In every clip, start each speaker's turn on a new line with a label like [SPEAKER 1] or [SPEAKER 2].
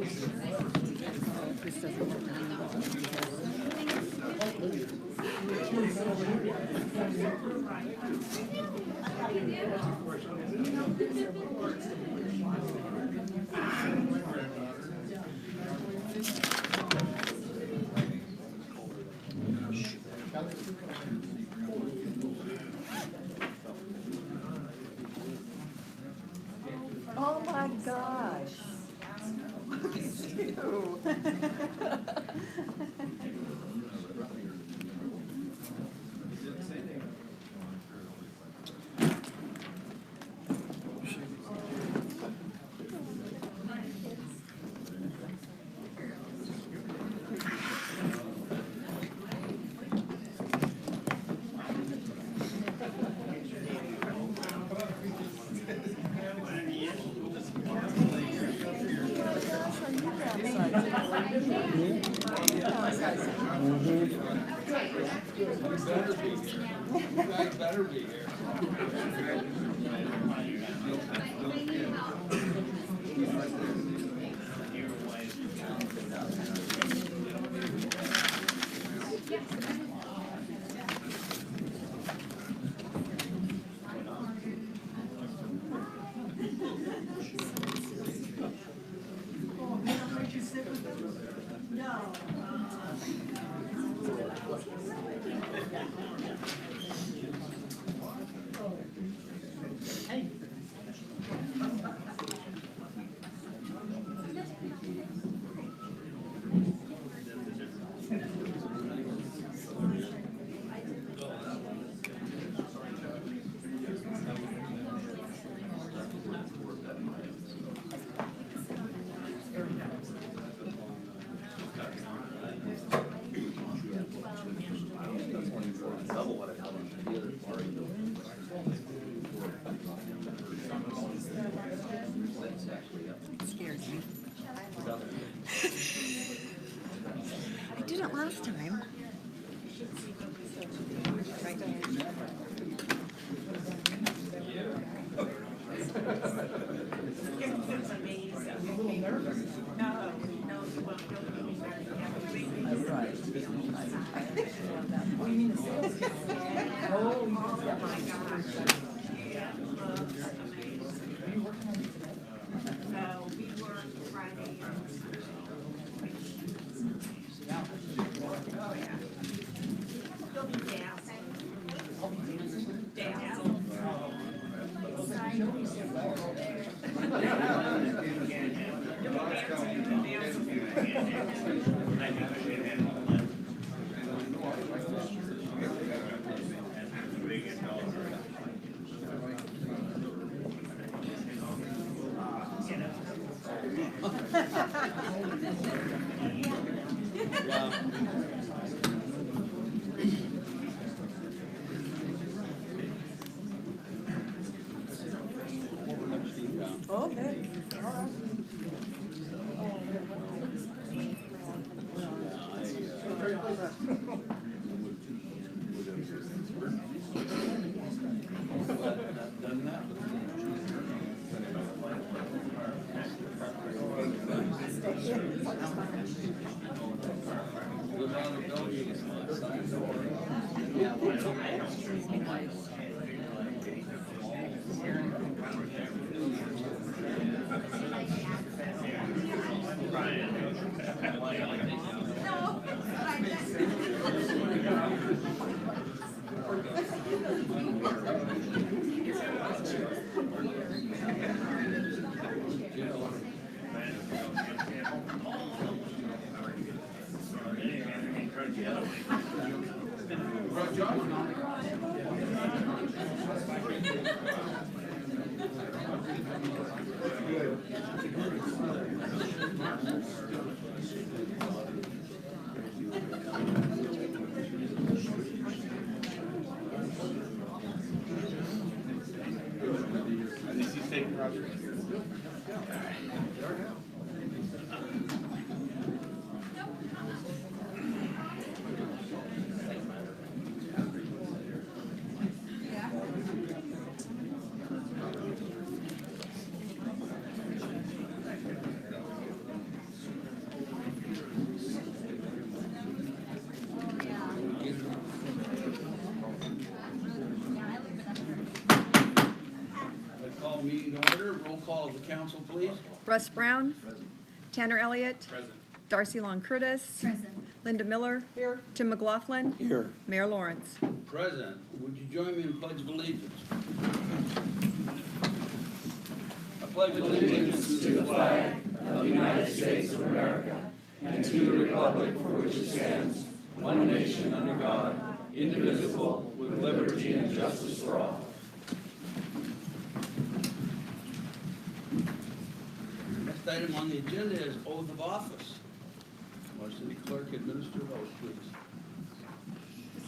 [SPEAKER 1] This doesn't work anymore. Oh my gosh. Ew.
[SPEAKER 2] Better be here.
[SPEAKER 1] Scares me. I didn't last time. Okay.
[SPEAKER 2] council, please.
[SPEAKER 1] Russ Brown. Tanner Elliott.
[SPEAKER 3] Present.
[SPEAKER 1] Darcy Long Curtis. Linda Miller.
[SPEAKER 4] Here.
[SPEAKER 1] Tim McLaughlin.
[SPEAKER 2] Here.
[SPEAKER 1] Mayor Lawrence.
[SPEAKER 2] Present. Would you join me in pledge of allegiance? I pledge allegiance to the flag
[SPEAKER 5] of the United States of America and to the republic for which it stands, one nation under God, indivisible, with liberty and justice for all.
[SPEAKER 2] Next item on the agenda is oath of office. Our city clerk administer the oath, please.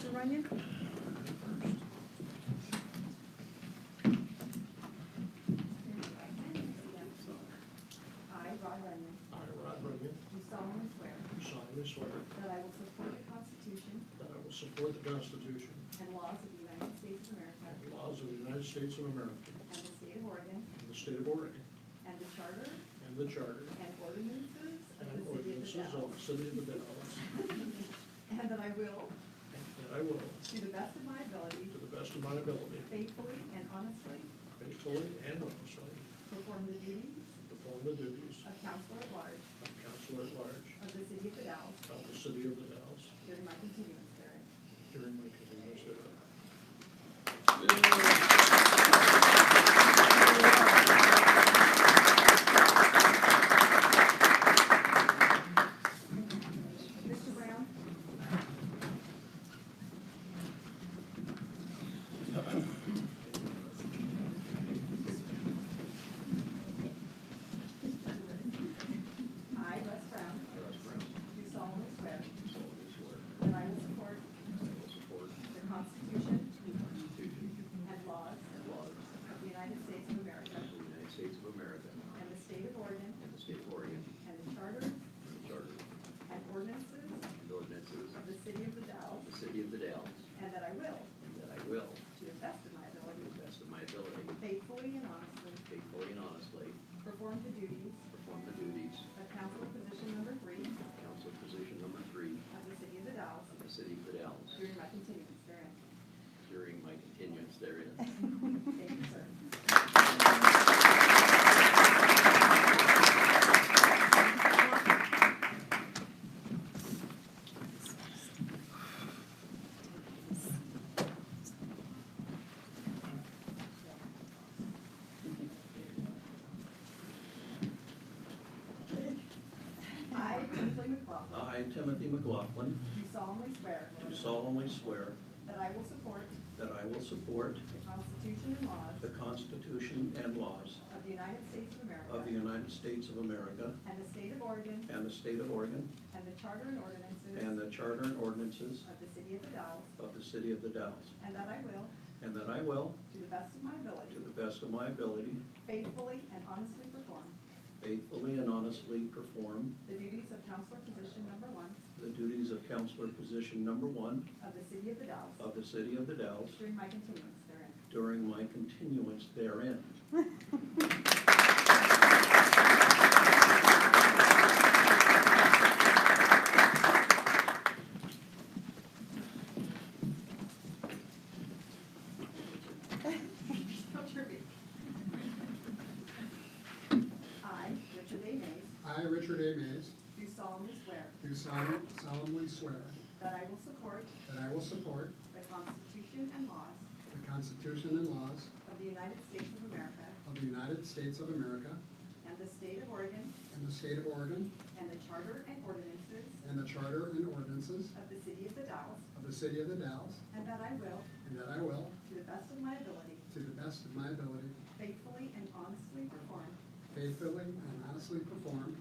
[SPEAKER 1] Mr. Runyon?
[SPEAKER 6] I, Rod Runyon,
[SPEAKER 3] I, Rod Runyon,
[SPEAKER 6] do solemnly swear
[SPEAKER 3] do solemnly swear
[SPEAKER 6] that I will support the Constitution
[SPEAKER 3] that I will support the Constitution
[SPEAKER 6] and laws of the United States of America
[SPEAKER 3] and laws of the United States of America
[SPEAKER 6] and the state of Oregon
[SPEAKER 3] and the state of Oregon
[SPEAKER 6] and the charter
[SPEAKER 3] and the charter
[SPEAKER 6] and ordinances of
[SPEAKER 3] and
[SPEAKER 6] the city of the
[SPEAKER 3] ordinances of
[SPEAKER 6] Dalles,
[SPEAKER 3] the city of the Dalles,
[SPEAKER 6] and that I will,
[SPEAKER 3] and that I will,
[SPEAKER 6] to the best of my ability,
[SPEAKER 3] to the best of my ability,
[SPEAKER 6] faithfully and honestly,
[SPEAKER 3] faithfully and honestly,
[SPEAKER 6] perform the duties
[SPEAKER 3] perform the duties
[SPEAKER 6] of counselor at large
[SPEAKER 3] of councilor at large
[SPEAKER 6] of the city of the Dalles
[SPEAKER 3] of the city of the Dalles
[SPEAKER 6] during my continuance therein.
[SPEAKER 3] during my continuance thereof.
[SPEAKER 6] Mr. Brown? I, Russ Brown, do solemnly swear that I will support the Constitution and laws of the United States of America and the state of Oregon and the charter and ordinances of the city of the Dalles, and that I will, to the best of my ability, faithfully and honestly, perform the duties of council position number 3 of the city of the Dalles during my continuance therein.
[SPEAKER 5] During my continuance therein.
[SPEAKER 6] Thank you, sir. I, Timothy McLaughlin,
[SPEAKER 2] I, Timothy McLaughlin,
[SPEAKER 6] do solemnly swear
[SPEAKER 2] do solemnly swear
[SPEAKER 6] that I will support
[SPEAKER 2] that I will support
[SPEAKER 6] the Constitution and laws
[SPEAKER 2] the Constitution and laws
[SPEAKER 6] of the United States of America
[SPEAKER 2] of the United States of America
[SPEAKER 6] and the state of Oregon
[SPEAKER 2] and the state of Oregon
[SPEAKER 6] and the charter and ordinances
[SPEAKER 2] and the charter and ordinances
[SPEAKER 6] of the city of the Dalles,
[SPEAKER 2] of the city of the Dalles,
[SPEAKER 6] and that I will,
[SPEAKER 2] and that I will,
[SPEAKER 6] to the best of my
[SPEAKER 2] to
[SPEAKER 6] ability,
[SPEAKER 2] the best of my ability,
[SPEAKER 6] faithfully and honestly perform
[SPEAKER 2] faithfully and honestly perform
[SPEAKER 6] the duties of counselor position number 1
[SPEAKER 2] the duties of counselor position number 1
[SPEAKER 6] of the city of the Dalles
[SPEAKER 2] of the city of the Dalles
[SPEAKER 6] during my continuance therein.
[SPEAKER 2] during my continuance therein.
[SPEAKER 6] How trippy. I, Richard A. Mays,
[SPEAKER 4] I, Richard A. Mays,
[SPEAKER 6] do solemnly swear
[SPEAKER 4] do solemnly swear
[SPEAKER 6] that I will support
[SPEAKER 4] that I will support
[SPEAKER 6] the Constitution and laws
[SPEAKER 4] the Constitution and laws
[SPEAKER 6] of the United States of America
[SPEAKER 4] of the United States of America
[SPEAKER 6] and the state of Oregon
[SPEAKER 4] and the state of Oregon
[SPEAKER 6] and the charter and ordinances
[SPEAKER 4] and the charter and ordinances
[SPEAKER 6] of the city of the Dalles,
[SPEAKER 4] of the city of the Dalles,
[SPEAKER 6] and that I will,
[SPEAKER 4] and that I will,
[SPEAKER 6] to the best of my ability,
[SPEAKER 4] to the best of my ability,
[SPEAKER 6] faithfully and honestly perform
[SPEAKER 4] faithfully and honestly perform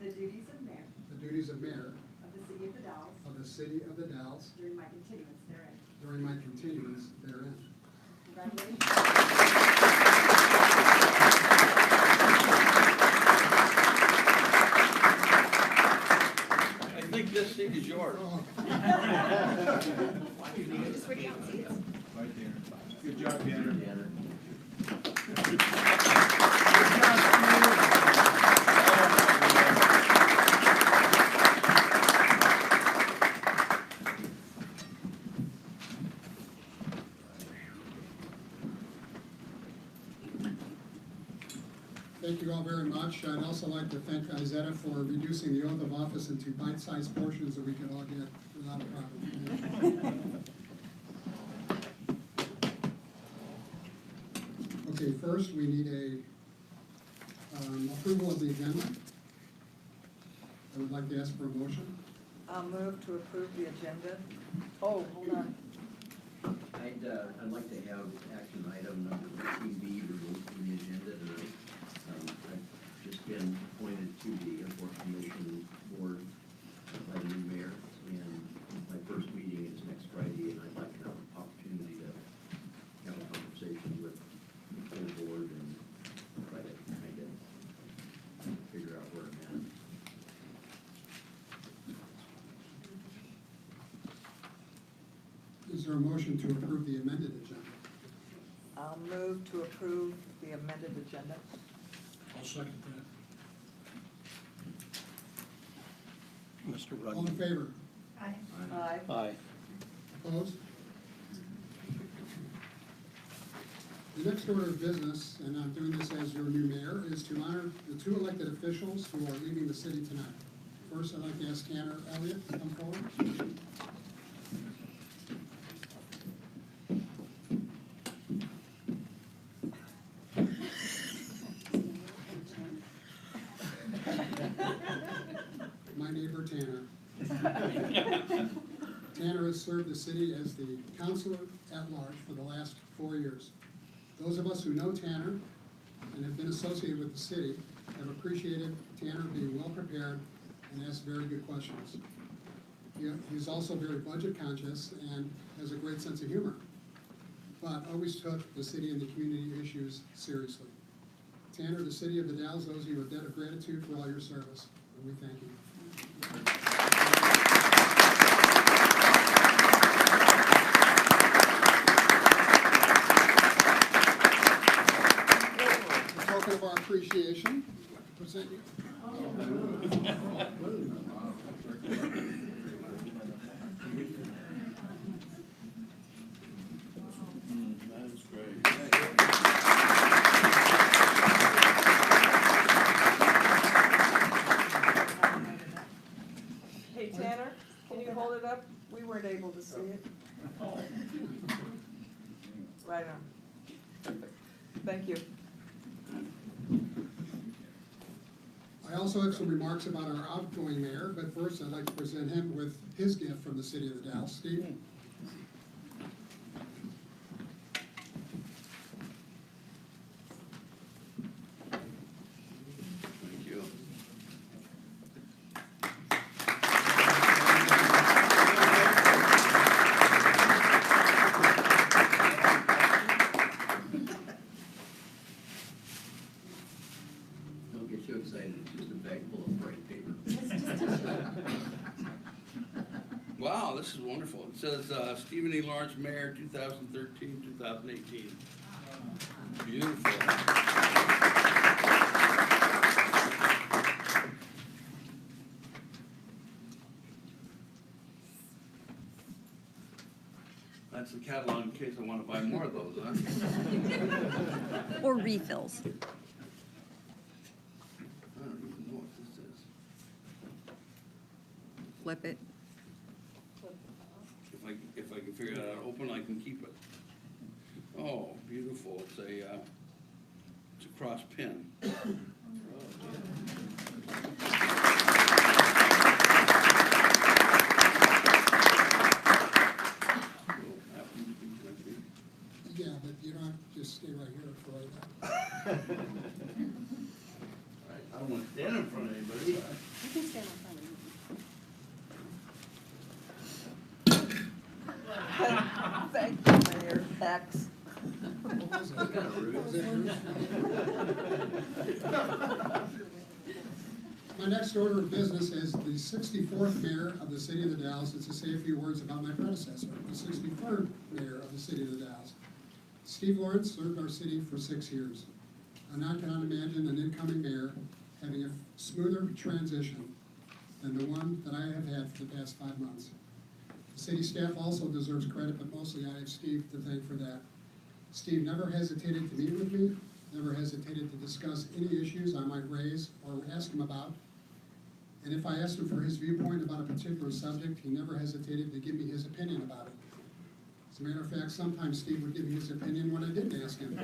[SPEAKER 6] the duties of mayor
[SPEAKER 4] the duties of mayor
[SPEAKER 6] of the city of the Dalles
[SPEAKER 4] of the city of the Dalles
[SPEAKER 6] during my continuance therein.
[SPEAKER 4] during my continuance therein.
[SPEAKER 6] Congratulations.
[SPEAKER 2] I think this seat is yours.
[SPEAKER 1] Switch out seats.
[SPEAKER 3] Good job, Tanner.
[SPEAKER 4] Thank you all very also like to thank Izetta for reducing the oath of office into bite-sized portions that we could all get without a problem. Okay, first, we need a approval of the agenda. I would like to ask for a motion.
[SPEAKER 7] I'll move to approve the agenda. Oh, hold on.
[SPEAKER 8] I'd like to have action item number 13B removed from the agenda tonight. I've just been appointed to the Airport Commission Board by the new mayor, and my first meeting is next Friday, and I'd like to have an opportunity to have a conversation with the full board and try to kind of figure out where I'm at.
[SPEAKER 4] Is there a motion to approve the amended agenda?
[SPEAKER 7] I'll move to approve the amended agenda.
[SPEAKER 3] I'll second that.
[SPEAKER 2] Mr.
[SPEAKER 4] All in favor?
[SPEAKER 7] Aye.
[SPEAKER 2] Aye.
[SPEAKER 4] Opposed? The next order of business, and I'm doing this as your new mayor, is to honor the two elected officials who are leaving the city tonight. First, I'd like to ask Tanner Elliott to come forward. My neighbor Tanner. Tanner has served the city as the counselor at large for the last 4 years. Those of us who know Tanner and have been associated with the city have appreciated Tanner being well prepared and asked very good questions. He's also very budget conscious and has a great sense of humor, but always took the city and the community issues seriously. Tanner, the city of the Dalles owes you a debt of gratitude for all your service, and we thank you. In token of our appreciation, I'd like to present you.
[SPEAKER 2] That is great.
[SPEAKER 7] Hey, Tanner, can you hold it up? We weren't able to see it. Right on. Perfect. Thank you.
[SPEAKER 4] I also have some remarks about our outgoing mayor, but first I'd like to present him with his gift from the city of the Dalles. Steve?
[SPEAKER 2] Thank you.
[SPEAKER 8] Don't get too excited, it's just a bag full of bright paper.
[SPEAKER 2] Wow, this is wonderful. It says, Stephen E. Lawrence, Mayor, 2013, 2018. Beautiful. That's the catalog in case I want to buy more of those, huh?
[SPEAKER 1] Or refills.
[SPEAKER 2] I don't even know what this is.
[SPEAKER 1] Flip it.
[SPEAKER 2] If I can figure out how to open, I can keep it. Oh, beautiful. It's a cross pin.
[SPEAKER 4] Yeah, but you don't have to just stay right here for right now.
[SPEAKER 2] I don't want to stand in front of anybody.
[SPEAKER 1] You can stand in front of me.
[SPEAKER 7] Thank you, Mayor X.
[SPEAKER 4] What was it?
[SPEAKER 8] Kind of rude.
[SPEAKER 4] Was it yours? My next order of business is the 64th mayor of the city of the Dalles, and to say a few words about my predecessor, the 63rd mayor of the city of the Dalles. Steve Lawrence served our city for 6 years. I cannot imagine an incoming mayor having a smoother transition than the one that I have had for the past 5 months. The city staff also deserves credit, but mostly I have Steve to thank for that. Steve never hesitated to meet with me, never hesitated to discuss any issues I might raise or ask him about. And if I asked him for his viewpoint about a particular subject, he never hesitated to give me his opinion about it. As a matter of fact, sometimes Steve would give me his opinion when I didn't ask him.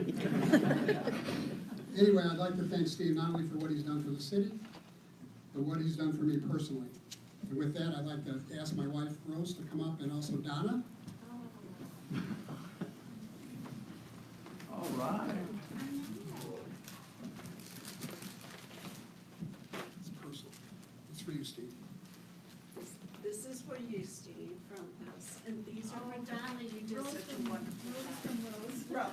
[SPEAKER 4] Anyway, I'd like to thank Steve not only for what he's done for the city, but what he's done for me personally. And with that, I'd like to ask my wife, Rose, to come up, and also Donna.
[SPEAKER 2] All right.
[SPEAKER 4] It's personal. It's for you, Steve.
[SPEAKER 9] This is for you, Steve, from us, and these are for Donna, you did such a wonderful job.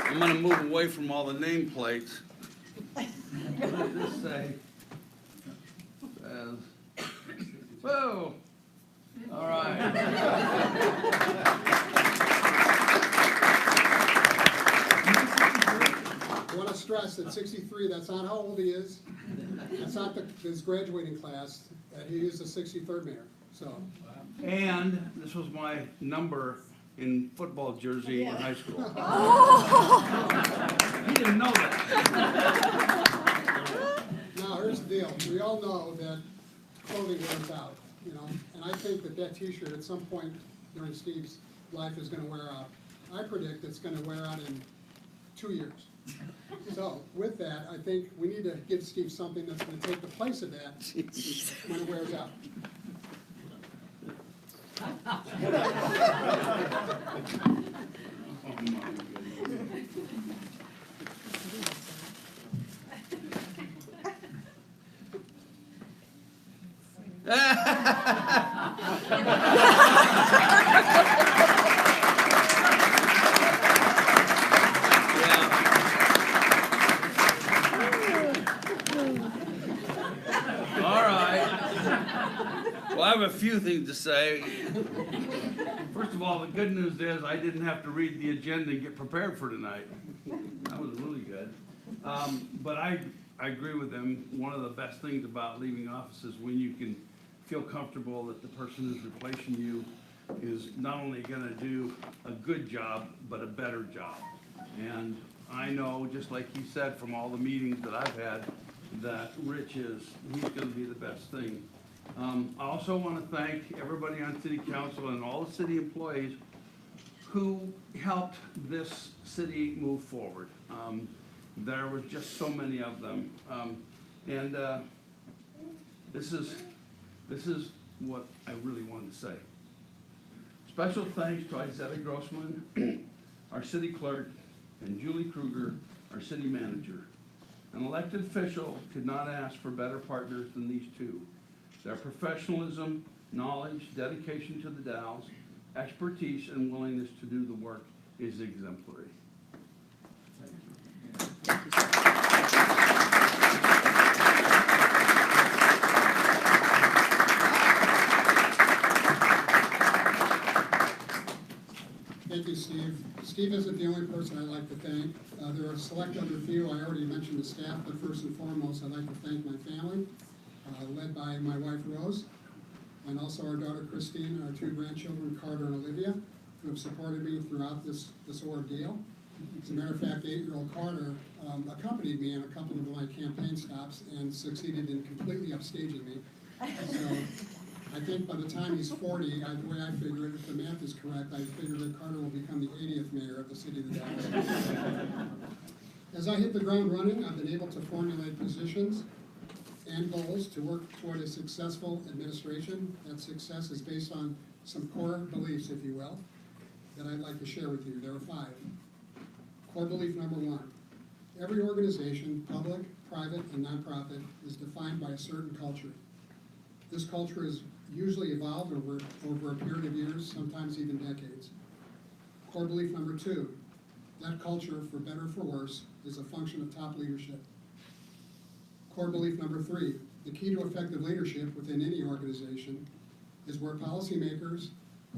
[SPEAKER 2] I'm gonna move away from all the nameplates. What does this say? Says, whoa, all right.
[SPEAKER 4] I want to stress that 63, that's not how old he is. That's not his graduating class, that he is the 63rd mayor, so.
[SPEAKER 2] And this was my number in football jersey in high school. He didn't know that.
[SPEAKER 4] Now, here's the deal, we all know that clothing wears out, you know, and I think that that t-shirt at some point during Steve's life is gonna wear out. I predict it's gonna wear out in 2 years. So, with that, I think we need to give Steve something that's gonna take the place of that when it wears out.
[SPEAKER 2] Oh, my goodness. All right. Well, I have a few things to say. First of all, the good news is I didn't have to read the agenda and get prepared for tonight. That was really good. But I agree with them. One of the best things about leaving office is when you can feel comfortable that the person who's replacing you is not only gonna do a good job, but a better job. And I know, just like he said, from all the meetings that I've had, that Rich he's gonna be the best thing. I also want to thank everybody on city council and all the city employees who helped this city move forward. There were just so many of them. And this is what I really wanted to say. Special thanks to Izetta Grossman, our city clerk, and Julie Kruger, our city manager. An elected official could not ask for better partners than these two. Their professionalism, knowledge, dedication to the Dalles, expertise, and willingness to do the work is exemplary. Thank you.
[SPEAKER 4] Thank you, Steve. Steve isn't the only person I'd like to thank. There are a select other few. I already mentioned the staff, but first and foremost, I'd like to thank my family, led by my wife, Rose, and also our daughter, Christine, and our two grandchildren, Carter and Olivia, who have supported me throughout this ordeal. As a matter of fact, 8-year-old Carter accompanied me on a couple of my campaign stops and succeeded in completely upstaging me. So I think by the time he's 40, the way I figure it, if the math is correct, I figure that Carter will become the 80th mayor of the city of the Dalles. As I hit the ground running, I've been able to formulate positions and goals to work toward a successful administration. That success is based on some core beliefs, if you will, that I'd like to share with you. There are 5. Core belief number 1, every organization, public, private, and nonprofit, is defined by a certain culture. This culture is usually evolved over a period of years, sometimes even decades. Core belief number 2, that culture, for better or for worse, is a function of top leadership. Core belief number 3, the key to effective leadership within any organization is where policymakers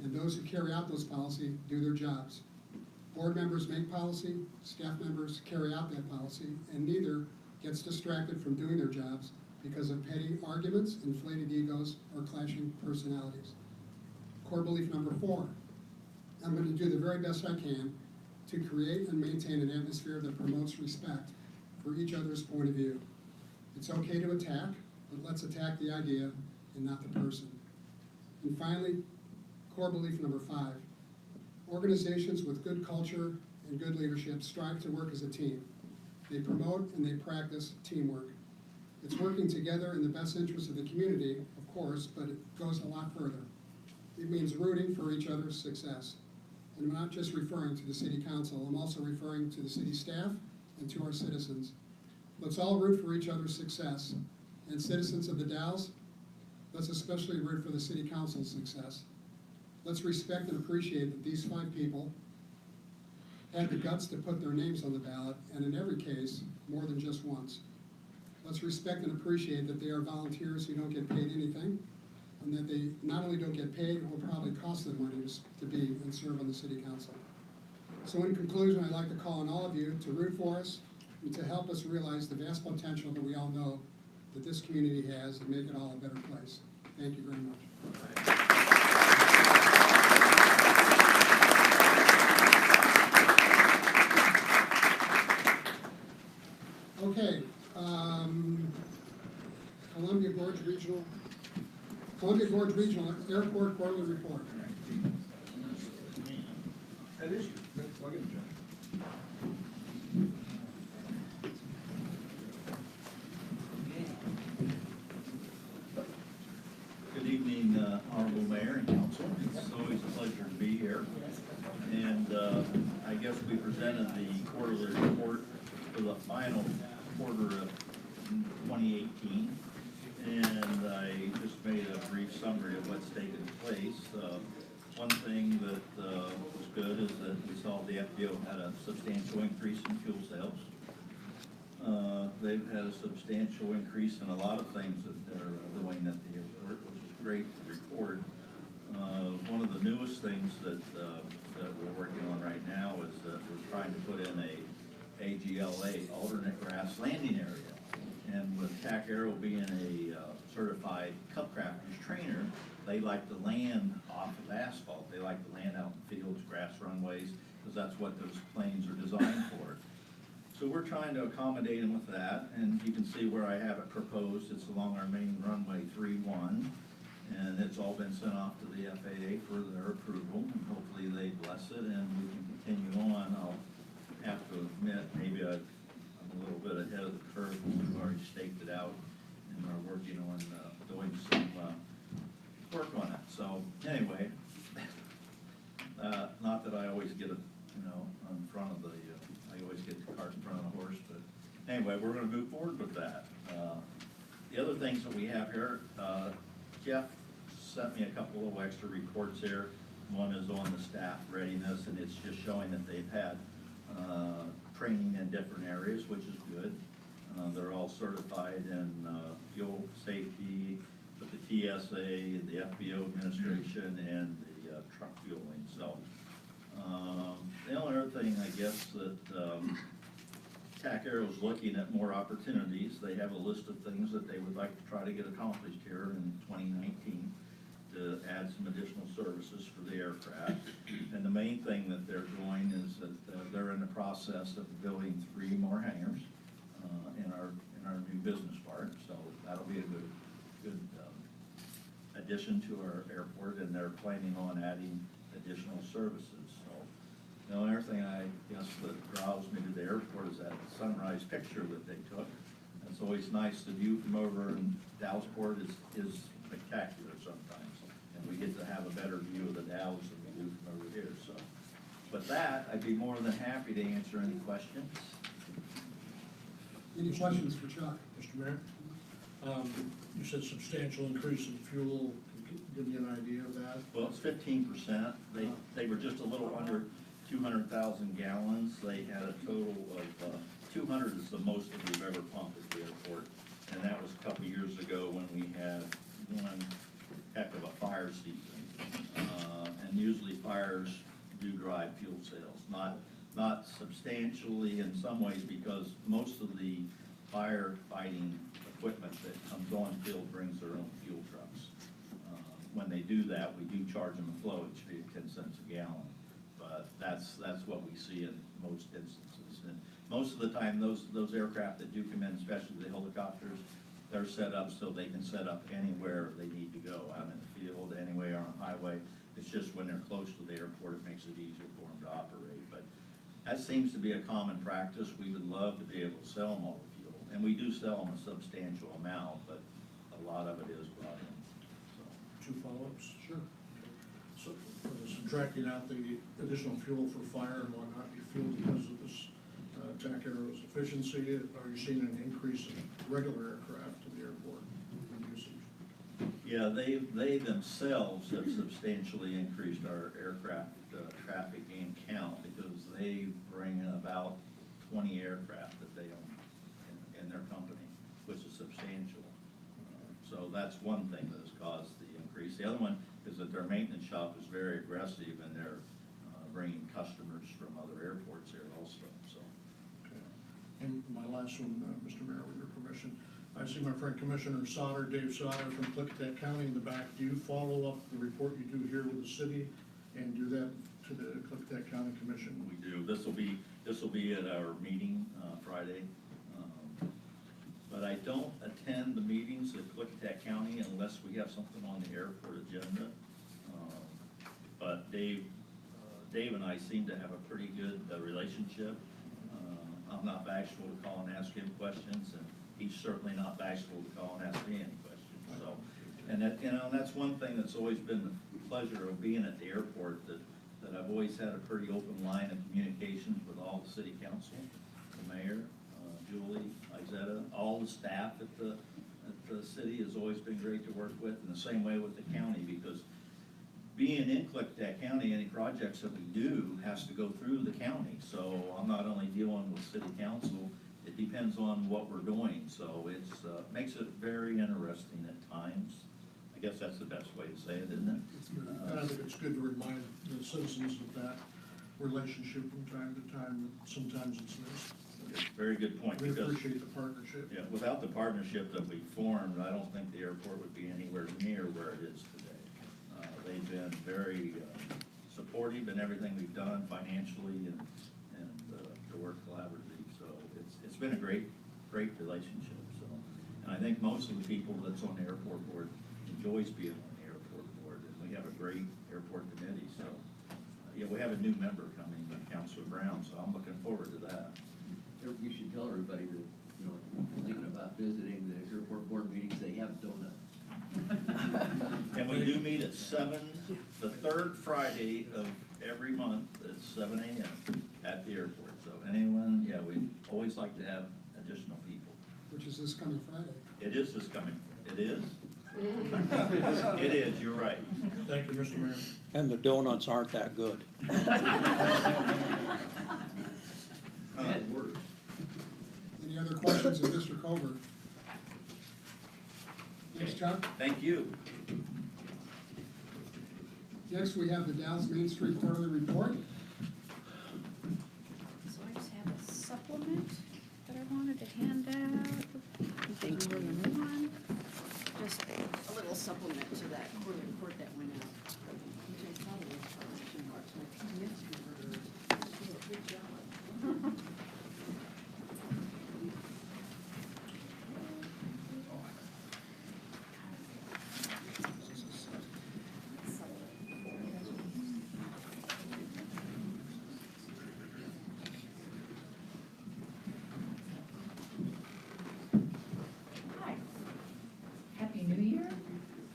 [SPEAKER 4] and those who carry out those policies do their jobs. Board members make policy, staff members carry out that policy, and neither gets distracted from doing their jobs because of petty arguments, inflated egos, or clashing personalities. Core belief number 4, I'm going to do the very best I can to create and maintain an atmosphere that promotes respect for each other's point of view. It's okay to attack, but let's attack the idea and not the person. And finally, core belief number 5, organizations with good culture and good leadership strive to work as a team. They promote and they practice teamwork. It's working together in the best interest of the community, of course, but it goes a lot further. It means rooting for each other's success. And I'm not just referring to the city council, I'm also referring to the city staff and to our citizens. Let's all root for each other's success. And citizens of the Dalles, let's especially root for the city council's success. Let's respect and appreciate that these 5 people had the guts to put their names on the ballot, and in every case, more than just once. Let's respect and appreciate that they are volunteers who don't get paid anything, and that they not only don't get paid, it will probably cost them money to be and serve on the city council. So in conclusion, I'd like to call on all of you to root for us and to help us realize the vast potential that we all know that this community has and make it all a better place. Thank you very much. Okay, Columbia Gorge Regional Airport Quarterly Report.
[SPEAKER 3] That is you. Plug in, John.
[SPEAKER 10] Good evening, Honorable Mayor and Council. It's always a pleasure to be here. And I guess we presented the quarterly report for the final quarter of 2018. And I just made a brief summary of what's taken place. One thing that was good is that we saw the FBO had a substantial increase in fuel sales. They've had a substantial increase in a lot of things that they're doing at the airport, which is great to report. One of the newest things that we're working on right now is that we're trying to put in a AGLA, alternate grass landing area. And with TAC Aero being a certified cup crafters trainer, they like to land off of asphalt. They like to land out in fields, grass runways, because that's what those planes are designed for. So we're trying to accommodate them with that, and you can see where I have it proposed. It's along our main runway 3-1, and it's all been sent off to the FAA for their approval, and hopefully they bless it and we can continue on. I'll have to admit, maybe I'm a little bit ahead of the curve. We've already staked it out and are working on doing some work on it. So anyway, not that I always get it, in front of the, I always get the cart in front of the horse, but anyway, we're gonna move forward with that. The other things that we have here, Jeff sent me a couple of extra reports here. One is on the staff readiness, and it's just showing that they've had training in different areas, which is good. They're all certified in fuel safety, with the TSA, the FBO administration, and the truck fueling. So the only other thing, I guess, that TAC Aero is looking at more opportunities. They have a list of things that they would like to try to get accomplished here in 2019 to add some additional services for the aircraft. And the main thing that they're doing is that they're in the process of building 3 more hangars in our new business park. So that'll be a good addition to our airport, and they're planning on adding additional services. So the only other thing I guess that draws me to the airport is that sunrise picture that they took. It's always nice. The view from over in Dallasport is spectacular sometimes, and we get to have a better view of the Dalles than we do from over here. So with that, I'd be more than happy to answer any questions.
[SPEAKER 4] Any questions for Chuck?
[SPEAKER 3] Mr. Mayor, you said substantial increase in fuel. Can you give me an idea of that?
[SPEAKER 10] Well, it's 15%. They were just a little under 200,000 gallons. They had a total of 200 is the most that we've ever pumped at the airport, and that was a couple years ago when we had one heck of a fire season. And usually fires do drive fuel sales, not substantially in some ways, because most of the firefighting equipment that comes on field brings their own fuel trucks. When they do that, we do charge them a flowage fee of 10 cents a gallon. But that's what we see in most instances. And most of the time, those aircraft that do come in, especially the helicopters, they're set up so they can set up anywhere they need to go, out in the field, anywhere on a highway. It's just when they're close to the airport, it makes it easier for them to operate. But that seems to be a common practice. We would love to be able to sell them all the fuel. And we do sell them a substantial amount, but a lot of it is brought in. So,
[SPEAKER 3] 2 follow-ups?
[SPEAKER 4] Sure.
[SPEAKER 3] So, subtracting out the additional fuel for fire and whatnot, you feel because of this TAC Aero's efficiency, are you seeing an increase in regular aircraft to the airport in usage?
[SPEAKER 10] yeah, they themselves have substantially increased our aircraft traffic and count because they bring about 20 aircraft that they own in their company, which is substantial. So that's one thing that has caused the increase. The other one is that their maintenance shop is very aggressive and they're bringing customers from other airports here also, so.
[SPEAKER 3] Okay. And my last one, Mr. Mayor, with your permission, I see my friend Commissioner Sauter, Dave Sauter from Clickitat County in the back. Do you follow up the report you do here with the city and do that to the Clickitat County Commission?
[SPEAKER 10] We do. This will be at our meeting Friday. But I don't attend the meetings at Clickitat County unless we have something on the airport agenda. But Dave and I seem to have a pretty good relationship. I'm not bashful to call and ask him questions, and he's certainly not bashful to call and ask me any questions. So, and that, that's one thing that's always been the pleasure of being at the airport, that I've always had a pretty open line of communications with all the city council, the mayor, Julie, Izetta, all the staff at the city has always been great to work with, and the same way with the county, because being in Clickitat County, any projects that we do has to go through the county. So I'm not only dealing with city council, it depends on what we're doing. So it's, makes it very interesting at times. I guess that's the best way to say it, isn't it?
[SPEAKER 3] And I think it's good to remind the citizens of that relationship from time to time. Sometimes it's missed.
[SPEAKER 10] Very good point.
[SPEAKER 3] We
[SPEAKER 10] because-
[SPEAKER 3] appreciate the partnership.
[SPEAKER 10] Yeah, without the partnership that we formed, I don't think the airport would be anywhere near where it is today. They've been very supportive in everything we've done financially and to work collaboratively. So it's been a great relationship. So, and I think most of the people that's on the airport board enjoys being on the airport board, and we have a great airport committee. So, yeah, we have a new member coming, Councilor Brown. So I'm looking forward to that.
[SPEAKER 8] You should tell everybody that, thinking about visiting the airport board meetings, they have donuts.
[SPEAKER 10] And we do meet at 7, the third Friday of every month at 7 a.m. at the airport. So anyone, yeah, we always like to have additional people.
[SPEAKER 4] Which is this coming Friday.
[SPEAKER 10] It is this coming, it is? It is, you're right.
[SPEAKER 3] Thank you, Mr. Mayor.
[SPEAKER 11] And the donuts aren't that good.
[SPEAKER 8] Bad word.
[SPEAKER 4] Any other questions of Mr. Colbert? Thanks, Chuck.
[SPEAKER 10] Thank you.
[SPEAKER 4] Next, we have the Dallas Main Street Quarterly Report.
[SPEAKER 1] So I just have a supplement that I wanted to hand out. I think we were the new one. Just a little supplement to that quarterly report that went out. Which I thought was question marks. My PDF converter did a good job.
[SPEAKER 12] Hi. Happy New Year.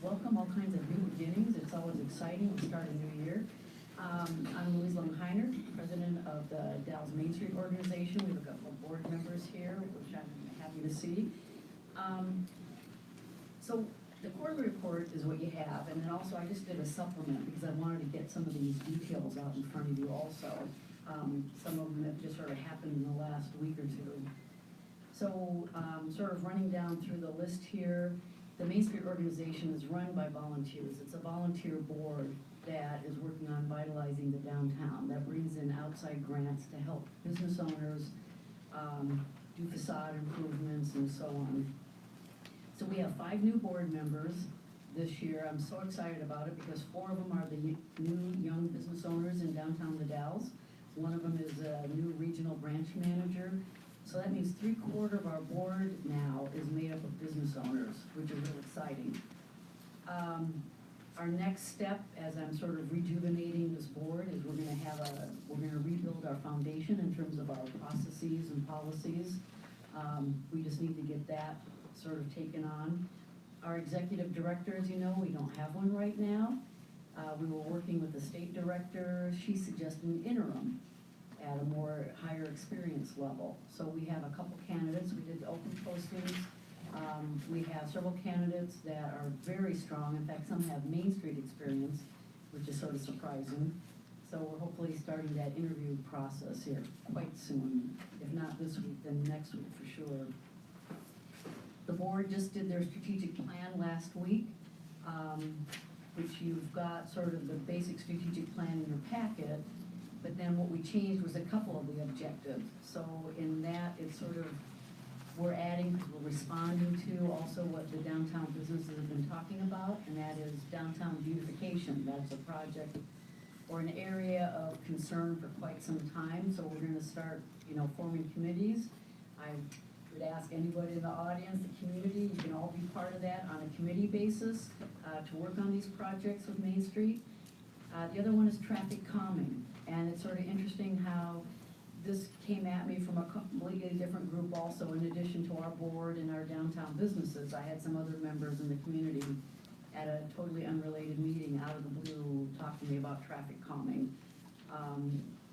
[SPEAKER 12] Welcome, all kinds of new beginnings. It's always exciting to start a new year. I'm Louise Longheiner, president of the Dallas Main Street Organization. We have a couple of board members here, which I'm happy to see. So the quarterly report is what you have, and then also I just did a supplement because I wanted to get some of these details out in front of you also. Some of them have just sort of happened in the last week or two. So, sort of running down through the list here, the Main Street Organization is run by volunteers. It's a volunteer board that is working on vitalizing the downtown, that brings in outside grants to help business owners do facade improvements and so on. So we have 5 new board members this year. I'm so excited about it because 4 of them are the new young business owners in downtown The Dalles. One of them is a new regional branch manager. So that means 3/4 of our board now is made up of business owners, which is real exciting. Our next step, as I'm sort of rejuvenating this board, is we're gonna rebuild our foundation in terms of our processes and policies. We just need to get that sort of taken on. Our executive director, as you know, we don't have one right now. We were working with the state director. She's suggesting interim at a more higher experience level. So we have a couple candidates. We did open postings. We have several candidates that are very strong. In fact, some have Main Street experience, which is sort of surprising. So we're hopefully starting that interview process here quite soon. If not this week, then next week for sure. The board just did their strategic plan last week, which you've got sort of the basic strategic plan in your packet. But then what we changed was a couple of the objectives. So in that, it's sort of, we're adding, because we're responding to also what the downtown businesses have been talking about, and that is downtown beautification. That's a project or an area of concern for quite some time, so we're gonna start, forming committees. I would ask anybody in the audience, the community, you can all be part of that on a committee basis, to work on these projects with Main Street. The other one is traffic calming, and it's sort of interesting how this came at me from a completely different group also, in addition to our board and our downtown businesses. I had some other members in the community at a totally unrelated meeting out of the blue talk to me about traffic calming.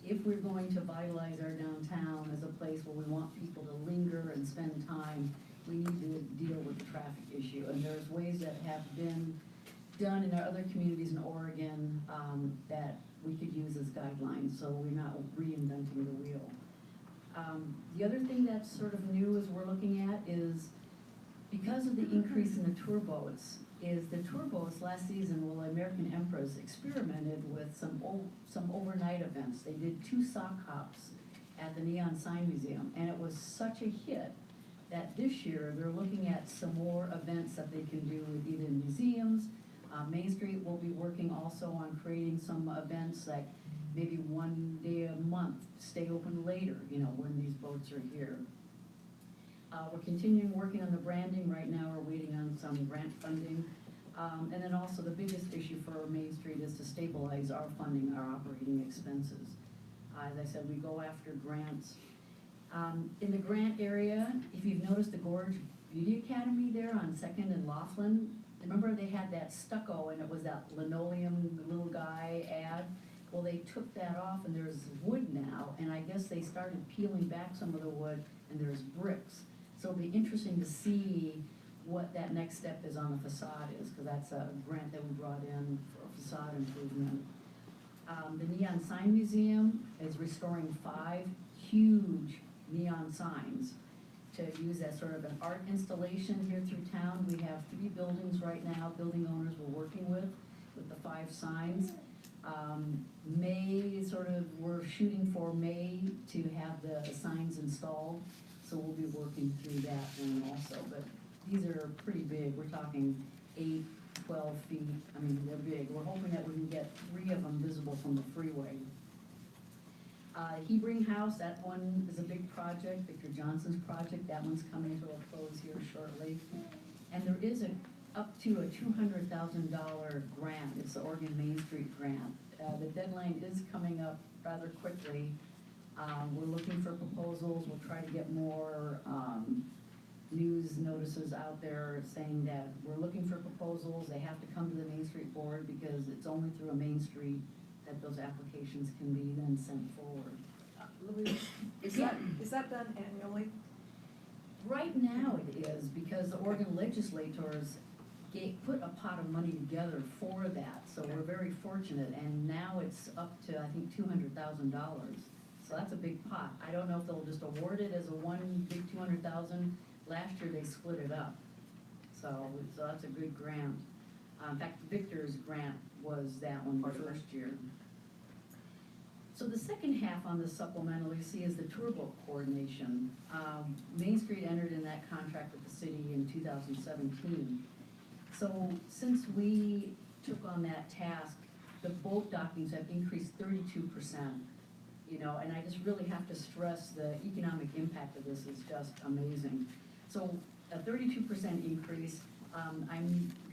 [SPEAKER 12] If we're going to vitalize our downtown as a place where we want people to linger and spend time, we need to deal with the traffic issue. And there's ways that have been done in our other communities in Oregon that we could use as guidelines, so we're not reinventing the wheel. The other thing that's sort of new is we're looking at is, because of the increase in the tour boats, the tour boats last season, well, American Empress experimented with some overnight events. They did 2 sock hops at the Neon Sign Museum, and it was such a hit that this year they're looking at some more events that they can do with either museums. Main Street will be working also on creating some events, like maybe 1 day a month, stay open later, when these boats are here. We're continuing working on the branding. Right now, we're waiting on some grant funding. And then also the biggest issue for Main Street is to stabilize our funding, our operating expenses. As I said, we go after grants. In the grant area, if you've noticed the Gorge Beauty Academy there on 2nd and Laughlin, remember they had that stucco and it was that linoleum little guy ad? Well, they took that off and there's wood now, and I guess they started peeling back some of the wood and there's bricks. So it'll be interesting to see what that next step is on the facade is, because that's a grant that we brought in for facade improvement. The Neon Sign Museum is restoring 5 huge neon signs to use as sort of an art installation here through town. We have 3 buildings right now, building owners we're working with the 5 signs. We're shooting for May to have the signs installed, so we'll be working through that one also. But these are pretty big. We're talking 8, 12 feet. I mean, they're big. We're hoping that we can get 3 of them visible from the freeway. Hebring House, that one is a big project, Victor Johnson's project. That one's coming to a close here shortly. And there is up to a $200,000 grant. It's the Oregon Main Street grant. The deadline is coming up rather quickly. We're looking for proposals. We'll try to get more news notices out there saying that we're looking for proposals. They have to come to the Main Street Board because it's only through a Main Street that those applications can be then sent forward.
[SPEAKER 7] Louise, is that done annually?
[SPEAKER 12] Right now it is, because the Oregon legislators put a pot of money together for that, so we're very fortunate, and now it's up to, I think, $200,000. So that's a big pot. I don't know if they'll just award it as a one big 200,000. Last year they split it up, so that's a good grant. In fact, Victor's grant was that one the first year. So the second half on the supplemental, you see, is the tour boat coordination. Main Street entered in that contract with the city in 2017. So since we took on that task, the boat dockings have increased 32%. You know, and I just really have to stress the economic impact of this is just amazing. So a 32% increase,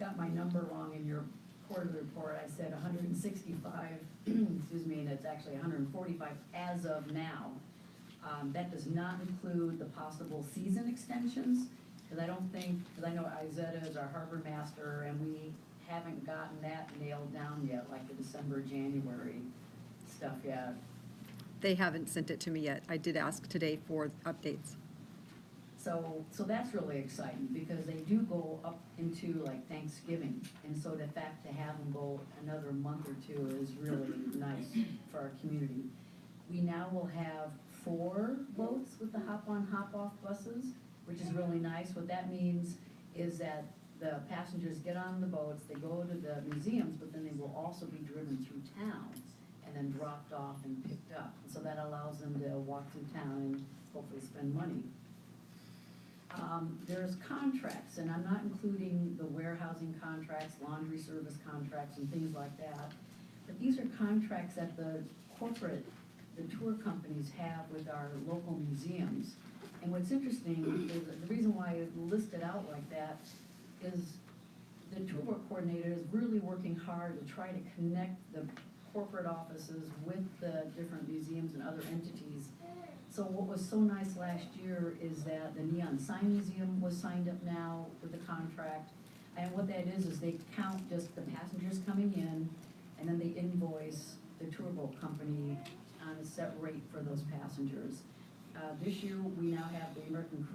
[SPEAKER 12] got my number wrong in your quarterly report. I said 165, excuse me, and it's actually 145 as of now. That does not include the possible season extensions, because I know Izetta is our harbor master, and we haven't gotten that nailed down yet, like the December, January stuff yet.
[SPEAKER 13] They haven't sent it to me yet. I did ask today for updates.
[SPEAKER 12] So that's really exciting, because they do go up into like Thanksgiving, and so the fact to have them go another month or two is really nice for our community. We now will have 4 boats with the hop-on, hop-off buses, which is really nice. What that means is that the passengers get on the boats, they go to the museums, but then they will also be driven through town and then dropped off and picked up. So that allows them to walk through town and hopefully spend money. There's contracts, and I'm not including the warehousing contracts, laundry service contracts, and things like that. But these are contracts that the tour companies have with our local museums. And what's interesting is that the reason why it's listed out like that is the tour coordinator is really working hard to try to connect the corporate offices with the different museums and other entities. So what was so nice last year is that the Neon Sign Museum was signed up now with the contract. And what that is they count just the passengers coming in, and then they invoice the tour boat company on a set rate for those passengers. This year, we now have the American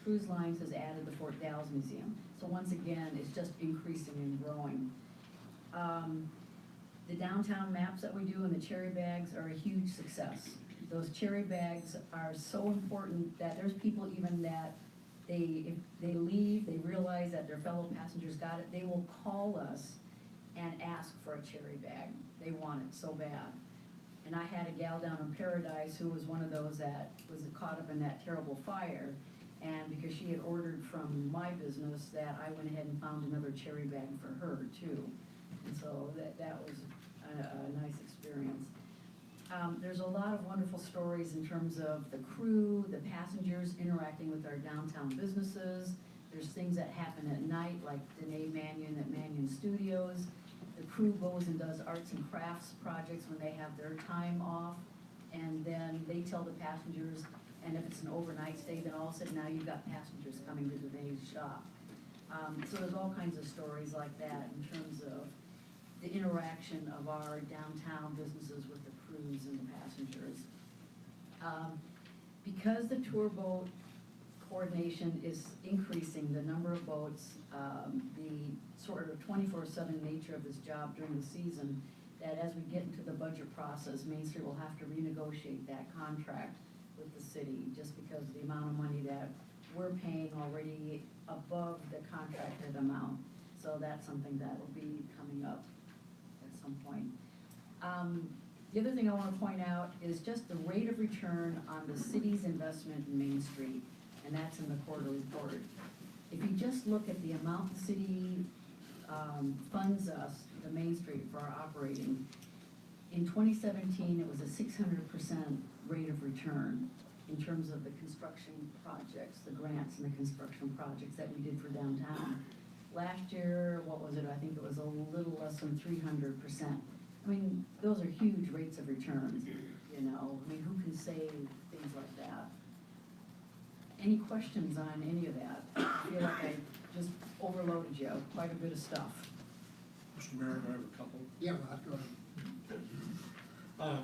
[SPEAKER 12] Cruise Lines has added the Fort Dalles Museum. So once again, it's just increasing and growing. The downtown maps that we do and the cherry bags are a huge success. Those cherry bags are so important that there's people even that if they leave, they realize that their fellow passengers got it, they will call us and ask for a cherry bag. They want it so bad. And I had a gal down in Paradise who was one of those that was caught up in that terrible fire. And because she had ordered from my business, that I went ahead and found another cherry bag for her too. And so that was a nice experience. There's a lot of wonderful stories in terms of the crew, the passengers interacting with our downtown businesses. There's things that happen at night, like Danae Mannion at Mannion Studios. The crew goes and does arts and crafts projects when they have their time off, and then they tell the passengers, and if it's an overnight stay, then all of a sudden now you've got passengers coming to Danae's shop. So there's all kinds of stories like that in terms of the interaction of our downtown businesses with the crews and the passengers. Because the tour boat coordination is increasing, the number of boats, the sort of 24/7 nature of this job during the season, that as we get into the budget process, Main Street will have to renegotiate that contract with the city, just because the amount of money that we're paying already above the contracted amount. So that's something that will be coming up at some point. The other thing I want to point out is just the rate of return on the city's investment in Main Street, and that's in the quarterly report. If you just look at the amount the city funds us, the Main Street, for our operating, in 2017, it was a 600% rate of return in terms of the construction projects, the grants and the construction projects that we did for downtown. Last year, what was it? I think it was a little less than 300%. I mean, those are huge rates of return, you know? I mean, who can say things like that? Any questions on any of that? I feel like I just overloaded you, quite a bit of stuff.
[SPEAKER 3] Mr. Mayor, I have a couple.
[SPEAKER 4] Yeah, Rod, go ahead.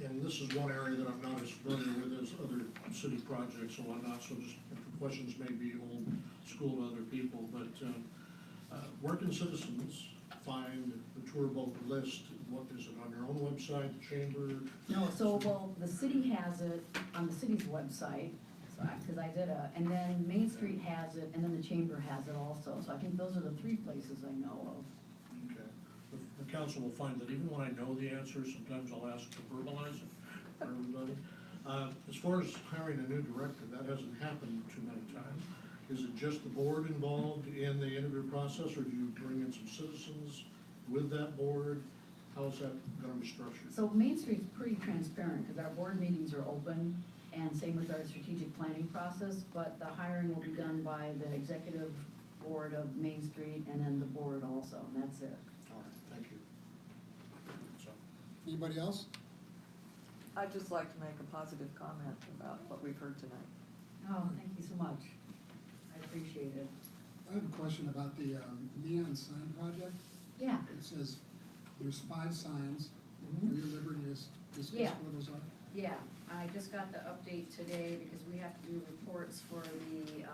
[SPEAKER 3] And this is one area that I'm not as familiar with as other city projects and whatnot, so just the questions may be old school to other people, but where can citizens find the tour boat list? What is it, on your own website, the chamber?
[SPEAKER 12] No, so, well, the city has it on the city's website, because I did and then Main Street has it, and then the chamber has it also. So I think those are the 3 places I know of.
[SPEAKER 3] Okay. The the council will find that even when I know the answer, sometimes I'll ask to verbalize it for everybody. As far as hiring a new director, that hasn't happened too many times. Is it just the board involved in the interview process, or do you bring in some citizens with that board? How's that gonna be structured?
[SPEAKER 12] So Main Street's pretty transparent, because our board meetings are open, and same with our strategic planning process, but the hiring will be done by the executive board of Main Street, and then the board also, and that's it.
[SPEAKER 3] All right, thank you. So,
[SPEAKER 4] Anybody else?
[SPEAKER 7] I'd just like to make a positive comment about what we've heard tonight.
[SPEAKER 12] Oh, thank you so much. I appreciate it.
[SPEAKER 4] I have a question about the neon sign project.
[SPEAKER 12] Yeah,
[SPEAKER 4] It says there's 5 signs. Are you at liberty to discuss
[SPEAKER 12] Yeah.
[SPEAKER 4] what those are?
[SPEAKER 12] yeah, I just got the update today, because we have to do reports for the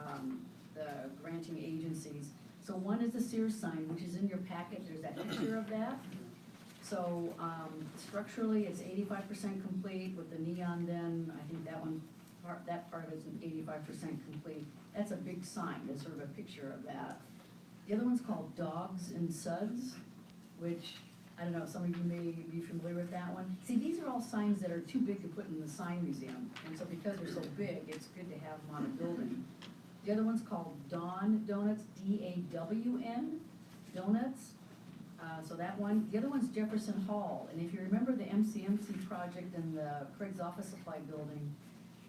[SPEAKER 12] granting agencies. So one is the Sears sign, which is in your packet, there's that picture of that. So, structurally, it's 85% complete with the neon then, I think that part of it's 85% complete. That's a big sign, that's sort of a picture of that. The other one's called Dogs and Suds, which, I don't know, some of you may be familiar with that one. See, these are all signs that are too big to put in the sign museum, and so because they're so big, it's good to have them on a building. The other one's called Dawn Donuts, D-A-W-N, Donuts. So that one, the other one's Jefferson Hall, and if you remember the MCMC project in the Craig's Office Supply Building,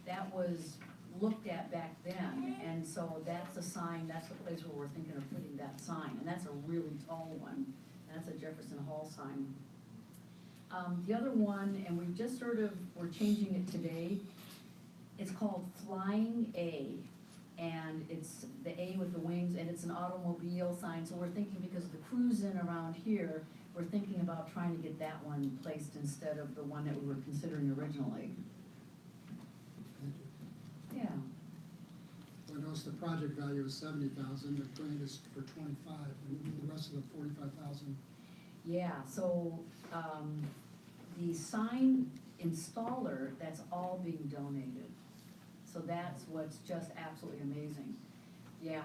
[SPEAKER 12] that was looked at back then, and so that's a sign, that's the place where we're thinking of putting that sign, and that's a really tall one, that's a Jefferson Hall sign. The other one, and we've just we're changing it today, it's called Flying A. And it's the A with the wings, and it's an automobile sign, so we're thinking, because the crews in around here, we're thinking about trying to get that one placed instead of the one that we were considering originally.
[SPEAKER 4] Thank you.
[SPEAKER 12] Yeah,
[SPEAKER 4] I noticed the project value is 70,000, the grant is for 25, and the rest of the 45,000.
[SPEAKER 12] yeah, so, the sign installer, that's all being donated. So that's what's just absolutely amazing. Yeah,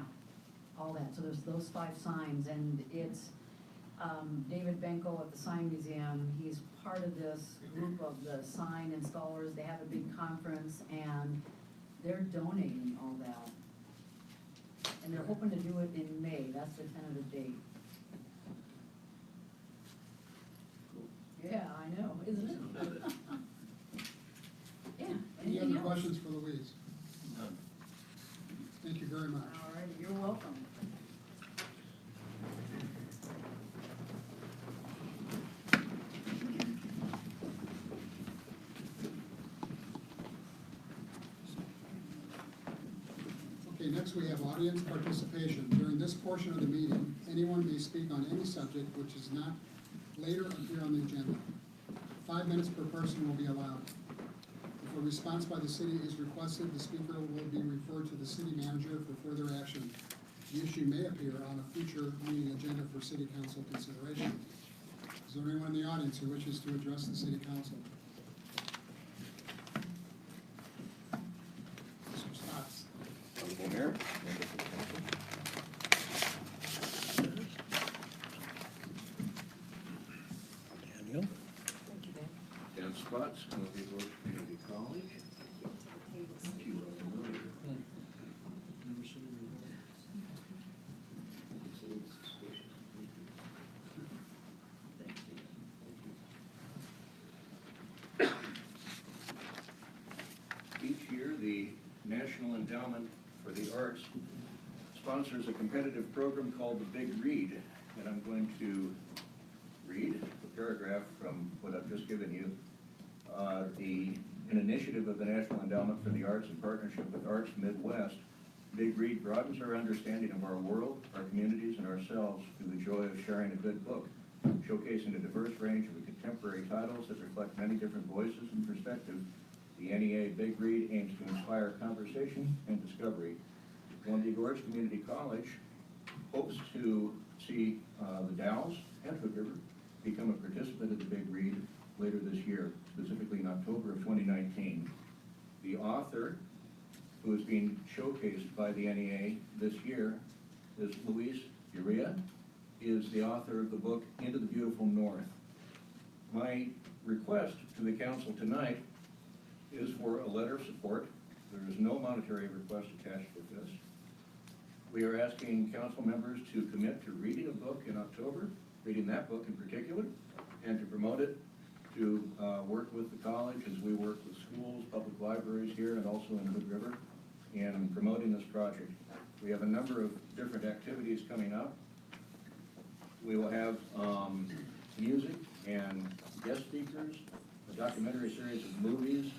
[SPEAKER 12] all that. So there's those 5 signs, and it's David Benko at the Sign Museum. He's part of this group of the sign installers. They have a big conference, and they're donating all that. And they're hoping to do it in May. That's the tentative date. Yeah, I know, isn't it? Yeah.
[SPEAKER 4] Any
[SPEAKER 12] anything
[SPEAKER 4] other
[SPEAKER 12] else?
[SPEAKER 4] questions for Louise? Thank you very much.
[SPEAKER 12] All right, you're welcome.
[SPEAKER 4] Okay, next we have audience participation. During this portion of the meeting, anyone may speak on any subject which is not later appear on the agenda. 5 minutes per person will be allowed. If a response by the city is requested, the speaker will be referred to the city manager for further action. The issue may appear on a future meeting agenda for city council consideration. Is there anyone in the audience who wishes to address the city council? Mr. Stotts.
[SPEAKER 11] Mayor? Daniel?
[SPEAKER 7] Thank you, Dan.
[SPEAKER 8] Dan Spotts, Columbia Gorge Community College.
[SPEAKER 3] never seen you.
[SPEAKER 5] Each year, the National Endowment for the Arts sponsors a competitive program called the Big Read, and I'm going to read a paragraph from what I've just given you. An initiative of the National Endowment for the Arts in partnership with Arts Midwest, Big Read broadens our understanding of our world, our communities, and ourselves through the joy of sharing a good book, showcasing a diverse range of contemporary titles that reflect many different voices and perspectives. The NEA Big Read aims to inspire conversation and discovery. Columbia Gorge Community College hopes to see the Dalles and Hood River become a participant of the Big Read later this year, specifically in October of 2019. The author who is being showcased by the NEA this year is Luis Uria, is the author of the book Into the Beautiful North. My request to the council tonight is for a letter of support. There is no monetary request attached with this. We are asking council members to commit to reading a book in October, reading that book in particular, and to promote it, to work with the college as we work with schools, public libraries here and also in Hood River, in promoting this project. We have a number of different activities coming up. We will have music and guest speakers, a documentary series of movies,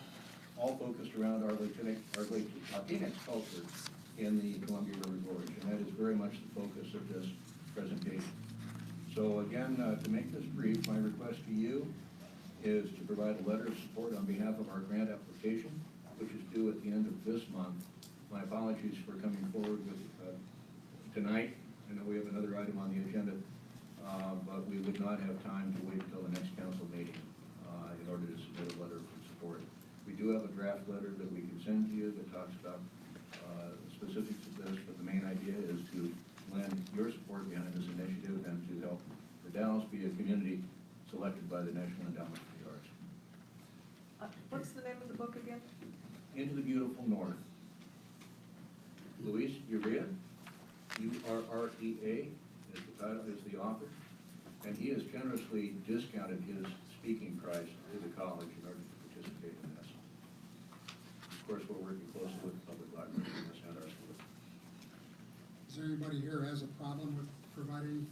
[SPEAKER 5] all focused around our Latinx culture in the Columbia River Gorge, and that is very much the focus of this presentation. So again, to make this brief, my request to you is to provide a letter of support on behalf of our grant application, which is due at the end of this month. My apologies for coming forward with tonight. I know we have another item on the agenda, but we would not have time to wait until the next council meeting in order to submit a letter of support. We do have a draft letter that we can send to you that talks about the specifics of this, but the main idea is to lend your support behind this initiative and to help the Dalles be a community selected by the National Endowment for the Arts.
[SPEAKER 7] What's the name of the book again?
[SPEAKER 5] Into the Beautiful North. Luis Urrea, U-R-R-E-A, is the title, is the author, and he has generously discounted his speaking price to the college in order to participate in this. Of course, we're working closely with the public library and the Center Art School.
[SPEAKER 4] Is there anybody here who has a problem with providing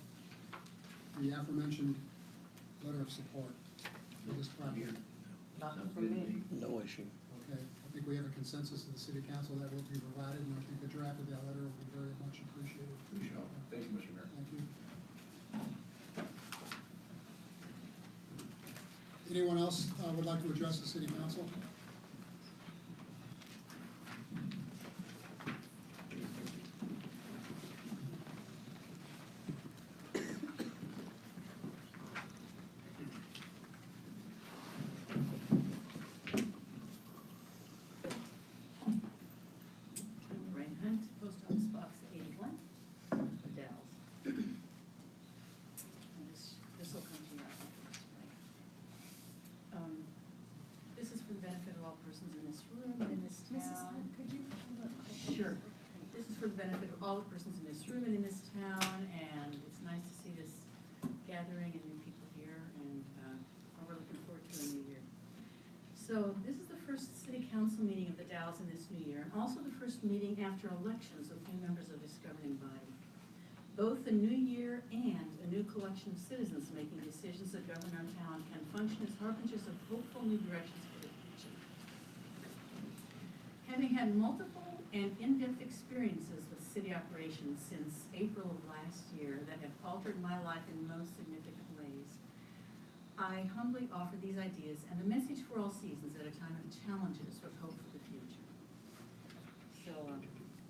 [SPEAKER 4] the aforementioned letter of support for this project?
[SPEAKER 7] Not from me.
[SPEAKER 11] No issue.
[SPEAKER 4] Okay, I think we have a consensus of the city council that will be provided, and I think the draft of that letter will be very much appreciated.
[SPEAKER 5] We shall. Thank you, Mr. Mayor.
[SPEAKER 4] Thank you. Anyone else would like to address the city council?
[SPEAKER 1] Lorraine Hunt, Post Office Box 81, Dalles. And this will come to you, I think, right? This is for the benefit of all persons in this room and in this town. Could you? Sure. This is for the benefit of all the persons in this room and in this town, and it's nice to see this gathering and new people here, and we're looking forward to a new year. So this is the first city council meeting of the Dalles in this new year, and also the first meeting after elections with new members of this governing body. Both the new year and a new collection of citizens making decisions that govern our town can function as harbingers of hopeful new directions for the future. Having had multiple and in-depth experiences with city operations since April of last year that have altered my life in most significant ways, I humbly offer these ideas and a message for all seasons at a time of challenges with hope for the future. So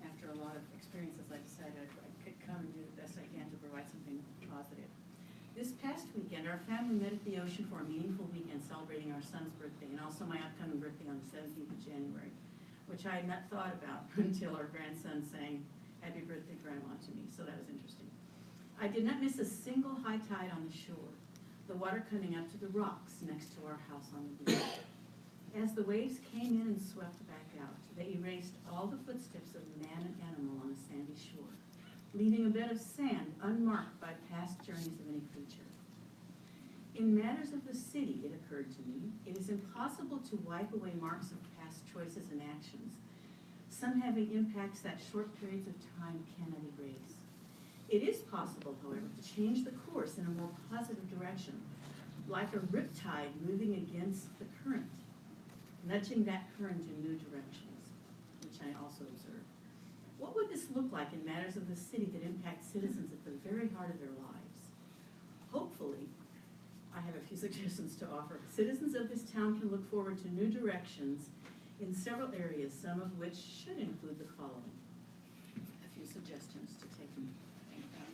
[SPEAKER 1] after a lot of experiences, I decided I could come and do the best I can to provide something positive. This past weekend, our family met at the ocean for a meaningful weekend celebrating our son's birthday and also my upcoming birthday on the 17th of January, which I had not thought about until our grandson sang "Happy Birthday, Grandma" to me, so that was interesting. I did not miss a single high tide on the shore, the water coming up to the rocks next to our house on the beach. As the waves came in and swept back out, they erased all the footsteps of man and animal on a sandy shore, leaving a bed of sand unmarked by past journeys of any creature. In matters of the city, it occurred to me, it is impossible to wipe away marks of past choices and actions, some having impacts that short periods of time cannot erase. It is possible, however, to change the course in a more positive direction, like a riptide moving against the current, nudging that current in new directions, which I also observed. What would this look like in matters of the city that impact citizens at the very heart of their lives? Hopefully, I have a few suggestions to offer. Citizens of this town can look forward to new directions in several areas, some of which should include the following. A few suggestions to take and think about.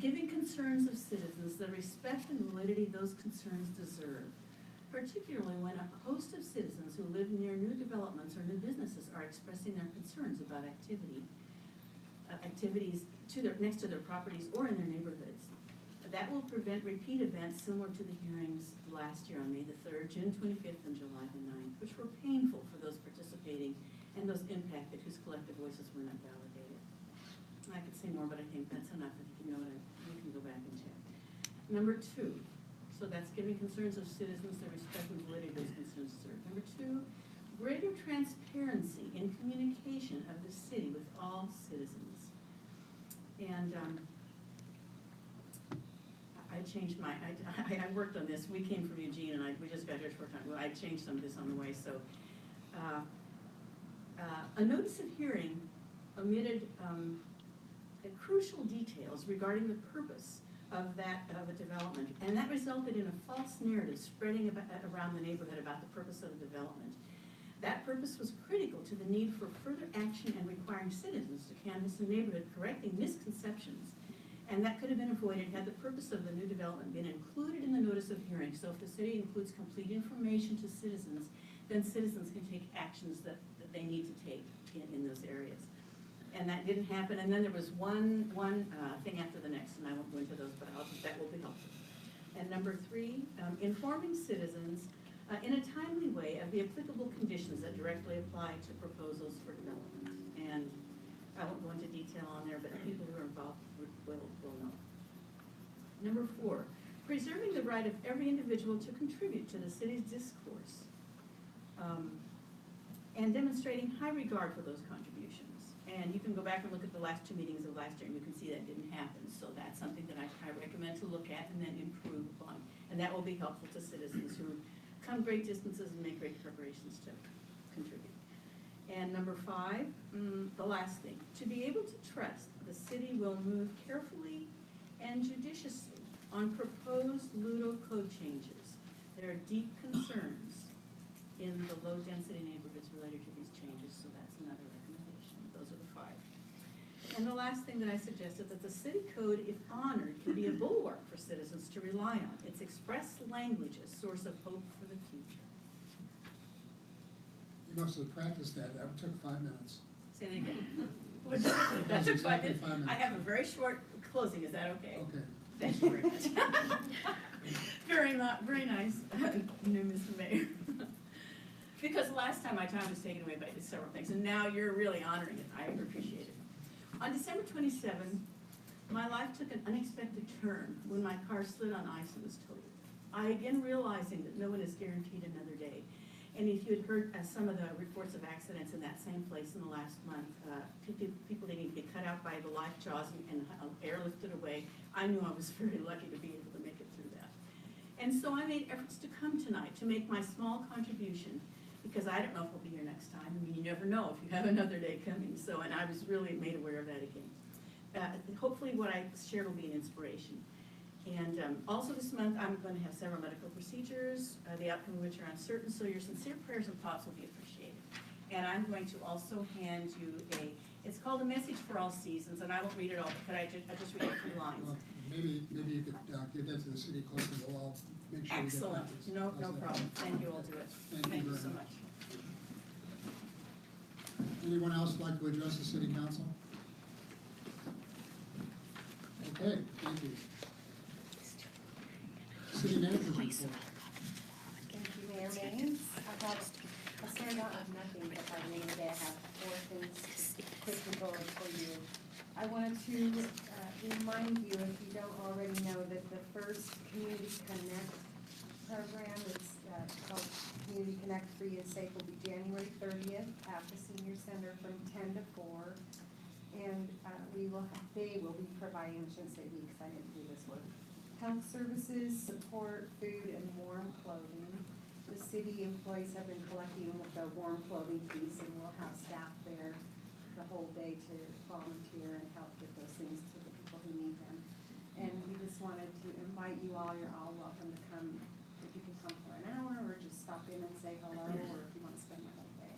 [SPEAKER 1] Giving concerns of citizens the respect and validity those concerns deserve, particularly when a host of citizens who live near new developments or new businesses are expressing their concerns about activities next to their properties or in their neighborhoods. That will prevent repeat events similar to the hearings last year on May the 3rd, June 25th, and July the 9th, which were painful for those participating and those impacted whose collective voices were not validated. I could say more, but I think that's enough. I think you know what you can go back and check. Number 2, so that's giving concerns of citizens the respect and validity of those concerns served. Number 2, greater transparency in communication of the city with all citizens. And I changed my, I worked on this. We came from Eugene, and we just got here a short time ago. I changed some of this on the way. So a notice of hearing omitted crucial details regarding the purpose of a development, and that resulted in a false narrative spreading around the neighborhood about the purpose of the development. That purpose was critical to the need for further action and requiring citizens to canvass the neighborhood, correcting misconceptions. And that could have been avoided had the purpose of the new development been included in the notice of hearing. So if the city includes complete information to citizens, then citizens can take actions that they need to take in those areas. And that didn't happen. And then there was one thing after the next, and I won't go into those, but that will be helpful. And number 3, informing citizens in a timely way of the applicable conditions that directly apply to proposals for development. And I won't go into detail on there, but people who are involved will know. Number 4, preserving the right of every individual to contribute to the city's discourse and demonstrating high regard for those contributions. And you can go back and look at the last 2 meetings of last year, and you can see that didn't happen. So that's something that I recommend to look at and then improve upon. And that will be helpful to citizens who come great distances and make great preparations to contribute. And number 5, the last thing, to be able to trust the city will move carefully and judiciously on proposed Ludo code changes. There are deep concerns in the low-density neighborhoods related to these changes, so that's another recommendation. Those are the 5. And the last thing that I suggested, that the city code, if honored, can be a bulwark for citizens to rely on. Its express language a source of hope for the future.
[SPEAKER 4] You must have practiced that. That took 5 minutes.
[SPEAKER 1] Say that again.
[SPEAKER 4] That was exactly 5 minutes.
[SPEAKER 1] I have a very short closing. Is that okay?
[SPEAKER 4] Okay.
[SPEAKER 1] Thank you very much. Very nice, new Mr. Mayor. Because last time my time was taken away by several things, and now you're really honoring it. I appreciate it. On December 27th, my life took an unexpected turn when my car slid on ice and was totaled. I again realizing that no one is guaranteed another day. And if you had heard some of the reports of accidents in that same place in the last month, people needing to get cut out by the life jaws and airlifted away, I knew I was very lucky to be able to make it through that. And so I made efforts to come tonight to make my small contribution, because I don't know if we'll be here next time. I mean, you never know if you have another day coming. So, and I was really made aware of that again. Hopefully what I shared will be an inspiration. And also this month, I'm going to have several medical procedures, the outcome of which are uncertain, so your sincere prayers and thoughts will be appreciated. And I'm going to also hand you it's called A Message for All Seasons, and I won't read it all, but I just read a few lines.
[SPEAKER 4] Well, maybe you could give that to the city clerk, and we'll all make sure we get
[SPEAKER 1] Excellent.
[SPEAKER 4] copies.
[SPEAKER 1] No
[SPEAKER 4] How's that?
[SPEAKER 1] problem. Thank you. I'll do it.
[SPEAKER 4] Thank you
[SPEAKER 1] so
[SPEAKER 4] very
[SPEAKER 1] much.
[SPEAKER 4] Anyone else like to address the city council? Okay, thank you. City manager's report.
[SPEAKER 14] Thank you, Mayor Maines. I'll start out with nothing, but by the end of the day, I have 4 things quickly go over for you. I wanted to remind you, if you don't already know, that the first Community Connect program is called Community Connect Free and Safe will be January 30th at the Senior Center from 10 to 4. And they will be providing, I shouldn't say we, because I didn't do this one, health services, support, food, and warm clothing. The city employees have been collecting the warm clothing piece, and we'll have staff there the whole day to volunteer and help get those things to the people who need them. And we just wanted to invite you all, you're all welcome to come, if you can come for an hour, or just stop in and say hello, or if you want to spend the whole day.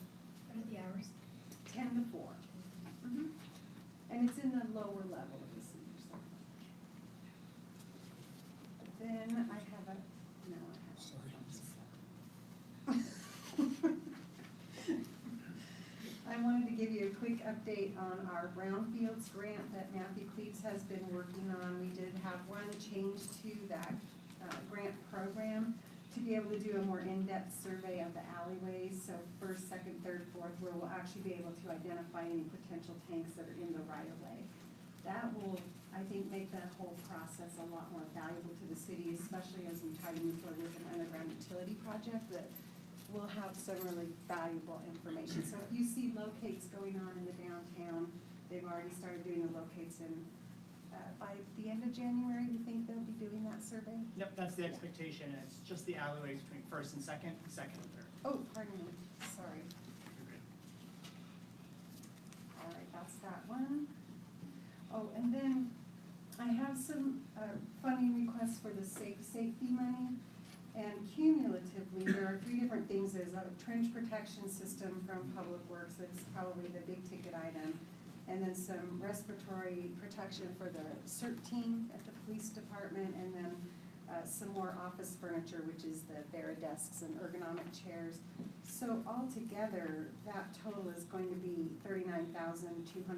[SPEAKER 6] What are the hours?
[SPEAKER 14] 10 to 4. And it's in the lower level of the senior center. Then I have I wanted to give you a quick update on our brownfields grant that Matthew Cleaves has been working on. We did have one change to that grant program to be able to do a more in-depth survey of the alleyways. So first, second, third, fourth, where we'll actually be able to identify any potential tanks that are in the right of way. That will, I think, make that whole process a lot more valuable to the city, especially as we try to move forward with an underground utility project that will have some really valuable information. So if you see locates going on in the downtown, they've already started doing the locates in, by the end of January, you think they'll be doing that survey?
[SPEAKER 15] Yep, that's the expectation, and it's just the alleyways between first and second and third.
[SPEAKER 14] Oh, pardon me, sorry. All right, that's that one. Oh, and then I have some funding requests for the safety money. And cumulatively, there are 3 different things. There's a trench protection system from Public Works, that's probably the big ticket item. And then some respiratory protection for the CERT team at the police department, and then some more office furniture, which is the Vera desks and ergonomic chairs. So altogether, that total is going to be $39,241,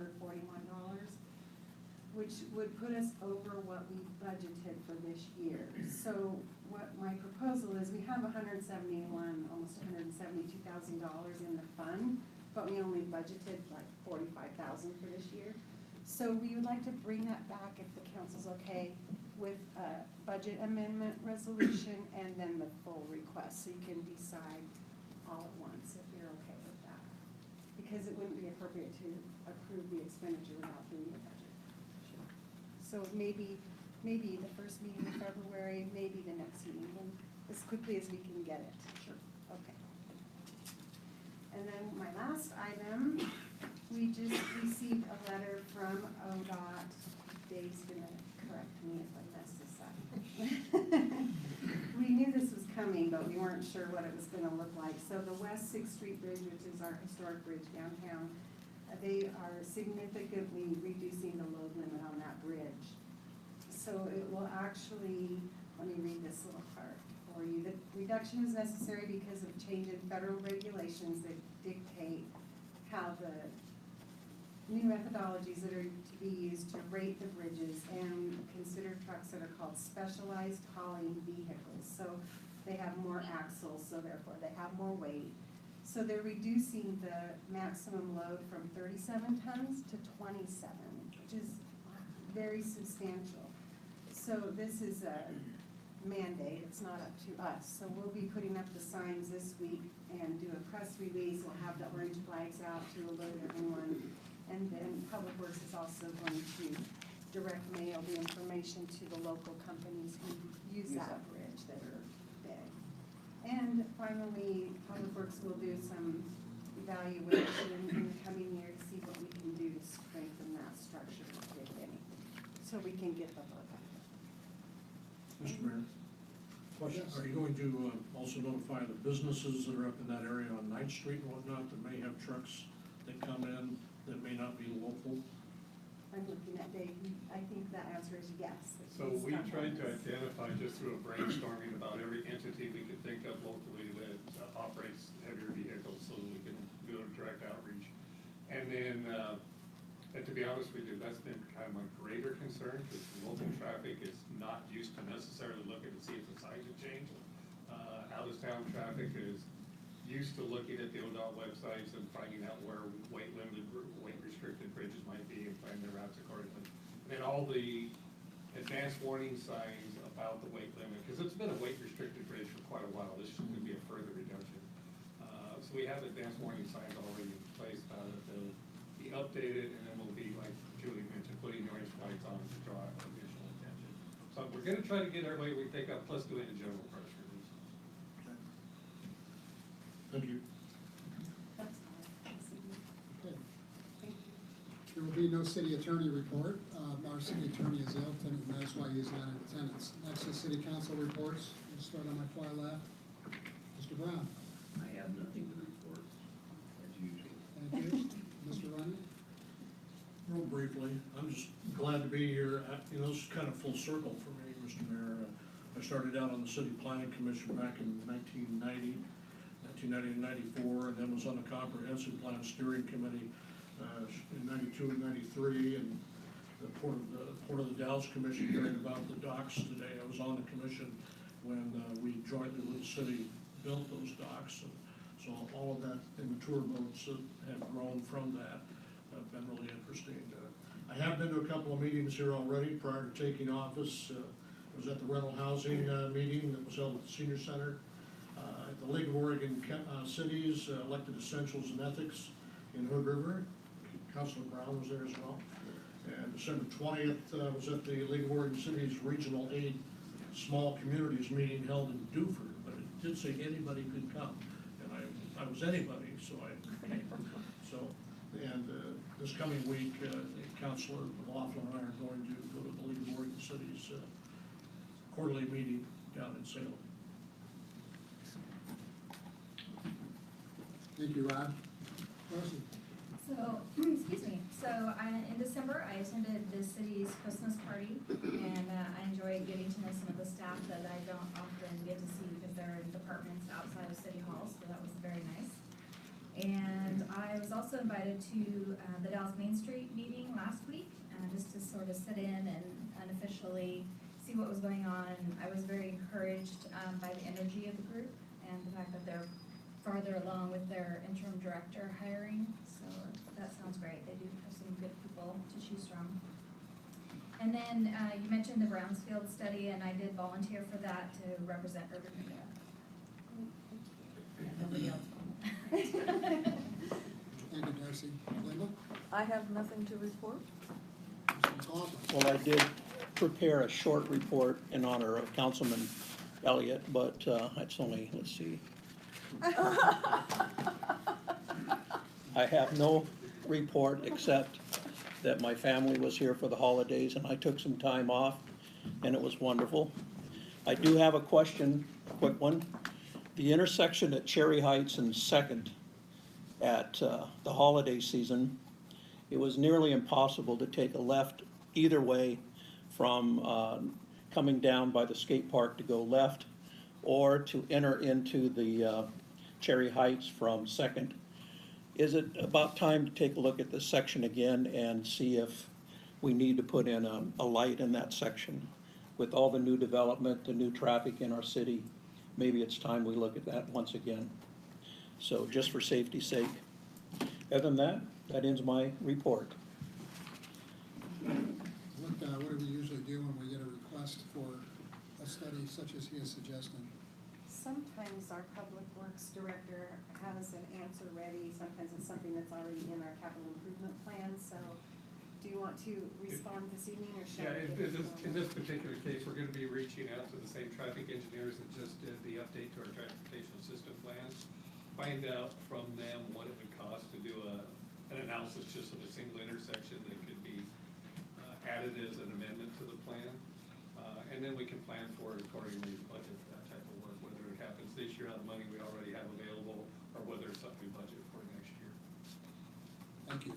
[SPEAKER 14] which would put us over what we budgeted for this year. So what my proposal is, we have almost $172,000 in the fund, but we only budgeted like $45,000 for this year. So we would like to bring that back, if the council's okay, with a budget amendment resolution and then the full request, so you can decide all at once if you're okay with that. Because it wouldn't be appropriate to approve the expenditure without doing a budget. So maybe the first meeting in February, maybe the next meeting, as quickly as we can get it. Sure. Okay. And then my last item, we just received a letter from ODOT. Dave's gonna correct me if I mess this up. We knew this was coming, but we weren't sure what it was gonna look like. So the West 6th Street Bridge, which is our historic bridge downtown, they are significantly reducing the load limit on that bridge. So it will actually, let me read this little part for you. The reduction is necessary because of change in federal regulations that dictate how the new methodologies that are to be used to rate the bridges and consider trucks that are called specialized hauling vehicles. So they have more axles, so therefore they have more weight. So they're reducing the maximum load from 37 tons to 27, which is very substantial. So this is a mandate, it's not up to us. So we'll be putting up the signs this week and do a press release. We'll have the orange flags out to alert everyone. And then Public Works is also going to direct mail the information to the local companies who use that bridge that are big. And finally, Public Works will do some evaluation in the coming year to see what we can do to strengthen that structure, if any, so we can get the load up.
[SPEAKER 3] Mr. Mayor, question, are you going to also notify the businesses that are up in that area on 9th Street and whatnot that may have trucks that come in that may not be local?
[SPEAKER 14] I'm looking at Dave, I think that answer is yes.
[SPEAKER 16] So we tried to identify just through a brainstorming about every entity we could think of locally that operates heavier vehicles so that we can do a direct outreach. And then, and to be honest with you, that's been kind of my greater concern, because local traffic is not used to necessarily looking to see if the signs have changed. Out-of-town traffic is used to looking at the ODOT websites and finding out where weight-limited, weight-restricted bridges might be and planning their routes accordingly. And then all the advanced warning signs about the weight limit, because it's been a weight-restricted bridge for quite a while. This should be a further reduction. So we have advanced warning signs already in place that they'll be updated, and then we'll be, like Julie mentioned, putting orange lights on to draw additional attention. So we're gonna try to get our weight we take up, plus doing a general press release.
[SPEAKER 3] Thank you.
[SPEAKER 14] That's all.
[SPEAKER 4] Okay.
[SPEAKER 14] Thank you.
[SPEAKER 4] There will be no city attorney report. Our city attorney is ill tonight, and that's why he's not in attendance. Next is city council reports. We'll start on my far left. Mr. Brown.
[SPEAKER 8] I have nothing to report, as usual.
[SPEAKER 4] Thank you. Mr. Runyon.
[SPEAKER 3] Real briefly, I'm just glad to be here. You know, this is kind of full circle for me, Mr. Mayor. I started out on the City Planning Commission back in 1990. At 1990 and 94, and then was on the Comprehensive Plan Steering Committee in 92 and 93, and the Port of the Dalles Commission hearing about the docks today. I was on the commission when we jointly with the city built those docks, and so all of that in the tour boats have grown from that. Been really interesting. I have been to a couple of meetings here already prior to taking office. I was at the rental housing meeting that was held at the senior center. At the League of Oregon Cities, elected essentials and ethics in Hood River. Councilor Brown was there as well. And December 20th was at the League of Oregon Cities Regional 8 Small Communities meeting held in Duford, but it did say anybody could come, and I was anybody, so I came. So, and this coming week, Councilor McLaughlin and I are going to go to the League of Oregon Cities quarterly meeting down in Salem.
[SPEAKER 4] Thank you, Rod. Rosie?
[SPEAKER 14] So, excuse me, in December, I attended the city's Christmas party, and I enjoyed getting to know some of the staff that I don't often get to see because they're in departments outside of City Hall, so that was very nice. And I was also invited to the Dallas Main Street meeting last week, just to sort of sit in and unofficially see what was going on. I was very encouraged by the energy of the group and the fact that they're farther along with their interim director hiring, so that sounds great. They do have some good people to choose from. And then you mentioned the Brownsfield study, and I did volunteer for that to represent Urban Renewal. Nobody else.
[SPEAKER 4] Thank you, Darcy. Linda?
[SPEAKER 7] I have nothing to report.
[SPEAKER 11] Well, I did prepare a short report in honor of Councilman Elliott, but it's only, let's see. I have no report except that my family was here for the holidays and I took some time off and it was wonderful. I do have a question, a quick one. The intersection at Cherry Heights and Second at the holiday season, it was nearly impossible to take a left either way from coming down by the skate park to go left or to enter into the Cherry Heights from Second. Is it about time to take a look at this section again and see if we need to put in a light in that section? With all the new development, the new traffic in our city, maybe it's time we look at that once again. So just for safety's sake. Other than that, that ends my report.
[SPEAKER 4] What do we usually do when we get a request for a study such as he is suggesting?
[SPEAKER 14] Sometimes our public works director has an answer ready. Sometimes it's something that's already in our capital improvement plan. So do you want to respond this evening or should I?
[SPEAKER 16] In this particular case, we're gonna be reaching out to the same traffic engineers that just did the update to our transportation system plans. Find out from them what it would cost to do an analysis just of a single intersection that could be added as an amendment to the plan. And then we can plan for it accordingly, budget for that type of work, whether it happens this year out of money we already have available, or whether it's something we budget for next year.
[SPEAKER 4] Thank you.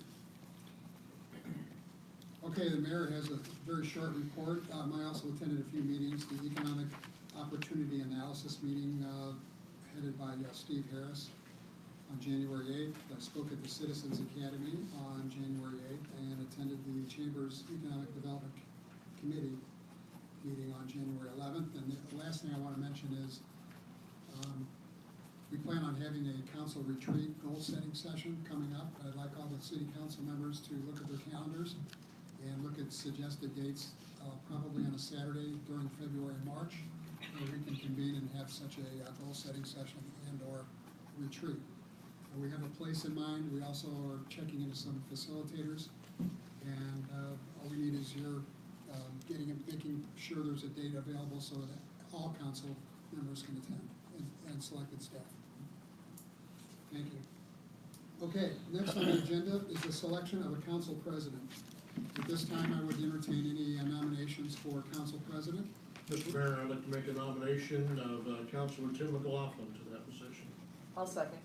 [SPEAKER 4] Okay, the mayor has a very short report. I also attended a few meetings, the Economic Opportunity Analysis meeting headed by Steve Harris on January 8th. I spoke at the Citizens Academy on January 8th and attended the Chamber's Economic Development Committee meeting on January 11th. And the last thing I want to mention is we plan on having a council retreat goal-setting session coming up. I'd like all the city council members to look at their calendars and look at suggested dates, probably on a Saturday during February and March, where we can convene and have such a goal-setting session and/or retreat. We have a place in mind. We also are checking into some facilitators, and all we need is your making sure there's a date available so that all council members can attend and selected staff. Thank you. Okay, next on the agenda is the selection of a council president. At this time, I would entertain any nominations for council president.
[SPEAKER 3] Mr. Mayor, I'd like to make a nomination of Councilor Tim McLaughlin to that position.
[SPEAKER 7] I'll second.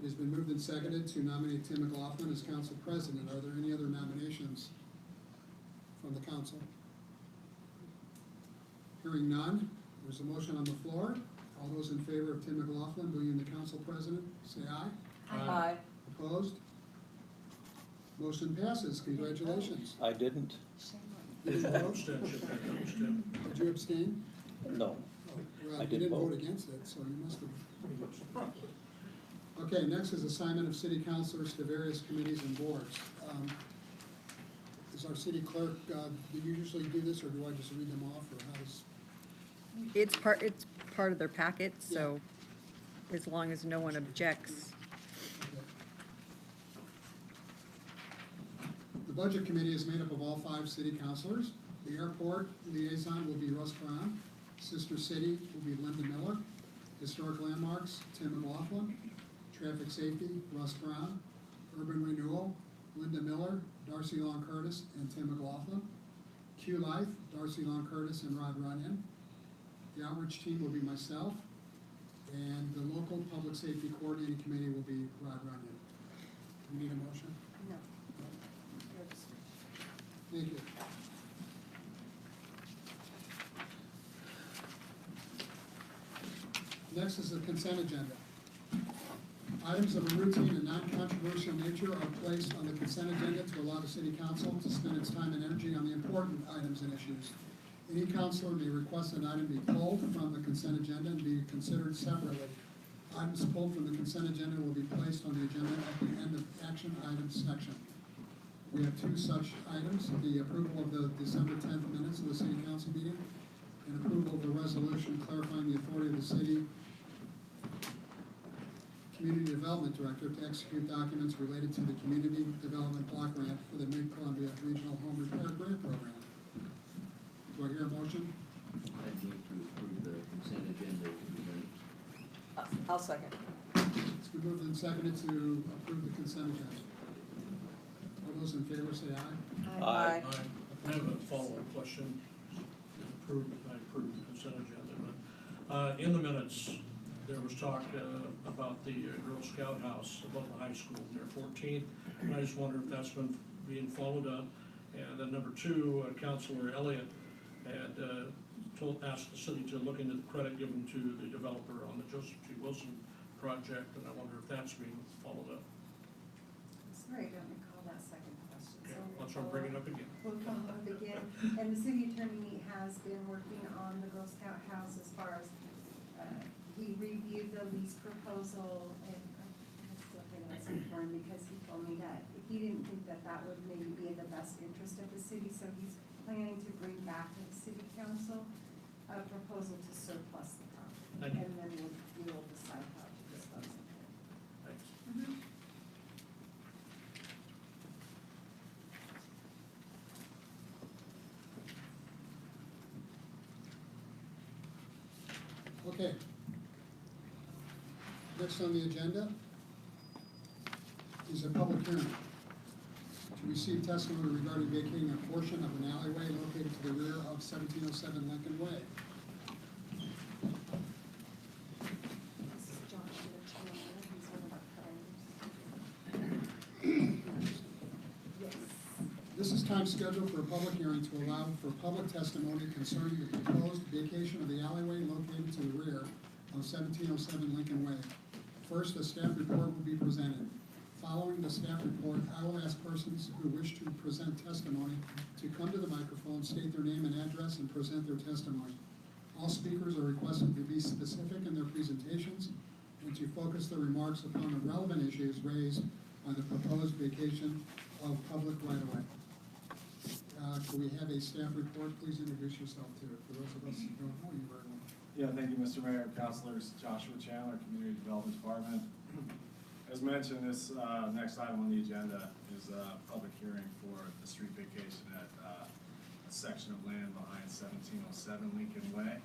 [SPEAKER 4] It has been moved and seconded to nominate Tim McLaughlin as council president. Are there any other nominations from the council? Hearing none, there's a motion on the floor. All those in favor of Tim McLaughlin being the council president, say aye.
[SPEAKER 7] Aye.
[SPEAKER 4] Opposed? Motion passes. Congratulations.
[SPEAKER 11] I didn't,
[SPEAKER 3] There's one abstention there, that was Tim.
[SPEAKER 4] Did you abstain?
[SPEAKER 11] no.
[SPEAKER 4] Oh, well,
[SPEAKER 11] I
[SPEAKER 4] you
[SPEAKER 11] did
[SPEAKER 4] didn't vote
[SPEAKER 11] vote.
[SPEAKER 4] against it, so you must have. Okay, next is assignment of city councilors to various committees and boards. Is our city clerk, do you usually do this, or do I just read them off, or how does?
[SPEAKER 13] It's part of their packet, so as long as no one objects.
[SPEAKER 4] Okay. The budget committee is made up of all 5 city councilors. The airport liaison will be Russ Brown. Sister City will be Linda Miller. Historic landmarks, Tim McLaughlin. Traffic safety, Russ Brown. Urban renewal, Linda Miller, Darcy Long Curtis, and Tim McLaughlin. Q Life, Darcy Long Curtis and Rod Runyon. The outreach team will be myself. And the local public safety coordinating committee will be Rod Runyon. Do we need a motion?
[SPEAKER 14] No.
[SPEAKER 4] Thank you. Next is the consent agenda. Items of a routine and non-controversial nature are placed on the consent agenda to allow the city council to spend its time and energy on the important items and issues. Any councilor may request an item be pulled from the consent agenda and be considered separately. Items pulled from the consent agenda will be placed on the agenda at the end of action items section. We have 2 such items, the approval of the December 10th minutes of the city council meeting and approval of the resolution clarifying the authority of the city Community Development Director to execute documents related to the Community Development Block Grant for the Mid-Columbia Regional Home Repair Grant Program. Do I hear a motion?
[SPEAKER 8] I'd move to approve the consent agenda to the minutes.
[SPEAKER 7] I'll second.
[SPEAKER 4] It's been moved and seconded to approve the consent agenda. All those in favor say aye.
[SPEAKER 11] Aye.
[SPEAKER 3] I have a follow-up question. I approved the consent agenda, but in the minutes, there was talk about the Girl Scout house above the high school near 14th, and I just wonder if that's been being followed up. And then number 2, Councilor Elliott had asked the city to look into the credit given to the developer on the Joseph G. Wilson project, and I wonder if that's being followed up.
[SPEAKER 14] Sorry, I don't recall that second question.
[SPEAKER 3] Okay,
[SPEAKER 14] So
[SPEAKER 3] that's what I'm bringing up again.
[SPEAKER 14] We'll follow up again. And the city attorney has been working on the Girl Scout house as far as, he reviewed the lease proposal, and I'm still financing for him because he told me that he didn't think that that would maybe be in the best interest of the city, so he's planning to bring back to the city council a proposal to surplus the property.
[SPEAKER 3] Thank you.
[SPEAKER 14] And then we'll decide how to dispose of it.
[SPEAKER 3] Thanks.
[SPEAKER 4] Okay. Next on the agenda is a public hearing to receive testimony regarding vacating a portion of an alleyway located to the rear of 1707 Lincoln Way.
[SPEAKER 14] This is Joshua Chandler, he's one of our partners. Yes.
[SPEAKER 4] This is time scheduled for a public hearing to allow for public testimony concerning the proposed vacation of the alleyway located to the rear of 1707 Lincoln Way. First, a staff report will be presented. Following the staff report, I will ask persons who wish to present testimony to come to the microphone, state their name and address, and present their testimony. All speakers are requested to be specific in their presentations and to focus their remarks upon the relevant issues raised by the proposed vacation of public right-of-way. Can we have a staff report? Please introduce yourself too, for those of us who don't know you very well.
[SPEAKER 17] Yeah, thank you, Mr. Mayor, councilors. Joshua Chandler, Community Development Department. As mentioned, this next item on the agenda is a public hearing for the street vacation at a section of land behind 1707 Lincoln Way.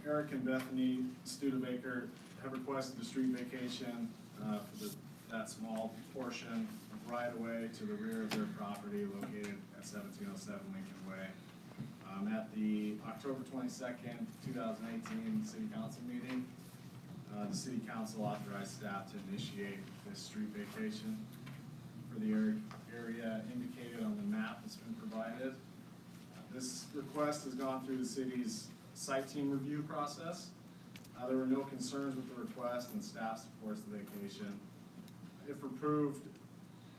[SPEAKER 17] Eric and Bethany Studebaker have requested a street vacation for that small portion of right-of-way to the rear of their property located at 1707 Lincoln Way. At the October 22nd, 2018 City Council meeting, the City Council authorized staff to initiate this street vacation for the area indicated on the map that's been provided. This request has gone through the city's site team review process. There were no concerns with the request, and staff supports the vacation. If approved,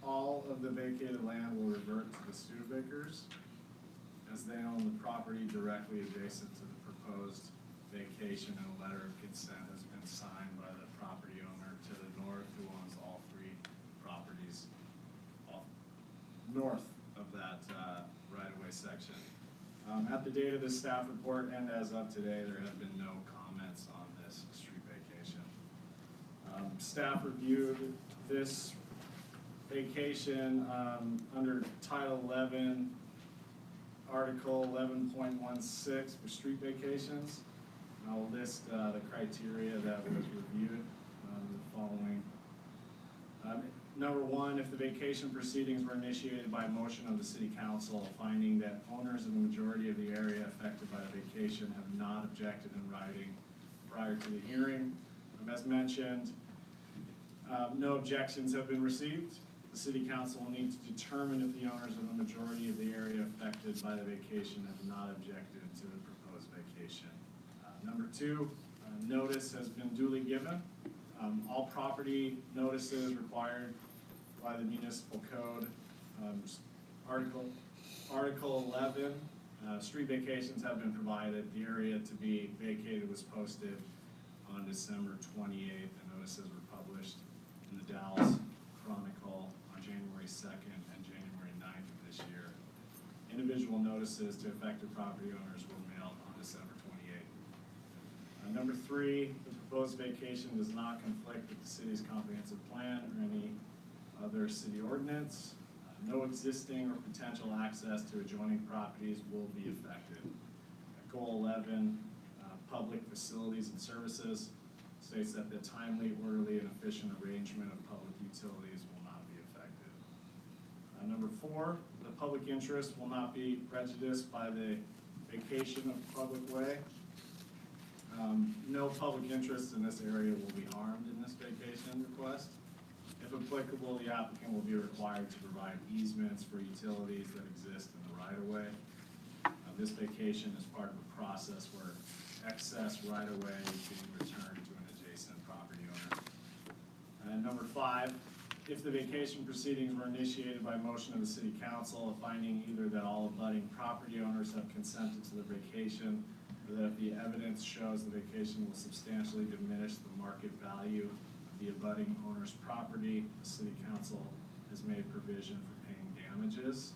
[SPEAKER 17] all of the vacated land will revert to the Studebakers, as they own the property directly adjacent to the proposed vacation, and a letter of consent has been signed by the property owner to the north, who owns all three properties north of that right-of-way section. At the date of this staff report and as of today, there have been no comments on this street vacation. Staff reviewed this vacation under Title 11, Article 11.16 for street vacations. I'll list the criteria that was reviewed, the following. Number one, if the vacation proceedings were initiated by motion of the city council, finding that owners of the majority of the area affected by the vacation have not objected in writing prior to the hearing. As mentioned, no objections have been received. The city council will need to determine if the owners of the majority of the area affected by the vacation have not objected to the proposed vacation. Number two, notice has been duly given. All property notices required by the municipal code. Article 11, street vacations have been provided. The area to be vacated was posted on December 28th. The notices were published in the Dallas Chronicle on January 2nd and January 9th of this year. Individual notices to affected property owners were mailed on December 28th. Number three, the proposed vacation does not conflict with the city's comprehensive plan or any other city ordinance. No existing or potential access to adjoining properties will be affected. Goal 11, public facilities and services, states that the timely, orderly, and efficient arrangement of public utilities will not be affected. Number four, the public interest will not be prejudiced by the vacation of the public way. No public interest in this area will be harmed in this vacation request. If applicable, the applicant will be required to provide easements for utilities that exist in the right-of-way. This vacation is part of a process where excess right-of-way is being returned to an adjacent property owner. And number five, if the vacation proceedings were initiated by motion of the city council, finding either that all abutting property owners have consented to the vacation, or that if the evidence shows the vacation will substantially diminish the market value of the abutting owner's property, the city council has made provision for paying damages.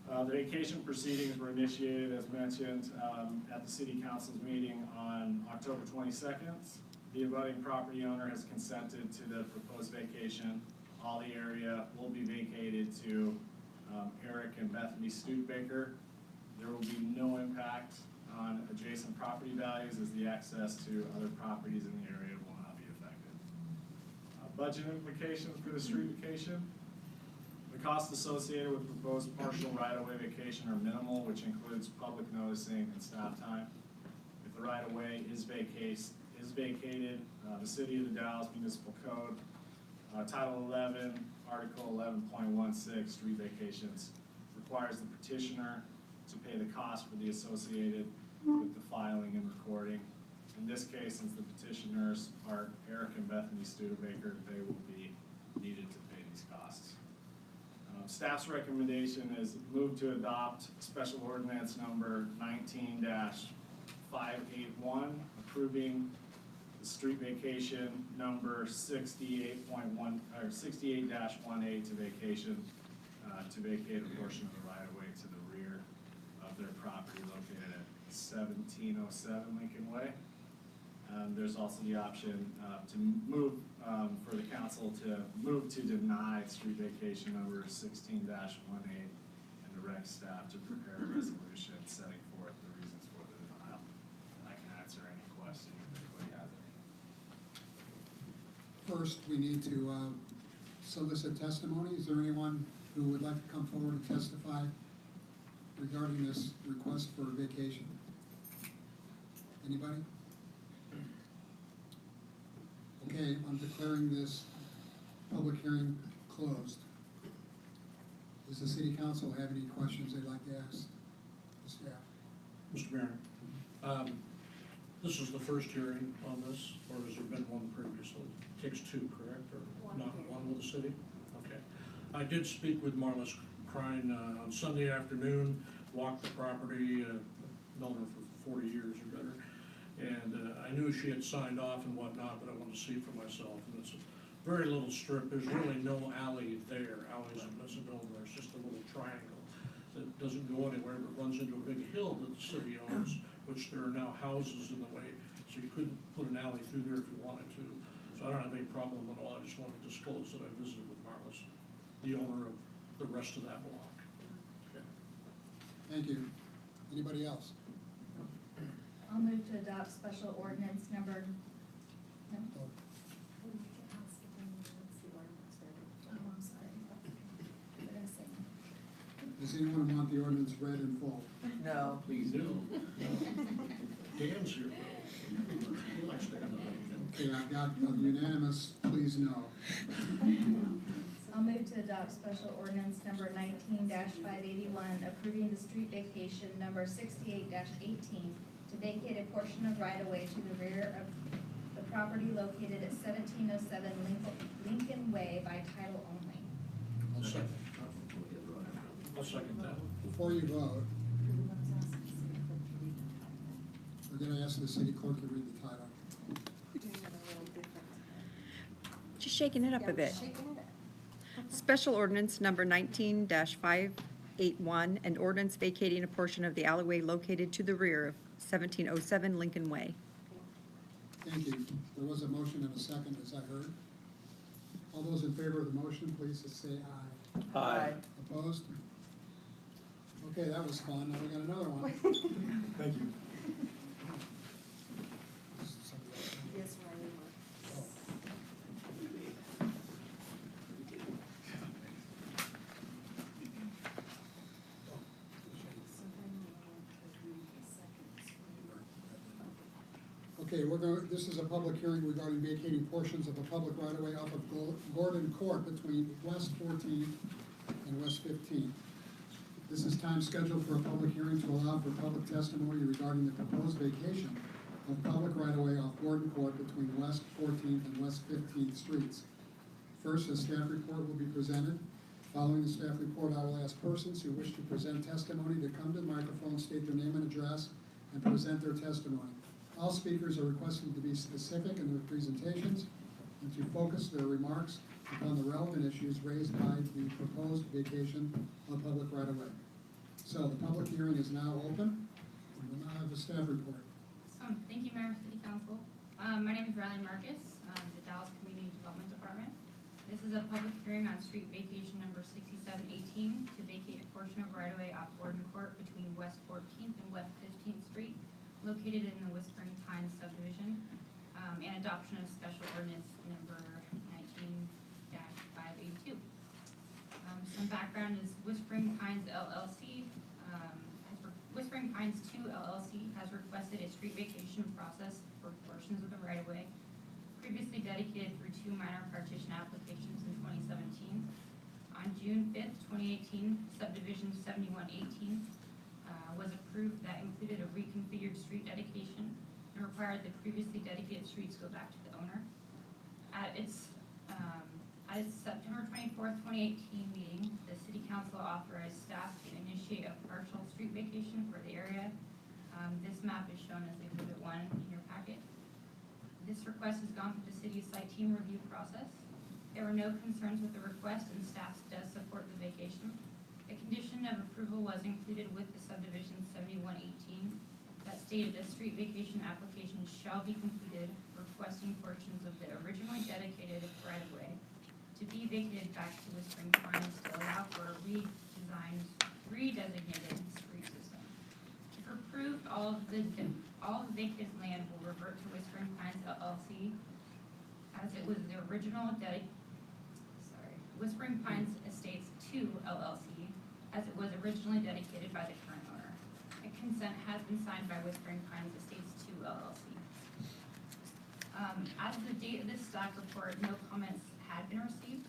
[SPEAKER 17] The vacation proceedings were initiated, as mentioned, at the city council's meeting on October 22nd. The abutting property owner has consented to the proposed vacation. All the area will be vacated to Eric and Bethany Studebaker. There will be no impact on adjacent property values, as the access to other properties in the area will not be affected. Budget implications for the street vacation. The costs associated with proposed partial right-of-way vacation are minimal, which includes public noticing and staff time. If the right-of-way is vacated, the City of the Dallas Municipal Code, Title 11, Article 11.16, street vacations, requires the petitioner to pay the cost for the associated with the filing and recording. In this case, since the petitioners are Eric and Bethany Studebaker, they will be needed to pay these costs. Staff's recommendation is move to adopt special ordinance number 19-581, approving the street vacation number 68.1 or 68-18 to vacation to vacate a portion of the right-of-way to the rear of their property located at 1707 Lincoln Way. There's also the option to move for the council to move to deny street vacation number 16-18 and direct staff to prepare a resolution setting forth the reasons for the denial. And I can answer any questions if anybody has any.
[SPEAKER 4] First, we need to solicit testimony. Is there anyone who would like to come forward and testify regarding this request for vacation? Anybody? Okay, I'm declaring this public hearing closed. Does the city council have any questions they'd like to ask the staff?
[SPEAKER 3] Mr. Mayor, This is the first hearing on this, or has there been one previously? Takes two, correct, or not one with the city? Okay. I did speak with Marlis Crine on Sunday afternoon, walked the property, known her for 40 years or better. And I knew she had signed off and whatnot, but I wanted to see for myself. And it's a very little strip, there's really no alley there. Alleys in Missadoma, there's just a little triangle that doesn't go anywhere, but runs into a big hill that the city owns, which there are now houses in the way, so you couldn't put an alley through there if you wanted to. So I don't have any problem at all, I just wanted to disclose that I visited with Marlis, the owner of the rest of that block. Okay.
[SPEAKER 4] Thank you. Anybody else?
[SPEAKER 14] I'll move to adopt special ordinance number, no?
[SPEAKER 4] Oh,
[SPEAKER 14] Oh, I'm sorry. What did I say?
[SPEAKER 4] Does anyone want the ordinance read in full?
[SPEAKER 7] No.
[SPEAKER 5] Please do.
[SPEAKER 3] Dan's here. He likes to have that.
[SPEAKER 4] Okay, I've got a unanimous, please no.
[SPEAKER 14] I'll move to adopt special ordinance number 19-581, approving the street vacation number 68-18 to vacate a portion of right-of-way to the rear of the property located at 1707 Lincoln Way by title only.
[SPEAKER 3] I'll second. I'll second that.
[SPEAKER 4] Before you vote, we're gonna ask the city clerk to read the title.
[SPEAKER 13] Just shaking it up a bit. Special ordinance number 19-581, an ordinance vacating a portion of the alleyway located to the rear of 1707 Lincoln Way.
[SPEAKER 4] Thank you. There was a motion and a second, as I heard. All those in favor of the motion, please say aye.
[SPEAKER 11] Aye.
[SPEAKER 4] Opposed? Okay, that was fun. Now we got another one.
[SPEAKER 17] Thank you.
[SPEAKER 9] Yes,
[SPEAKER 4] Oh. Okay, this is a public hearing regarding vacating portions of a public right-of-way off of Gordon Court between West 14th and West 15th. This is time scheduled for a public hearing to allow for public testimony regarding the proposed vacation of public right-of-way off Gordon Court between West 14th and West 15th streets. First, a staff report will be presented. Following the staff report, I will ask persons who wish to present testimony to come to the microphone, state their name and address, and present their testimony. All speakers are requested to be specific in their presentations and to focus their remarks upon the relevant issues raised by the proposed vacation of public right-of-way. So the public hearing is now open. We will now have the staff report.
[SPEAKER 18] Thank you, Mayor, City Council. My name is Riley Marcus, the Dallas Community Development Department. This is a public hearing on street vacation number 6718 to vacate a portion of right-of-way off Gordon Court between West 14th and West 15th Street, located in the Whispering Pines subdivision, and adoption of special ordinance number 19-582. Some background is Whispering Pines LLC, Whispering Pines 2 LLC has requested a street vacation process for portions of the right-of-way previously dedicated through two minor partition applications in 2017. On June 5th, 2018, subdivision 7118 was approved that included a reconfigured street dedication and required the previously dedicated streets go back to the owner. At its September 24th, 2018 meeting, the City Council authorized staff to initiate a partial street vacation for the area. This map is shown as Exhibit 1 in your packet. This request has gone through the city's site team review process. There were no concerns with the request, and staff does support the vacation. A condition of approval was included with the subdivision 7118 that stated a street vacation application shall be completed requesting portions of the originally dedicated right-of-way to be vacated back to Whispering Pines to allow for a redesignated street system. If approved, all of the vacant land will revert to Whispering Pines LLC as it was the original Whispering Pines Estates 2 LLC as it was originally dedicated by the current owner. A consent has been signed by Whispering Pines Estates 2 LLC. As of the date of this staff report, no comments had been received,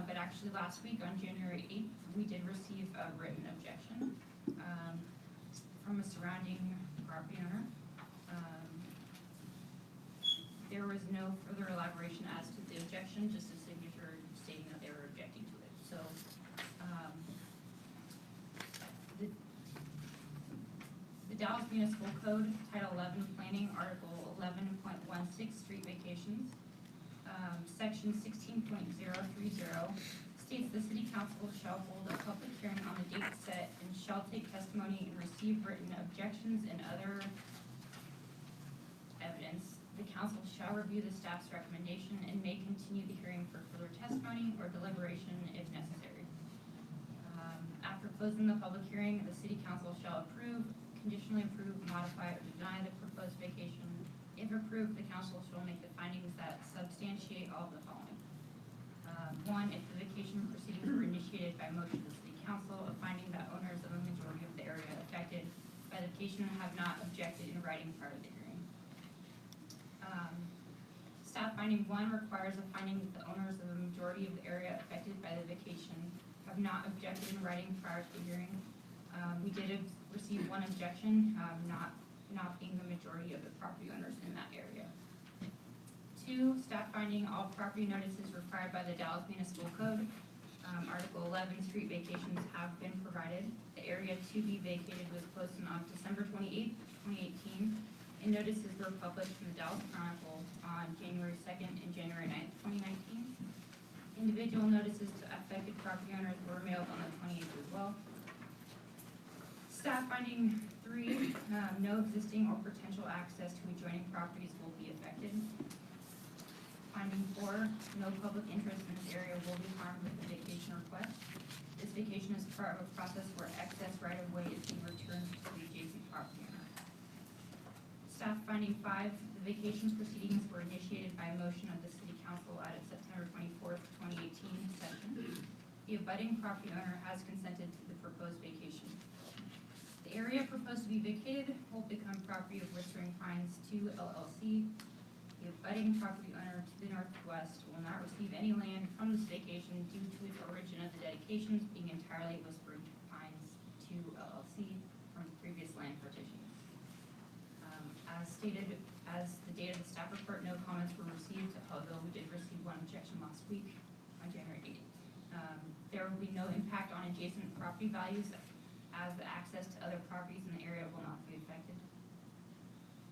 [SPEAKER 18] but actually last week on January 8th, we did receive a written objection from a surrounding property owner. There was no further elaboration as to the objection, just a signature stating that they were objecting to it. So, the Dallas Municipal Code, Title 11 Planning, Article 11.16, Street Vacations, Section 16.030 states the city council shall hold a public hearing on the date set and shall take testimony and receive written objections and other evidence. The council shall review the staff's recommendation and may continue the hearing for further testimony or deliberation if necessary. After closing the public hearing, the city council shall approve, conditionally approve, modify, or deny the proposed vacation. If approved, the council shall make the findings that substantiate all of the following. One, if the vacation proceedings were initiated by motion of the city council, a finding that owners of a majority of the area affected by the vacation have not objected in writing prior to the hearing. Staff finding 1 requires a finding that the owners of a majority of the area affected by the vacation have not objected in writing prior to the hearing. We did receive 1 objection, not being the majority of the property owners in that area. 2, staff finding all property notices required by the Dallas Municipal Code. Article 11, street vacations have been provided. The area to be vacated was posted on December 28th, 2018, and notices were published in the Dallas Chronicle on January 2nd and January 9th, 2019. Individual notices to affected property owners were mailed on the 28th as well. Staff finding 3, no existing or potential access to adjoining properties will be affected. Finding 4, no public interest in this area will be harmed with the vacation request. This vacation is part of a process where excess right-of-way is being returned to the adjacent property owner. Staff finding 5, the vacation proceedings were initiated by a motion of the city council at its September 24th, 2018 session. The abutting property owner has consented to the proposed vacation. The area proposed to be vacated will become property of Whispering Pines 2 LLC. The abutting property owner to the northwest will not receive any land from this vacation due to its origin of the dedications being entirely Whispering Pines 2 LLC from previous land partitions. As stated, as the date of the staff report, no comments were received, although we did receive 1 objection last week on January 8th. There will be no impact on adjacent property values as the access to other properties in the area will not be affected.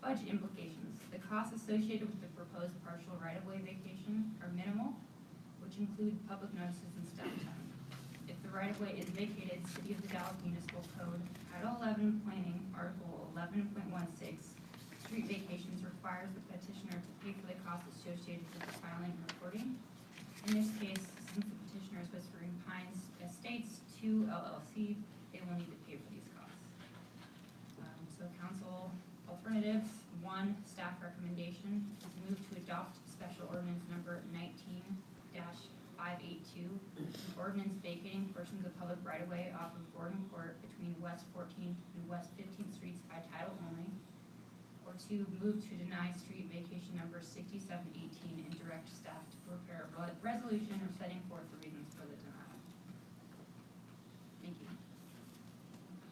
[SPEAKER 18] Budget implications. The costs associated with the proposed partial right-of-way vacation are minimal, which include public notices and staff time. If the right-of-way is vacated, City of the Dallas Municipal Code, Title 11 Planning, Article 11.16, street vacations requires the petitioner to pay for the costs associated with the filing and recording. In this case, since the petitioner is Whispering Pines Estates 2 LLC, they will need to pay for these costs. So council alternatives, 1, staff recommendation is move to adopt special ordinance number 19-582, ordinance vacating portions of public right-of-way off of Gordon Court between West 14th and West 15th Streets by title only. Or 2, move to deny street vacation number 6718 and direct staff to prepare a resolution or setting forth the reasons for the denial. Thank you.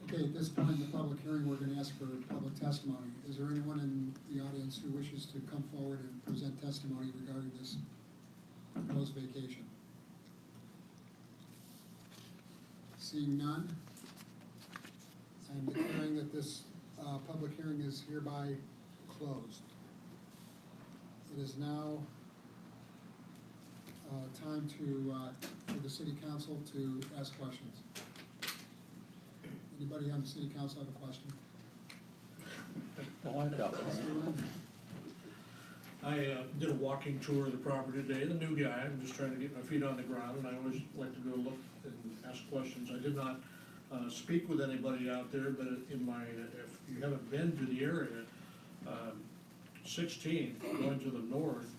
[SPEAKER 4] Okay, at this time in the public hearing, we're going to ask for public testimony. Is there anyone in the audience who wishes to come forward and present testimony regarding this proposed vacation? Seeing none, I'm declaring that this public hearing is hereby closed. It is now time for the city council to ask questions. Anybody on the city council have a question?
[SPEAKER 3] I did a walking tour of the property today, the new guy, I'm just trying to get my feet on the ground, and I always like to go look and ask questions. I did not speak with anybody out there, but if you haven't been to the area, 16, going to the north,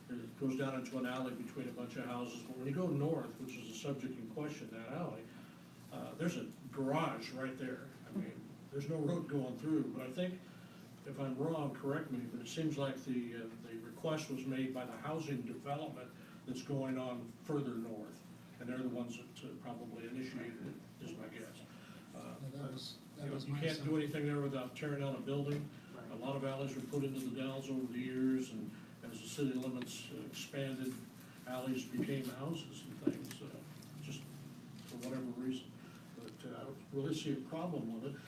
[SPEAKER 3] it goes down into an alley between a bunch of houses. But when you go north, which is the subject in question, that alley, there's a garage right there. I mean, there's no road going through, but I think, if I'm wrong, correct me, but it seems like the request was made by the housing development that's going on further north, and they're the ones that probably initiated it, is my guess. You can't do anything there without tearing down a building. A lot of alleys were put into the Dells over the years, and as the city limits expanded, alleys became houses and things, just for whatever reason. But I don't really see a problem with it,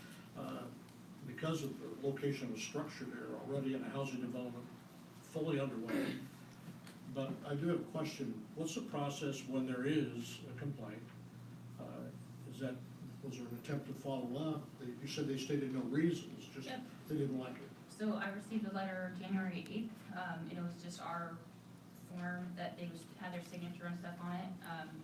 [SPEAKER 3] because of the location of the structure there, already in a housing development fully underway. But I do have a question, what's the process when there is a complaint? Was there an attempt to follow up? You said they stated no reasons, just
[SPEAKER 18] Yep.
[SPEAKER 3] they didn't like it.
[SPEAKER 18] So I received a letter January 8th, and it was just our form that they had their signature and stuff on it.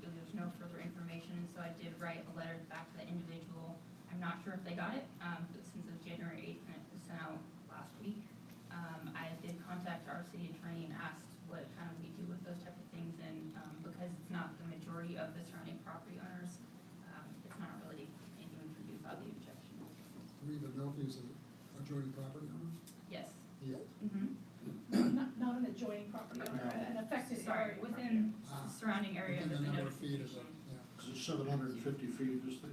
[SPEAKER 18] There was no further information, and so I did write a letter back to the individual. I'm not sure if they got it, but since it was January 8th and it was sent out last week. I did contact our city attorney and asked what kind of we do with those type of things, and because it's not the majority of the surrounding property owners, it's not really anything we can do about the objection.
[SPEAKER 4] Do we even know if he's a majority property owner?
[SPEAKER 18] Yes.
[SPEAKER 4] Yeah.
[SPEAKER 6] Not an adjoining property owner, an affected
[SPEAKER 18] Sorry,
[SPEAKER 6] area.
[SPEAKER 18] within the surrounding area of
[SPEAKER 4] Within
[SPEAKER 18] the
[SPEAKER 4] the number of feet is
[SPEAKER 18] notification.
[SPEAKER 4] it, yeah.
[SPEAKER 3] Is it 750 feet is the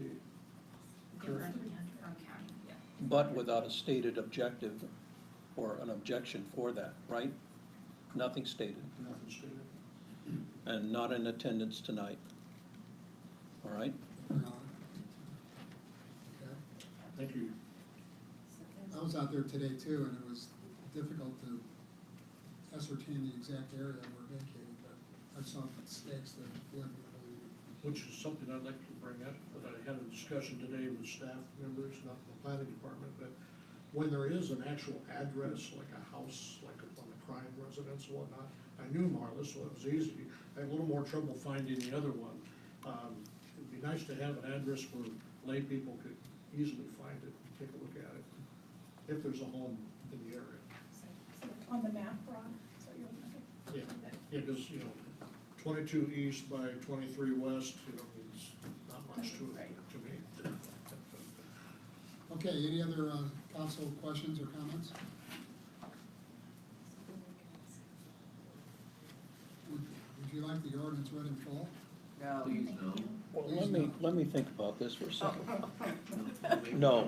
[SPEAKER 18] Different from county, yeah.
[SPEAKER 11] But without a stated objective or an objection for that, right? Nothing stated,
[SPEAKER 3] nothing stated?
[SPEAKER 11] and not in attendance tonight. All right?
[SPEAKER 4] Okay.
[SPEAKER 3] Thank you.
[SPEAKER 4] I was out there today too, and it was difficult to ascertain the exact area we're vacating, but I saw stakes that led me to believe it.
[SPEAKER 3] Which is something I'd like to bring up, but I had a discussion today with staff members, not the planning department, but when there is an actual address, like a house, like on a crime residence and whatnot, I knew Marla, so it was easy. I had a little more trouble finding the other one. It'd be nice to have an address where lay people could easily find it, take a look at it, if there's a home in the area.
[SPEAKER 6] So on the map, Ron, so you're looking.
[SPEAKER 3] Yeah, because, 22 east by 23 west, it's not much to it, to me.
[SPEAKER 4] Okay, any other council questions or comments? Would you like the ordinance read in full?
[SPEAKER 8] Please, no.
[SPEAKER 11] Well, let me think about this for a second. No.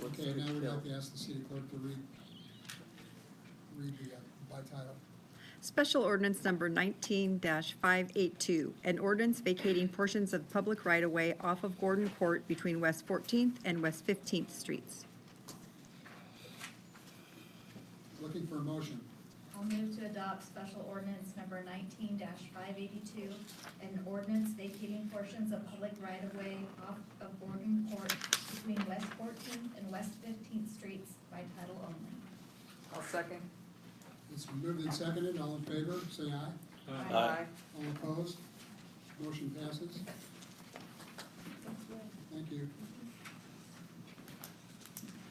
[SPEAKER 4] Okay, now we'd like to ask the city clerk to read the by title.
[SPEAKER 13] Special ordinance number 19-582, an ordinance vacating portions of public right-of-way off of Gordon Court between West 14th and West 15th Streets.
[SPEAKER 4] Looking for a motion.
[SPEAKER 14] I'll move to adopt special ordinance number 19-582, an ordinance vacating portions of public right-of-way off of Gordon Court between West 14th and West 15th Streets by title only.
[SPEAKER 7] I'll second.
[SPEAKER 4] It's been moved and seconded. All in favor, say aye.
[SPEAKER 11] Aye.
[SPEAKER 4] All opposed? Motion passes. Thank you.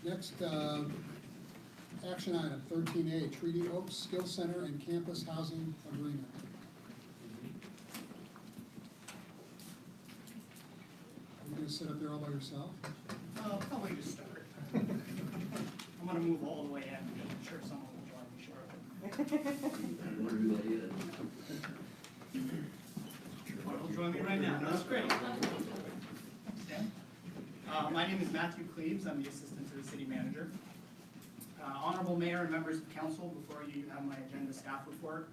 [SPEAKER 4] Next, action item 13A, Treaty Oaks Skill Center and Campus Housing Agreement. Are you gonna sit up there all by yourself?
[SPEAKER 15] Probably just start. I'm gonna move all the way in, I'm sure someone will join me shortly.
[SPEAKER 8] I wonder who that is.
[SPEAKER 15] Will join me right now, that's great. Stan? My name is Matthew Cleaves, I'm the assistant to the city manager. Honorable Mayor and members of council, before you have my agenda staff report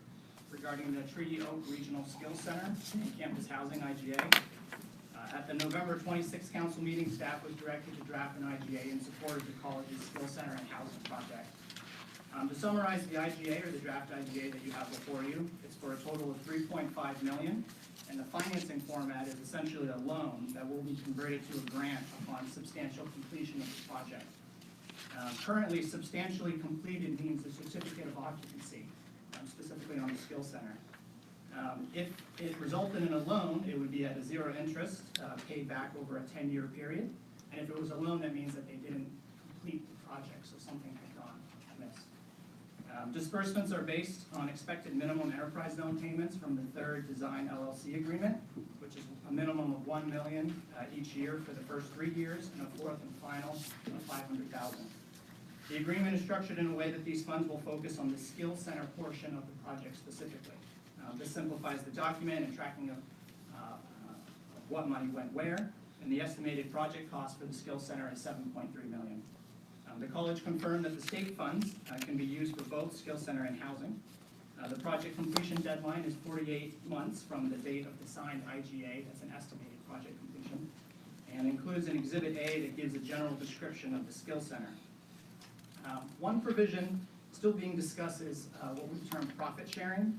[SPEAKER 15] regarding the Treaty Oak Regional Skills Center and Campus Housing, IGA. At the November 26th council meeting, staff was directed to draft an IGA in support of the college's skill center and housing project. To summarize the IGA, or the draft IGA that you have before you, it's for a total of $3.5 million, and the financing format is essentially a loan that will be converted to a grant upon substantial completion of the project. Currently, substantially completed means a certificate of occupancy, specifically on the skill center. If it resulted in a loan, it would be at a zero interest, paid back over a 10-year period. And if it was a loan, that means that they didn't complete the project, so something had gone amiss. Disbursements are based on expected minimum enterprise zone payments from the third Design LLC agreement, which is a minimum of $1 million each year for the first 3 years, and a fourth and final of $500,000. The agreement is structured in a way that these funds will focus on the skill center portion of the project specifically. This simplifies the document and tracking of what money went where, and the estimated project cost for the skill center is $7.3 million. The college confirmed that the state funds can be used for both skill center and housing. The project completion deadline is 48 months from the date of the signed IGA, that's an estimated project completion, and includes an Exhibit A that gives a general description of the skill center. One provision still being discussed is what we term profit sharing.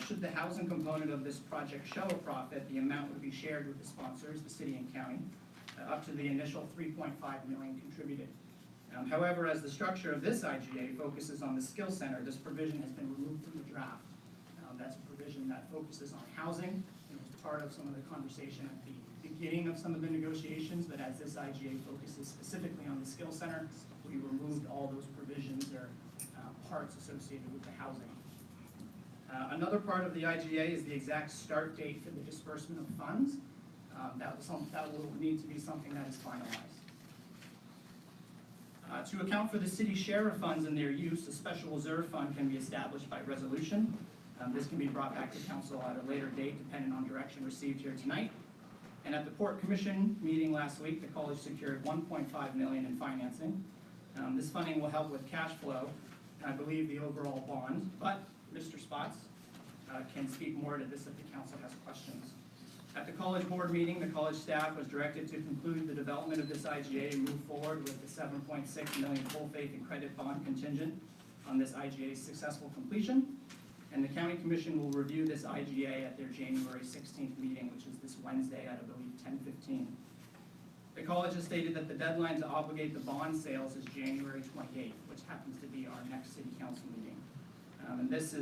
[SPEAKER 15] Should the housing component of this project show a profit, the amount would be shared with the sponsors, the city and county, up to the initial $3.5 million contributed. However, as the structure of this IGA focuses on the skill center, this provision has been removed from the draft. That's a provision that focuses on housing. It was part of some of the conversation at the beginning of some of the negotiations, but as this IGA focuses specifically on the skill center, we removed all those provisions or parts associated with the housing. Another part of the IGA is the exact start date for the disbursement of funds. That will need to be something that is finalized. To account for the city's share of funds and their use, a special reserve fund can be established by resolution. This can be brought back to council at a later date, depending on direction received here tonight. And at the Port Commission meeting last week, the college secured $1.5 million in financing. This funding will help with cash flow, and I believe the overall bond, but Mr. Spots can speak more to this if the council has questions. At the college board meeting, the college staff was directed to conclude the development of this IGA and move forward with the $7.6 million full faith and credit bond contingent on this IGA's successful completion. And the county commission will review this IGA at their January 16th meeting, which is this Wednesday at, I believe, 10:15. The college has stated that the deadline to obligate the bond sales is January 28th, which happens to be our next city council meeting. And this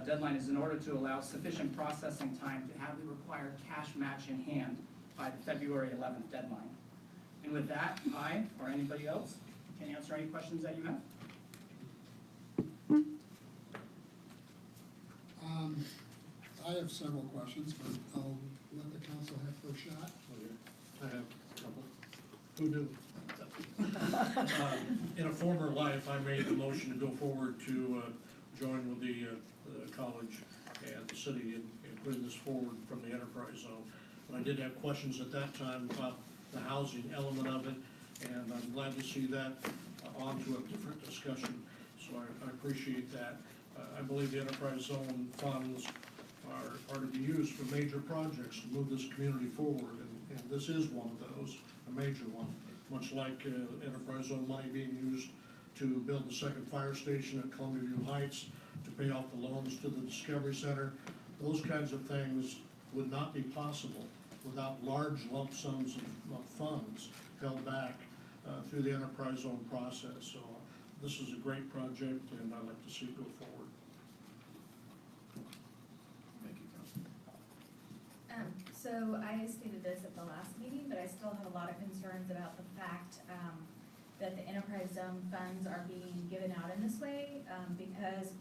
[SPEAKER 15] deadline is in order to allow sufficient processing time to have the required cash match in hand by the February 11th deadline. And with that, I, or anybody else, can answer any questions that you have.
[SPEAKER 4] I have several questions, but I'll let the council have first shot.
[SPEAKER 3] I have a couple. Who knew? In a former life, I made the motion to go forward to join with the college and the city in putting this forward from the enterprise zone. But I did have questions at that time about the housing element of it, and I'm glad to see that onto a different discussion. So I appreciate that. I believe the enterprise zone funds are to be used for major projects to move this community forward, and this is one of those, a major one. Much like enterprise zone money being used to build the second fire station at Columbia View Heights, to pay off the loans to the Discovery Center. Those kinds of things would not be possible without large lump sums of funds held back through the enterprise zone process. So this is a great project, and I'd like to see it go forward.
[SPEAKER 5] Thank you, Councilman.
[SPEAKER 6] So I stated this at the last meeting, but I still have a lot of concerns about the fact that the enterprise zone funds are being given out in this way, because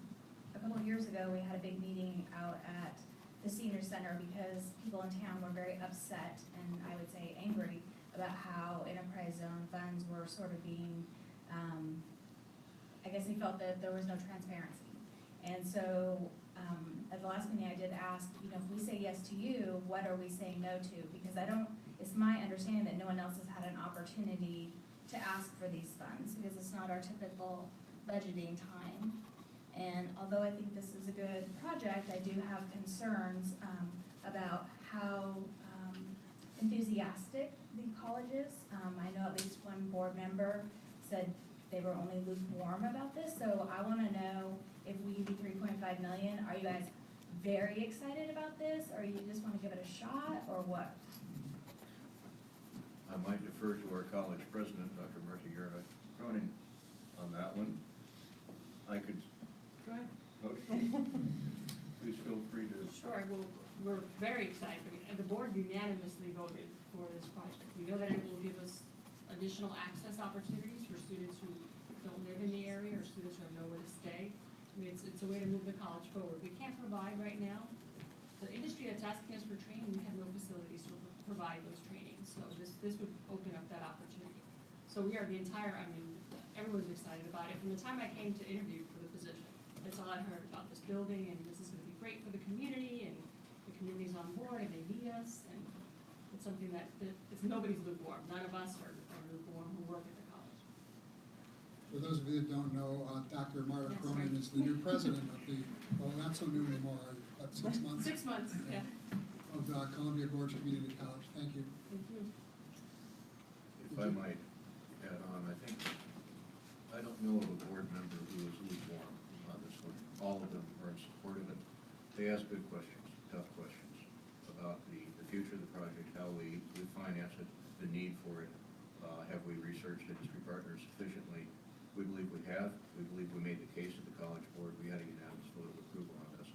[SPEAKER 6] a couple of years ago, we had a big meeting out at the senior center because people in town were very upset and I would say angry about how enterprise zone funds were sort of being, I guess they felt that there was no transparency. And so at the last meeting, I did ask, you know, if we say yes to you, what are we saying no to? Because it's my understanding that no one else has had an opportunity to ask for these funds because it's not our typical budgeting time. And although I think this is a good project, I do have concerns about how enthusiastic the college is. I know at least one board member said they were only lukewarm about this, so I want to know if we give you $3.5 million, are you guys very excited about this, or you just want to give it a shot, or what?
[SPEAKER 5] I might defer to our college president, Dr. Martha Guerra Cronin, on that one. I could.
[SPEAKER 1] Go ahead.
[SPEAKER 5] Okay. Please feel free to.
[SPEAKER 19] Sure, well, we're very excited, and the board unanimously voted for this project. We know that it will give us additional access opportunities for students who don't live in the area or students who have nowhere to stay. I mean, it's a way to move the college forward. We can't provide right now. The industry that's asking us for training, we have no facilities to provide those trainings, so this would open up that opportunity. So we are everyone's excited about it. From the time I came to interview for the position, that's all I heard about this building, and this is going to be great for the community, and the community's on board, and they need us, and it's something that it's nobody's lukewarm. None of us are lukewarm who work at the college.
[SPEAKER 4] For those of you that don't know, Dr. Myra Cronin is the new president of the, well, not so new anymore, but 6 months.
[SPEAKER 19] 6 months, yeah.
[SPEAKER 4] Of Columbia Gorge Community College. Thank you.
[SPEAKER 5] If I might add on, I don't know of a board member who is lukewarm on this one. All of them are in support of it. They ask good questions, tough questions about the future of the project, how we finance it, the need for it. Have we researched industry partners sufficiently? We believe we have. We believe we made the case at the College Board. We had a unanimous vote of approval on this.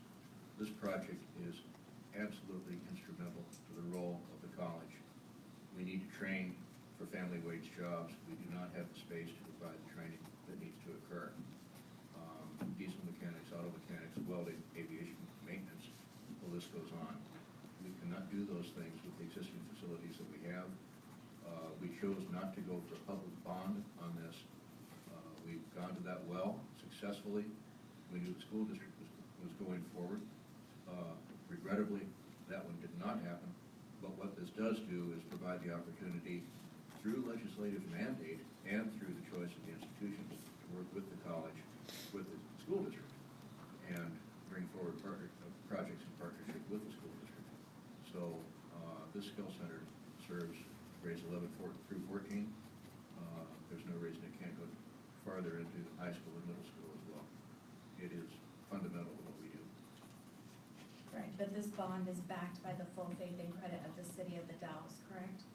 [SPEAKER 5] This project is absolutely instrumental to the role of the college. We need to train for family wage jobs. We do not have the space to provide the training that needs to occur. Diesel mechanics, auto mechanics, welding, aviation maintenance, the list goes on. We cannot do those things with the existing facilities that we have. We chose not to go for a public bond on this. We've gone to that well successfully. We knew the school district was going forward. Regrettably, that one did not happen. But what this does do is provide the opportunity through legislative mandate and through the choice of the institutions to work with the college, with the school district, and bring forward projects in partnership with the school district. So this skill center serves grades 11 through 14. There's no reason it can't go farther into high school and middle school as well. It is fundamental to what we do.
[SPEAKER 14] Right, but this bond is backed by the full faith and credit of the city of the Dalles, correct?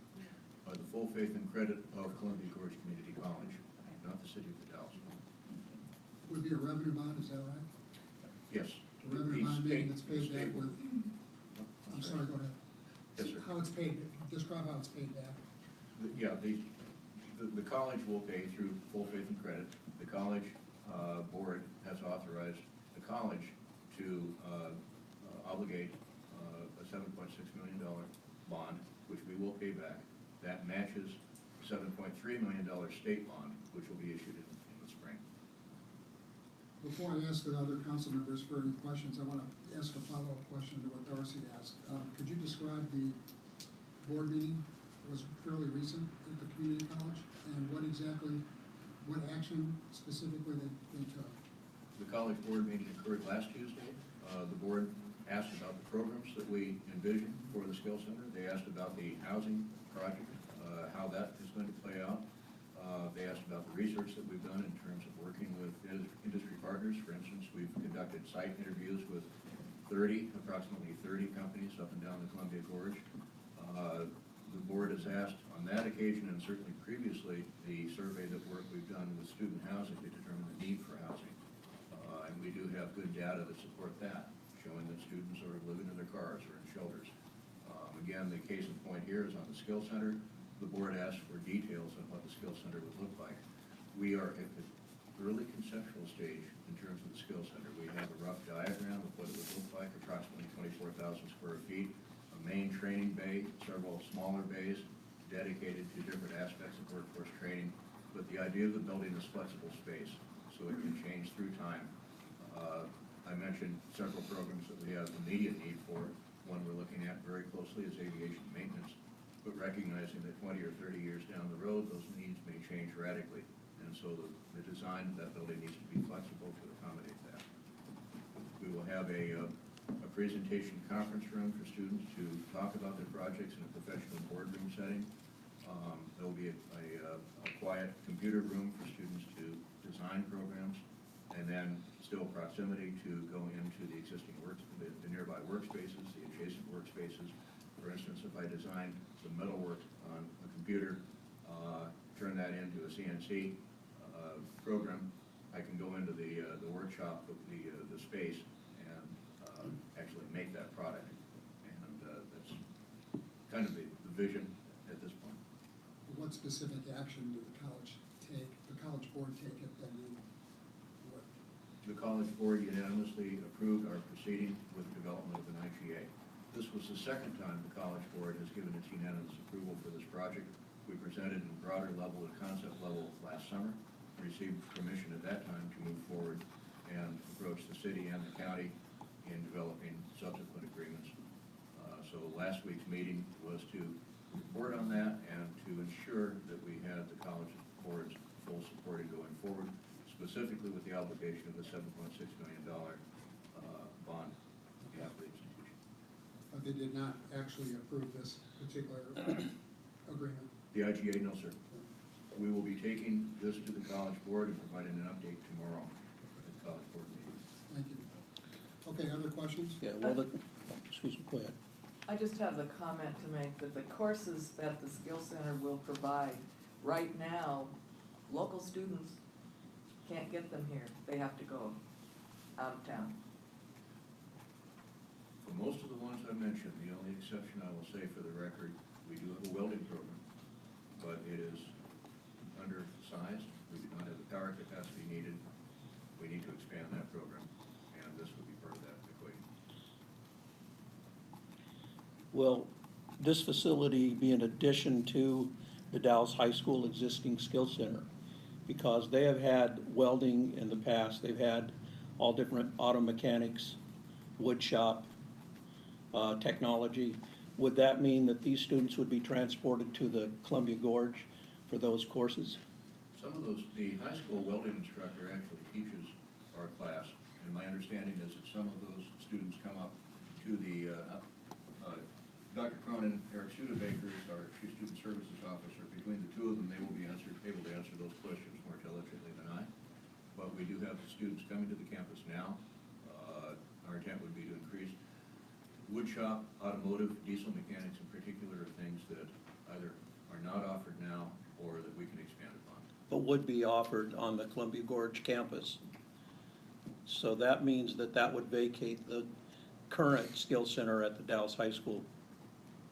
[SPEAKER 5] By the full faith and credit of Columbia Gorge Community College, not the city of the Dalles.
[SPEAKER 4] Would be a revenue bond, is that right?
[SPEAKER 5] Yes.
[SPEAKER 4] A revenue bond meaning it's paid back with, I'm sorry, go ahead.
[SPEAKER 5] Yes, sir.
[SPEAKER 4] How it's paid, describe how it's paid back.
[SPEAKER 5] Yeah, the college will pay through full faith and credit. The college board has authorized the college to obligate a $7.6 million bond, which we will pay back. That matches $7.3 million state bond, which will be issued in the spring.
[SPEAKER 4] Before I ask the other council members for any questions, I want to ask a follow-up question to what Darcy asked. Could you describe the board meeting? It was fairly recent at the community college, and what action specifically they took?
[SPEAKER 5] The college board meeting occurred last Tuesday. The board asked about the programs that we envision for the Skill Center. They asked about the housing project, how that is going to play out. They asked about the research that we've done in terms of working with industry partners. For instance, we've conducted site interviews with approximately 30 companies up and down the Columbia Gorge. The board has asked on that occasion, and certainly previously, the survey that we've done with student housing to determine the need for housing. And we do have good data that support that, showing that students are living in their cars or in shelters. Again, the case in point here is on the Skill Center. The board asked for details on what the Skill Center would look like. We are at the early conceptual stage in terms of the Skill Center. We have a rough diagram of what it would look like, approximately 24,000 square feet, a main training bay, several smaller bays dedicated to different aspects of workforce training. But the idea of the building is flexible space, so it can change through time. I mentioned several programs that we have immediate need for. One we're looking at very closely is aviation maintenance, but recognizing that 20 or 30 years down the road, those needs may change radically. And so the design of that building needs to be flexible to accommodate that. We will have a presentation conference room for students to talk about their projects in a professional boardroom setting. There will be a quiet computer room for students to design programs, and then still proximity to go into the existing the nearby workspaces, the adjacent workspaces. For instance, if I design some metalwork on a computer, turn that into a CNC program, I can go into the workshop of the space and actually make that product. And that's kind of the vision at this point.
[SPEAKER 4] What specific action did the college board take at that meeting?
[SPEAKER 5] The college board unanimously approved our proceeding with the development of an IGA. This was the second time the college board has given its unanimous approval for this project. We presented in broader level and concept level last summer, received permission at that time to move forward and approach the city and the county in developing subsequent agreements. So last week's meeting was to report on that and to ensure that we had the college board's full support in going forward, specifically with the obligation of the $7.6 million bond on behalf of the institution.
[SPEAKER 4] But they did not actually approve this particular agreement.
[SPEAKER 5] The IGA, no, sir. We will be taking this to the College Board and providing an update tomorrow at the College Board meeting.
[SPEAKER 4] Thank you. Okay, other questions?
[SPEAKER 11] Yeah, well, excuse me, go ahead.
[SPEAKER 7] I just have the comment to make that the courses that the Skill Center will provide, right now, local students can't get them here. They have to go out of town.
[SPEAKER 5] For most of the ones I mentioned, the only exception I will say for the record, we do have a welding program, but it is undersized. We do not have the power capacity needed. We need to expand that program, and this will be part of that equation.
[SPEAKER 11] Will this facility be in addition to the Dallas High School existing skill center? Because they have had welding in the past, they've had all different auto mechanics, wood shop, technology. Would that mean that these students would be transported to the Columbia Gorge for those courses?
[SPEAKER 5] Some of those, the high school welding instructor actually teaches our class, and my understanding is that some of those students come up to the, Dr. Cronin, Eric Studebaker is our Chief Student Services Officer. Between the two of them, they will be able to answer those questions more intelligently than I. But we do have students coming to the campus now. Our intent would be to increase wood shop, automotive, diesel mechanics in particular are things that either are not offered now or that we can expand upon.
[SPEAKER 11] But would be offered on the Columbia Gorge campus. So that means that that would vacate the current skill center at the Dallas High School.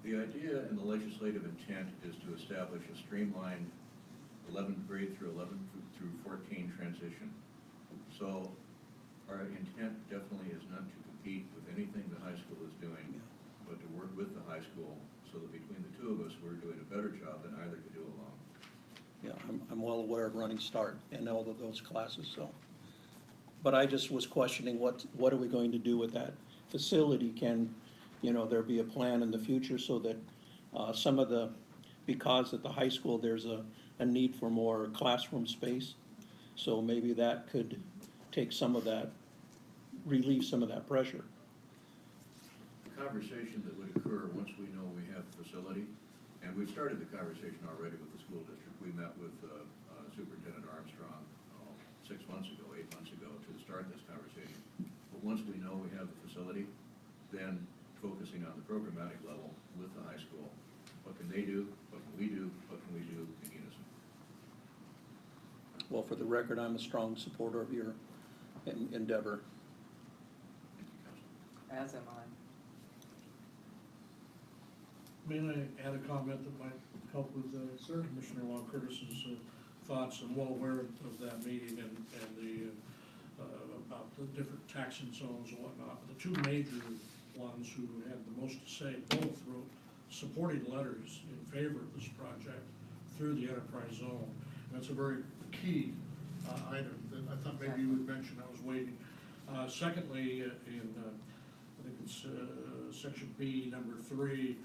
[SPEAKER 5] The idea and the legislative intent is to establish a streamlined 11th grade through 11 through 14 transition. So our intent definitely is not to compete with anything the high school is doing, but to work with the high school so that between the two of us, we're doing a better job than either could do alone.
[SPEAKER 11] Yeah, I'm well aware of Running Start and all of those classes, so. But I just was questioning what are we going to do with that facility? Can, there be a plan in the future so that some of the, because at the high school, there's a need for more classroom space. So maybe that could take some of that, relieve some of that pressure.
[SPEAKER 5] The conversation that would occur once we know we have the facility, and we've started the conversation already with the school district. We met with Superintendent Armstrong 6 months ago, 8 months ago to start this conversation. But once we know we have the facility, then focusing on the programmatic level with the high school. What can they do? What can we do? What can we do in unison?
[SPEAKER 11] Well, for the record, I'm a strong supporter of your endeavor.
[SPEAKER 7] As am I.
[SPEAKER 3] May I add a comment that might help with Commissioner Long Curtis's thoughts? I'm well aware of that meeting and the about the different taxing zones and whatnot. But the two major ones who had the most to say both wrote supporting letters in favor of this project through the enterprise zone. And that's a very key item that I thought maybe you would mention. I was waiting. Secondly, in I think it's section B, number 3,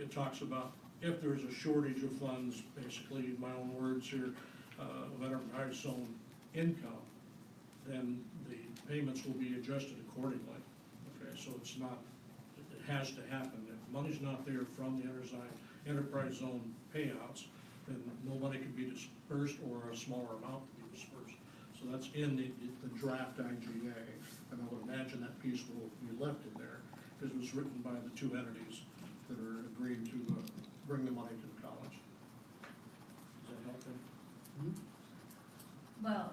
[SPEAKER 3] it talks about if there's a shortage of funds, basically in my own words here, of enterprise zone income, then the payments will be adjusted accordingly. Okay, so it's not, it has to happen. If money's not there from the enterprise zone payouts, then no money can be dispersed or a smaller amount can be dispersed. So that's in the draft IGA, and I would imagine that piece will be left in there because it was written by the two entities that are agreeing to bring the money to the college. Does that help them?
[SPEAKER 20] Well,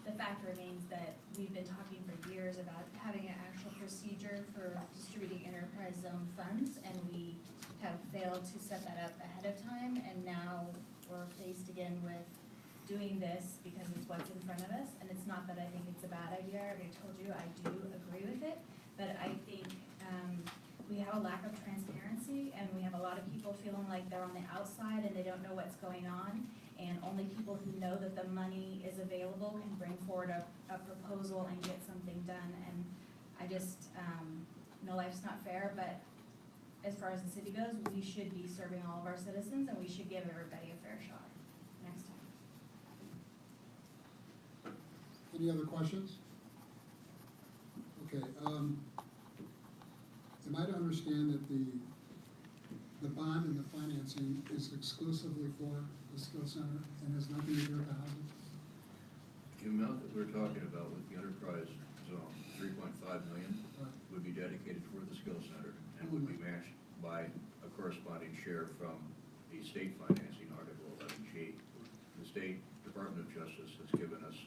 [SPEAKER 20] the fact remains that we've been talking for years about having an actual procedure for distributing enterprise zone funds, and we have failed to set that up ahead of time, and now we're faced again with doing this because it's what's in front of us. And it's not that I think it's a bad idea. I already told you I do agree with it, but I think we have a lack of transparency, and we have a lot of people feeling like they're on the outside and they don't know what's going on. And only people who know that the money is available can bring forward a proposal and get something done. And I just, no, life's not fair, but as far as the city goes, we should be serving all of our citizens, and we should give everybody a fair shot next time.
[SPEAKER 4] Any other questions? Okay, am I to understand that the bond and the financing is exclusively for the skill center and has nothing to do with the housing?
[SPEAKER 5] The amount that we're talking about with the enterprise zone, 3.5 million, would be dedicated toward the skill center and would be matched by a corresponding share from the state financing, Article 11G. The State Department of Justice has given us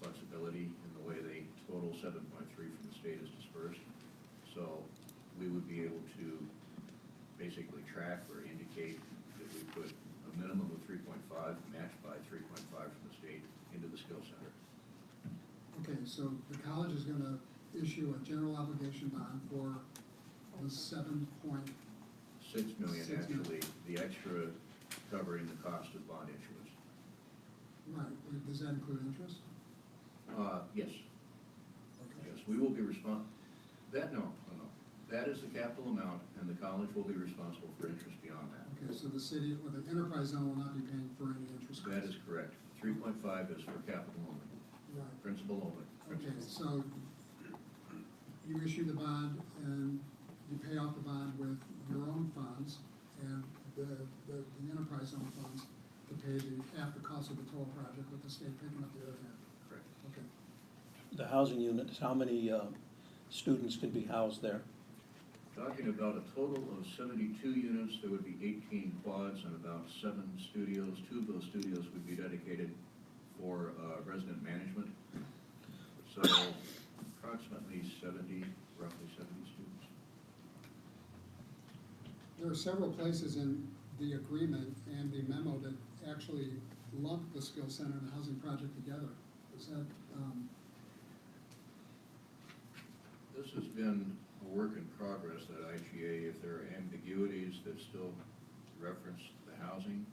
[SPEAKER 5] flexibility in the way they total 7.3 from the state is dispersed. So we would be able to basically track or indicate that we put a minimum of 3.5 matched by 3.5 from the state into the skill center.
[SPEAKER 4] Okay, so the college is gonna issue a general obligation bond for the 7.6
[SPEAKER 5] 6 million
[SPEAKER 4] 6 million.
[SPEAKER 5] actually, the extra covering the cost of bond issuance.
[SPEAKER 4] Right, does that include interest?
[SPEAKER 5] Yes.
[SPEAKER 4] Okay.
[SPEAKER 5] Yes, we will be no. That is the capital amount, and the college will be responsible for interest beyond that.
[SPEAKER 4] Okay, so the city, or the enterprise zone will not be paying for any interest costs?
[SPEAKER 5] That is correct. 3.5 is for capital only,
[SPEAKER 4] Right.
[SPEAKER 5] principal only.
[SPEAKER 4] Okay, so you issue the bond and you pay off the bond with your own funds and the enterprise zone funds to pay half the cost of the total project with the state picking up the other half.
[SPEAKER 5] Correct.
[SPEAKER 4] Okay.
[SPEAKER 11] The housing units, how many students can be housed there?
[SPEAKER 5] Talking about a total of 72 units, there would be 18 quads and about 7 studios. 2 of those studios would be dedicated for resident management. So approximately 70, roughly 70 students.
[SPEAKER 4] There are several places in the agreement and the memo that actually lump the skill center and the housing project together. Is that,
[SPEAKER 5] This has been a work in progress at IGA. If there are ambiguities that still reference the housing,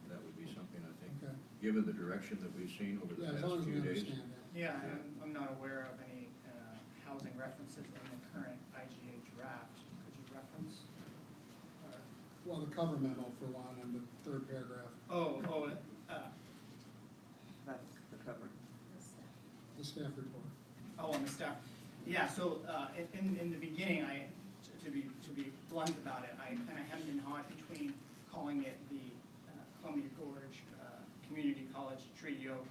[SPEAKER 5] that would be something, I think,
[SPEAKER 4] okay.
[SPEAKER 5] given the direction that we've seen over the
[SPEAKER 4] Yeah, as
[SPEAKER 5] past
[SPEAKER 4] long as we
[SPEAKER 5] few days.
[SPEAKER 4] understand that.
[SPEAKER 15] Yeah, I'm not aware of any housing references in the current IGA draft. Could you reference?
[SPEAKER 4] Well, the cover memo for one and the third paragraph,
[SPEAKER 7] That's the cover.
[SPEAKER 4] the staff report.
[SPEAKER 15] On the staff. Yeah, so in the beginning, to be blunt about it, I kind of hemmed and hawed between calling it the Columbia Gorge Community College Treaty Oak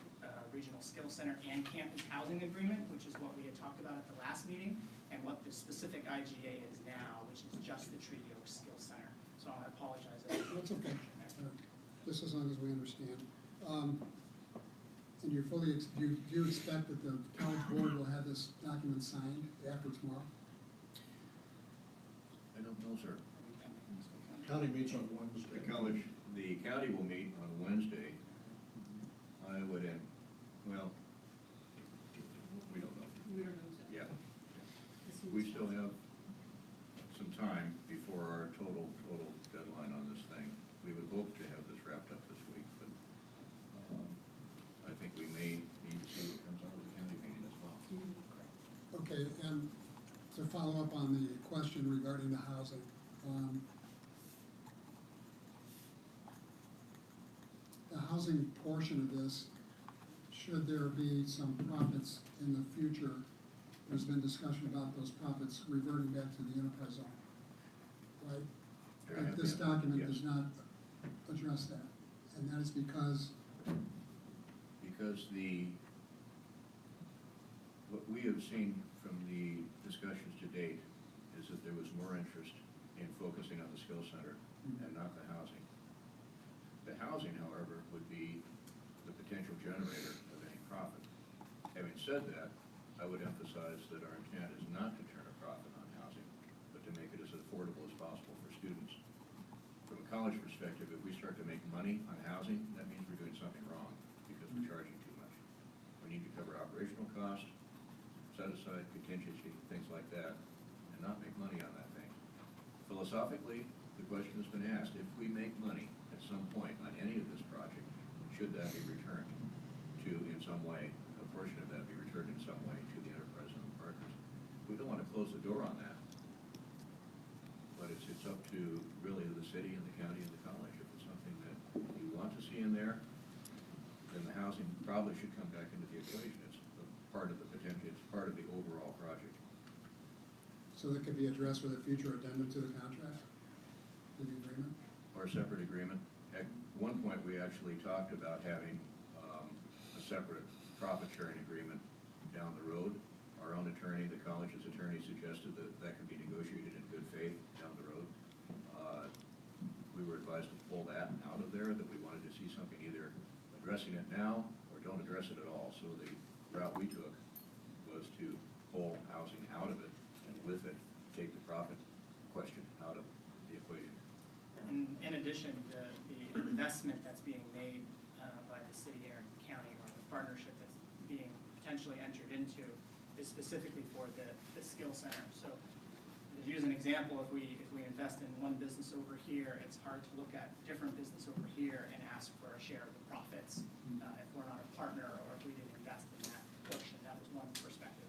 [SPEAKER 15] Regional Skill Center and Campus Housing Agreement, which is what we had talked about at the last meeting, and what the specific IGA is now, which is just the Treaty Oak Skill Center. So I apologize.
[SPEAKER 4] That's okay. Just as long as we understand. And you're fully, do you expect that the college board will have this document signed after tomorrow?
[SPEAKER 5] I don't know, sir.
[SPEAKER 3] County meets on Wednesday.
[SPEAKER 5] The county will meet on Wednesday. I would, well, we don't know.
[SPEAKER 19] We don't know.
[SPEAKER 5] Yeah. We still have some time before our total deadline on this thing. We would hope to have this wrapped up this week, but I think we may need to see what comes out of the county meeting as well.
[SPEAKER 4] Okay, and to follow up on the question regarding the housing, the housing portion of this, should there be some profits in the future, there's been discussion about those profits reverting back to the enterprise zone, right?
[SPEAKER 5] There have
[SPEAKER 4] But this
[SPEAKER 5] been,
[SPEAKER 4] document
[SPEAKER 5] yes.
[SPEAKER 4] does not address that, and that is because,
[SPEAKER 5] what we have seen from the discussions to date is that there was more interest in focusing on the skill center and not the housing. The housing, however, would be the potential generator of any profit. Having said that, I would emphasize that our intent is not to turn a profit on housing, but to make it as affordable as possible for students. From a college perspective, if we start to make money on housing, that means we're doing something wrong because we're charging too much. We need to cover operational costs, set aside contingency, things like that, and not make money on that thing. Philosophically, the question has been asked, if we make money at some point on any of this project, should that be returned to, in some way, a portion of that be returned in some way to the enterprise zone partners? We don't want to close the door on that, but it's up to really the city and the county and the college. If it's something that you want to see in there, then the housing probably should come back into the equation. It's part of the potential, it's part of the overall project.
[SPEAKER 4] So that could be addressed with a future addendum to the contract, to the agreement?
[SPEAKER 5] Or a separate agreement. At one point, we actually talked about having a separate profit-sharing agreement down the road. Our own attorney, the college's attorney, suggested that that could be negotiated in good faith down the road. We were advised to pull that out of there, that we wanted to see something either addressing it now or don't address it at all. So the route we took was to pull housing out of it, and with it, take the profit question out of the equation.
[SPEAKER 15] In addition, the investment that's being made by the city and county, or the partnership that's being potentially entered into, is specifically for the skill center. So to use an example, if we invest in one business over here, it's hard to look at different business over here and ask for a share of the profits if we're not a partner or if we didn't invest in that portion. That was one perspective.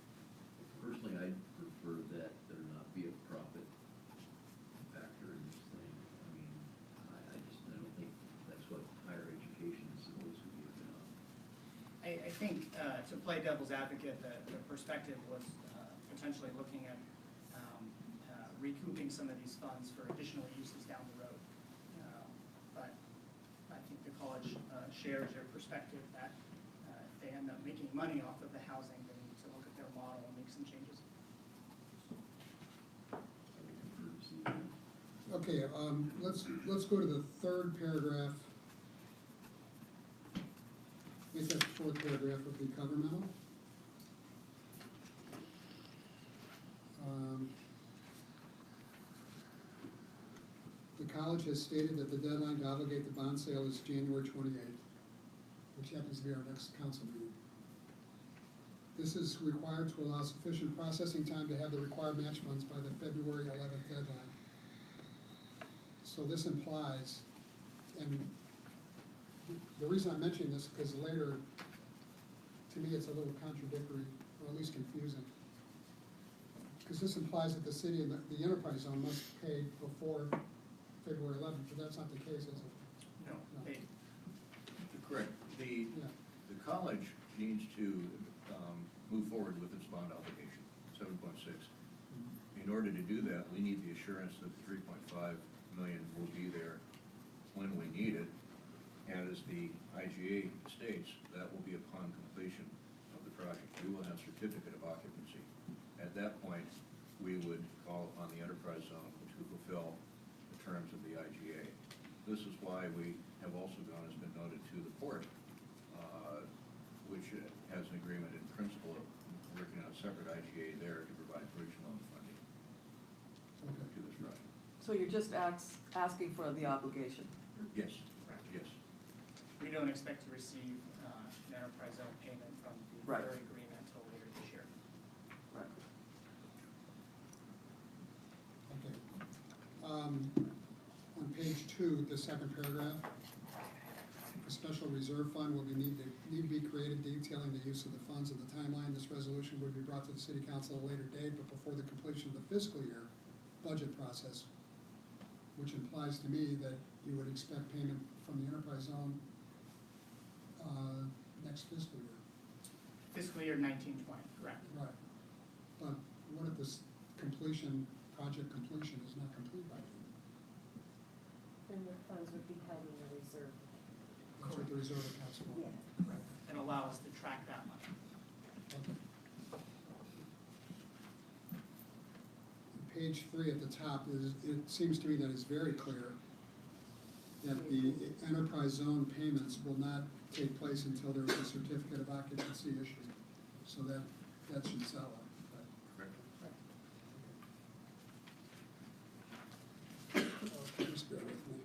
[SPEAKER 8] Personally, I'd prefer that there not be a profit factor in this thing. I mean, I don't think that's what higher education is supposed to be about.
[SPEAKER 15] I think, to play devil's advocate, the perspective was potentially looking at recouping some of these funds for additional uses down the road. But I think the college shares your perspective that if they end up making money off of the housing, they need to look at their model and make some changes.
[SPEAKER 4] Okay, let's go to the third paragraph. I guess that fourth paragraph would be governmental. The college has stated that the deadline to obligate the bond sale is January 28th, which happens to be our next council meeting. This is required to allow sufficient processing time to have the required match funds by the February 11th deadline. So this implies, and the reason I'm mentioning this is because later, to me, it's a little contradictory, or at least confusing. Because this implies that the city and the enterprise zone must pay before February 11th, but that's not the case, is it?
[SPEAKER 15] No, they,
[SPEAKER 5] Correct. The college needs to move forward with its bond obligation, 7.6. In order to do that, we need the assurance that the 3.5 million will be there when we need it. And as the IGA states, that will be upon completion of the project. We will have certificate of occupancy. At that point, we would call upon the enterprise zone to fulfill the terms of the IGA. This is why we have also gone, as been noted, to the port, which has an agreement in principle of working on a separate IGA there to provide bridge loan funding to this project.
[SPEAKER 7] So you're just asking for the obligation?
[SPEAKER 5] Yes, yes.
[SPEAKER 15] we don't expect to receive an enterprise zone payment from the
[SPEAKER 7] Right.
[SPEAKER 15] very agreement until later this year.
[SPEAKER 7] Right.
[SPEAKER 4] Okay. On page 2, the second paragraph, a special reserve fund will need to be created detailing the use of the funds and the timeline. This resolution would be brought to the city council at a later date, but before the completion of the fiscal year budget process, which implies to me that you would expect payment from the enterprise zone next fiscal year.
[SPEAKER 15] Fiscal year 1920, correct.
[SPEAKER 4] Right. But what if this project completion is not complete by then?
[SPEAKER 14] Then the funds would be held in the reserve.
[SPEAKER 4] That's what the reserve accounts for.
[SPEAKER 15] And allow us to track that money.
[SPEAKER 4] Okay. Page 3 at the top it seems to me that it's very clear that the enterprise zone payments will not take place until there is a certificate of occupancy issued. So that should sell it.
[SPEAKER 5] Correct.
[SPEAKER 4] Okay, just bear with me.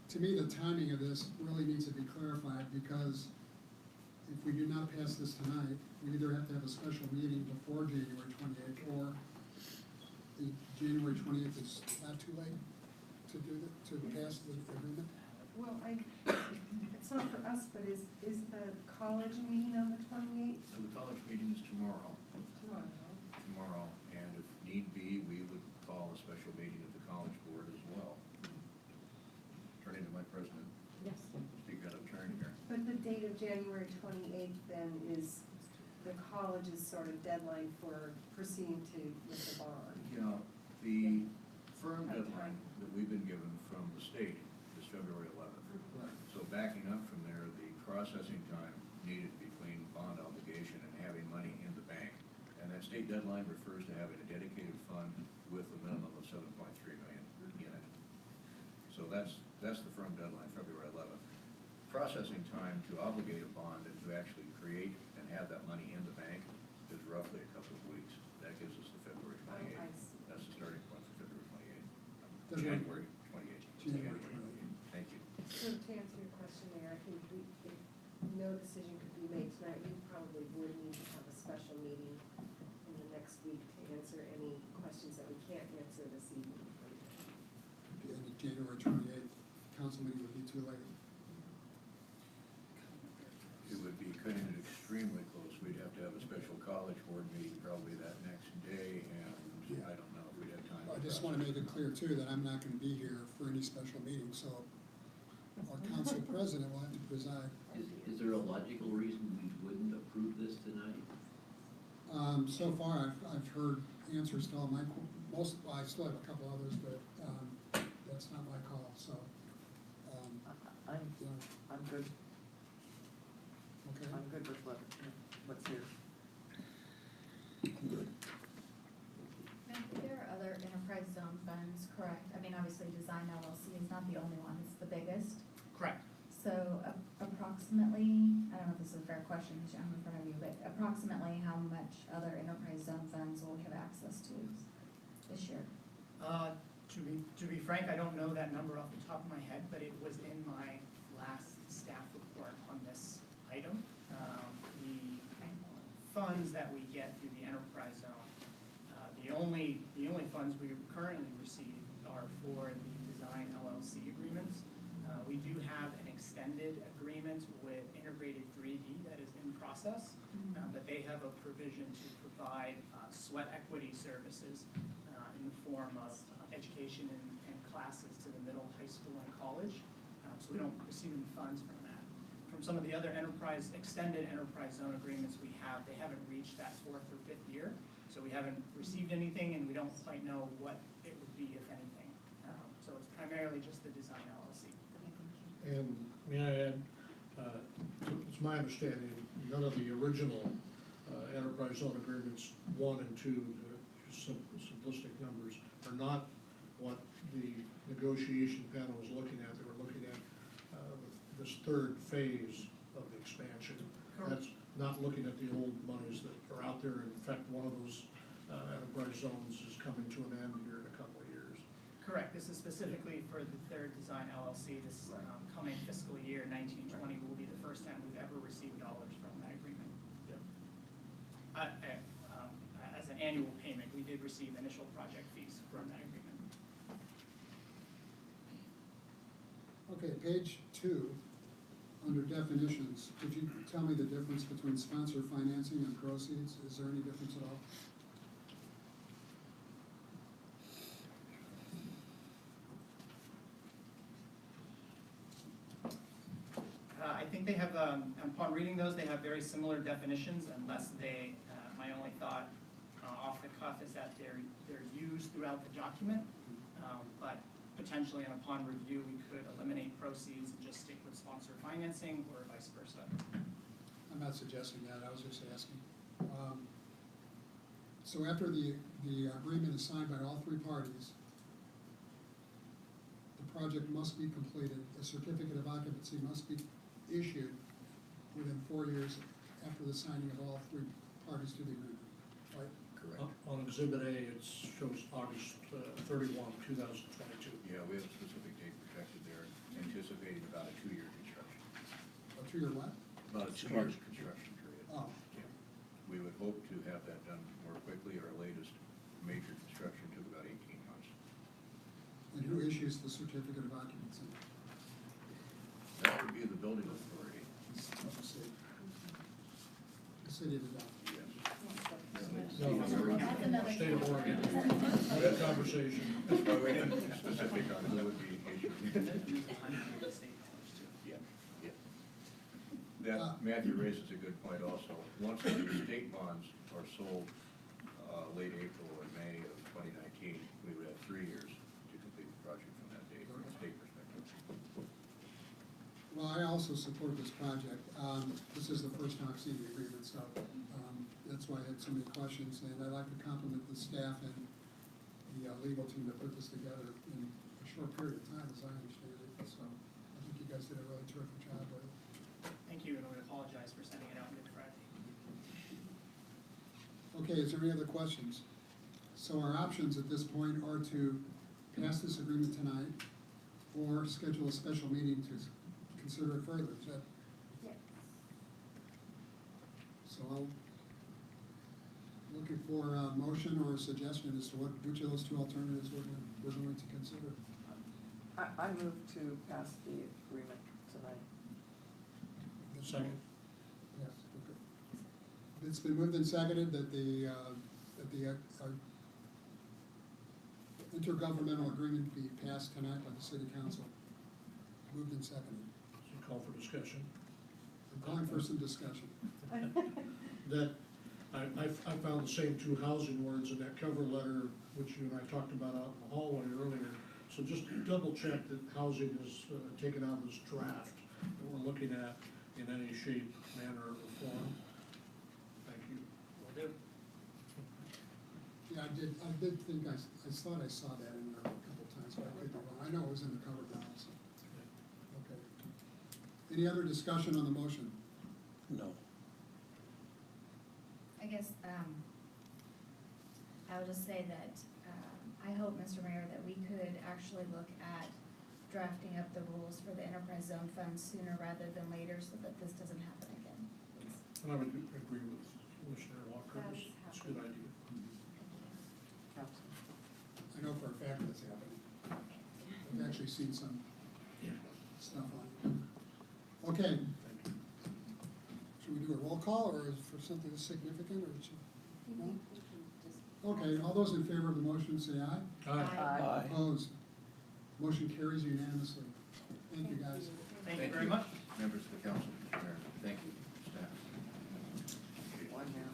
[SPEAKER 4] To me, the timing of this really needs to be clarified, because if we do not pass this tonight, we either have to have a special meeting before January 28th, or the January 20th is not too late to pass the agreement.
[SPEAKER 14] Well, it's not for us, but is the college meeting on the 28th?
[SPEAKER 5] So the college meeting is tomorrow.
[SPEAKER 14] Tomorrow.
[SPEAKER 5] And if need be, we would call a special meeting of the college board as well. Turning to my president.
[SPEAKER 14] Yes.
[SPEAKER 5] Speak
[SPEAKER 14] date of January 28th then is the college's sort of deadline for proceeding with the bond.
[SPEAKER 5] Yeah, the firm deadline that we've been given from the state is February 11th. So backing up from there, the processing time needed between bond obligation and having money in the bank. And that state deadline refers to having a dedicated fund with a minimum of 7.3 million in it. So that's the firm deadline, February 11th. Processing time to obligate a bond and to actually create and have that money in the bank is roughly a couple of weeks. That gives us the February 28th. That's the starting point for February 28th. January 28th.
[SPEAKER 4] January
[SPEAKER 5] 28th. Thank you.
[SPEAKER 14] So to answer your question, Mayor, I think if no decision could be made tonight, we probably would need to have a special meeting in the next week to answer any questions that we can't answer this evening.
[SPEAKER 4] The end of January 28th, council meeting would be too late.
[SPEAKER 5] It would be cutting it extremely close. We'd have to have a special college board meeting probably that next day, and I don't know if we'd have time.
[SPEAKER 4] I just want to make it clear too, that I'm not going to be here for any special meeting, so our council president will have to preside.
[SPEAKER 8] Is there a logical reason we wouldn't approve this tonight?
[SPEAKER 4] So far, I've heard answers to all my, I still have a couple others, but, that's not my call, so.
[SPEAKER 7] I'm good.
[SPEAKER 4] Okay.
[SPEAKER 7] I'm good with what's here.
[SPEAKER 20] Matthew, there are other enterprise zone funds, correct? I mean, obviously, Design LLC is not the only one, it's the biggest.
[SPEAKER 15] Correct.
[SPEAKER 20] So approximately, I don't know if this is a fair question, because I'm in front of you, but approximately how much other enterprise zone funds will we have access to this year?
[SPEAKER 15] To be frank, I don't know that number off the top of my head, but it was in my last staff report on this item. The funds that we get through the enterprise zone, the only funds we currently receive are for the Design LLC agreements. We do have an extended agreement with Integrated 3D that is in process, but they have a provision to provide sweat equity services in the form of education and classes to the middle, high school, and college. So we don't receive any funds from that. From some of the other extended enterprise zone agreements we have, they haven't reached that 4th or 5th year. So we haven't received anything, and we don't quite know what it would be, if anything. So it's primarily just the Design LLC.
[SPEAKER 3] And may I add, it's my understanding, none of the original enterprise zone agreements 1 and 2, simplistic numbers, are not what the negotiation panel was looking at. They were looking at this third phase of the expansion. That's not looking at the old monies that are out there. In fact, one of those enterprise zones is coming to an end here in a couple of years.
[SPEAKER 15] Correct. This is specifically for the third Design LLC. This coming fiscal year, 1920, will be the first time we've ever received dollars from that agreement. As an annual payment, we did receive initial project fees from that agreement.
[SPEAKER 4] Okay, page 2, under definitions, could you tell me the difference between sponsor financing and proceeds? Is there any difference at all?
[SPEAKER 15] I think they have, upon reading those, they have very similar definitions, unless they, my only thought off the cuff is that they're used throughout the document, but potentially, and upon review, we could eliminate proceeds and just stick with sponsor financing, or vice versa.
[SPEAKER 4] I'm not suggesting that, I was just asking. So after the agreement is signed by all 3 parties, the project must be completed, a certificate of occupancy must be issued within 4 years after the signing of all 3 parties to the agreement, right?
[SPEAKER 5] Correct.
[SPEAKER 3] On Exhibit A, it shows August 31, 2022.
[SPEAKER 5] Yeah, we have a specific date protected there, anticipating about a 2-year construction.
[SPEAKER 4] A 2-year what?
[SPEAKER 5] About a 2-year construction period.
[SPEAKER 4] Oh.
[SPEAKER 5] Yeah. We would hope to have that done more quickly. Our latest major construction took about 18 months.
[SPEAKER 4] And who issues the certificate of occupancy?
[SPEAKER 5] That would be the building authority.
[SPEAKER 4] Of the city. The city of Adopt.
[SPEAKER 5] Yes.
[SPEAKER 20] That's another.
[SPEAKER 3] State of Oregon. Good conversation.
[SPEAKER 5] That's why we didn't specific on who would be issued. Yeah, yeah. That, Matthew raises a good point also. Once the state bonds are sold, late April or May of 2019, we would have 3 years to complete the project from that date, from a state perspective.
[SPEAKER 4] Well, I also support this project. This is the first time I've seen the agreement, so that's why I had so many questions. And I'd like to compliment the staff and the legal team that put this together in a short period of time, as I understand it. So I think you guys did a really terrific job with it.
[SPEAKER 15] Thank you, and I would apologize for sending it out Good Friday.
[SPEAKER 4] Okay, is there any other questions? So our options at this point are to pass this agreement tonight or schedule a special meeting to consider it further. Is that?
[SPEAKER 14] Yes.
[SPEAKER 4] So I'll, looking for a motion or a suggestion as to which of those two alternatives we're going to consider.
[SPEAKER 7] I move to pass the agreement tonight.
[SPEAKER 3] Second.
[SPEAKER 4] Yes, okay. It's been moved and seconded that the intergovernmental agreement be passed tonight by the city council. Moved and seconded.
[SPEAKER 3] So call for discussion.
[SPEAKER 4] I'm calling for some discussion.
[SPEAKER 3] That, I found the same two housing words in that cover letter, which you and I talked about out in the hallway earlier. So just double check that housing is taken out of this draft that we're looking at in any shape, manner, or form. Thank you.
[SPEAKER 15] Will do.
[SPEAKER 4] Yeah, I did think, I thought I saw that in there a couple of times, but I could be wrong. I know it was in the cover now, so. Okay. Any other discussion on the motion?
[SPEAKER 11] No.
[SPEAKER 20] I guess, I would just say that, I hope, Mr. Mayor, that we could actually look at drafting up the rules for the enterprise zone funds sooner rather than later, so that this doesn't happen again.
[SPEAKER 3] And I would agree with Commissioner Walker. It's a good idea.
[SPEAKER 4] I know for a fact that's happening. I've actually seen some stuff on it. Okay. Should we do a roll call, or is it for something significant, or should, no? Okay, all those in favor of the motion say aye.
[SPEAKER 7] Aye.
[SPEAKER 4] Opposed? Motion carries unanimously. Thank you, guys.
[SPEAKER 15] Thank you very much.
[SPEAKER 5] Members of the council, Mr. Mayor, thank you, staff.
[SPEAKER 7] One now.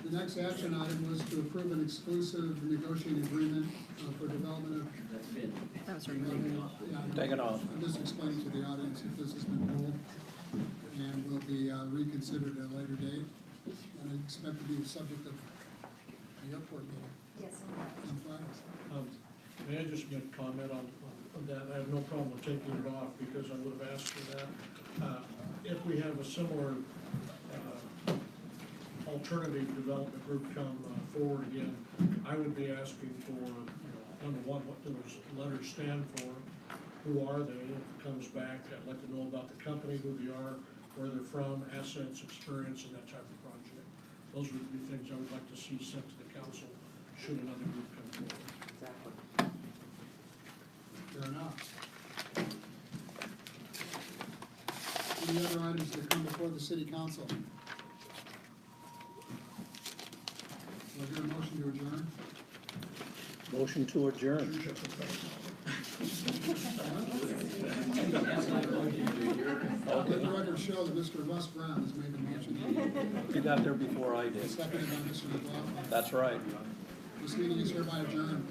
[SPEAKER 4] The next action item was to approve an exclusive negotiating agreement for development of.
[SPEAKER 8] That's been.
[SPEAKER 13] That was removed.
[SPEAKER 4] Yeah,
[SPEAKER 11] Take it off.
[SPEAKER 4] I'm just explaining to the audience if this has been pulled and will be reconsidered at a later date. And I expect to be the subject of the airport meeting
[SPEAKER 14] Yes.
[SPEAKER 4] on Friday.
[SPEAKER 3] May I just make a comment on that? I have no problem with taking it off because I would have asked for that. If we have a similar alternative development group come forward again, I would be asking for, number one, what do those letters stand for? Who are they? If it comes back, I'd like to know about the company, who they are, where they're from, assets, experience, and that type of project. Those would be things I would like to see sent to the council should another group come forward.
[SPEAKER 7] Exactly.
[SPEAKER 4] Fair enough. Any other items that come before the city council? Will I hear a motion to adjourn?
[SPEAKER 11] Motion to adjourn.
[SPEAKER 4] Let the record show that Mr. Russ Brown has made the motion.
[SPEAKER 11] You got there before I did.
[SPEAKER 4] Seconded by Mr. McLaughlin.
[SPEAKER 11] That's right.
[SPEAKER 4] This meeting is hereby adjourned.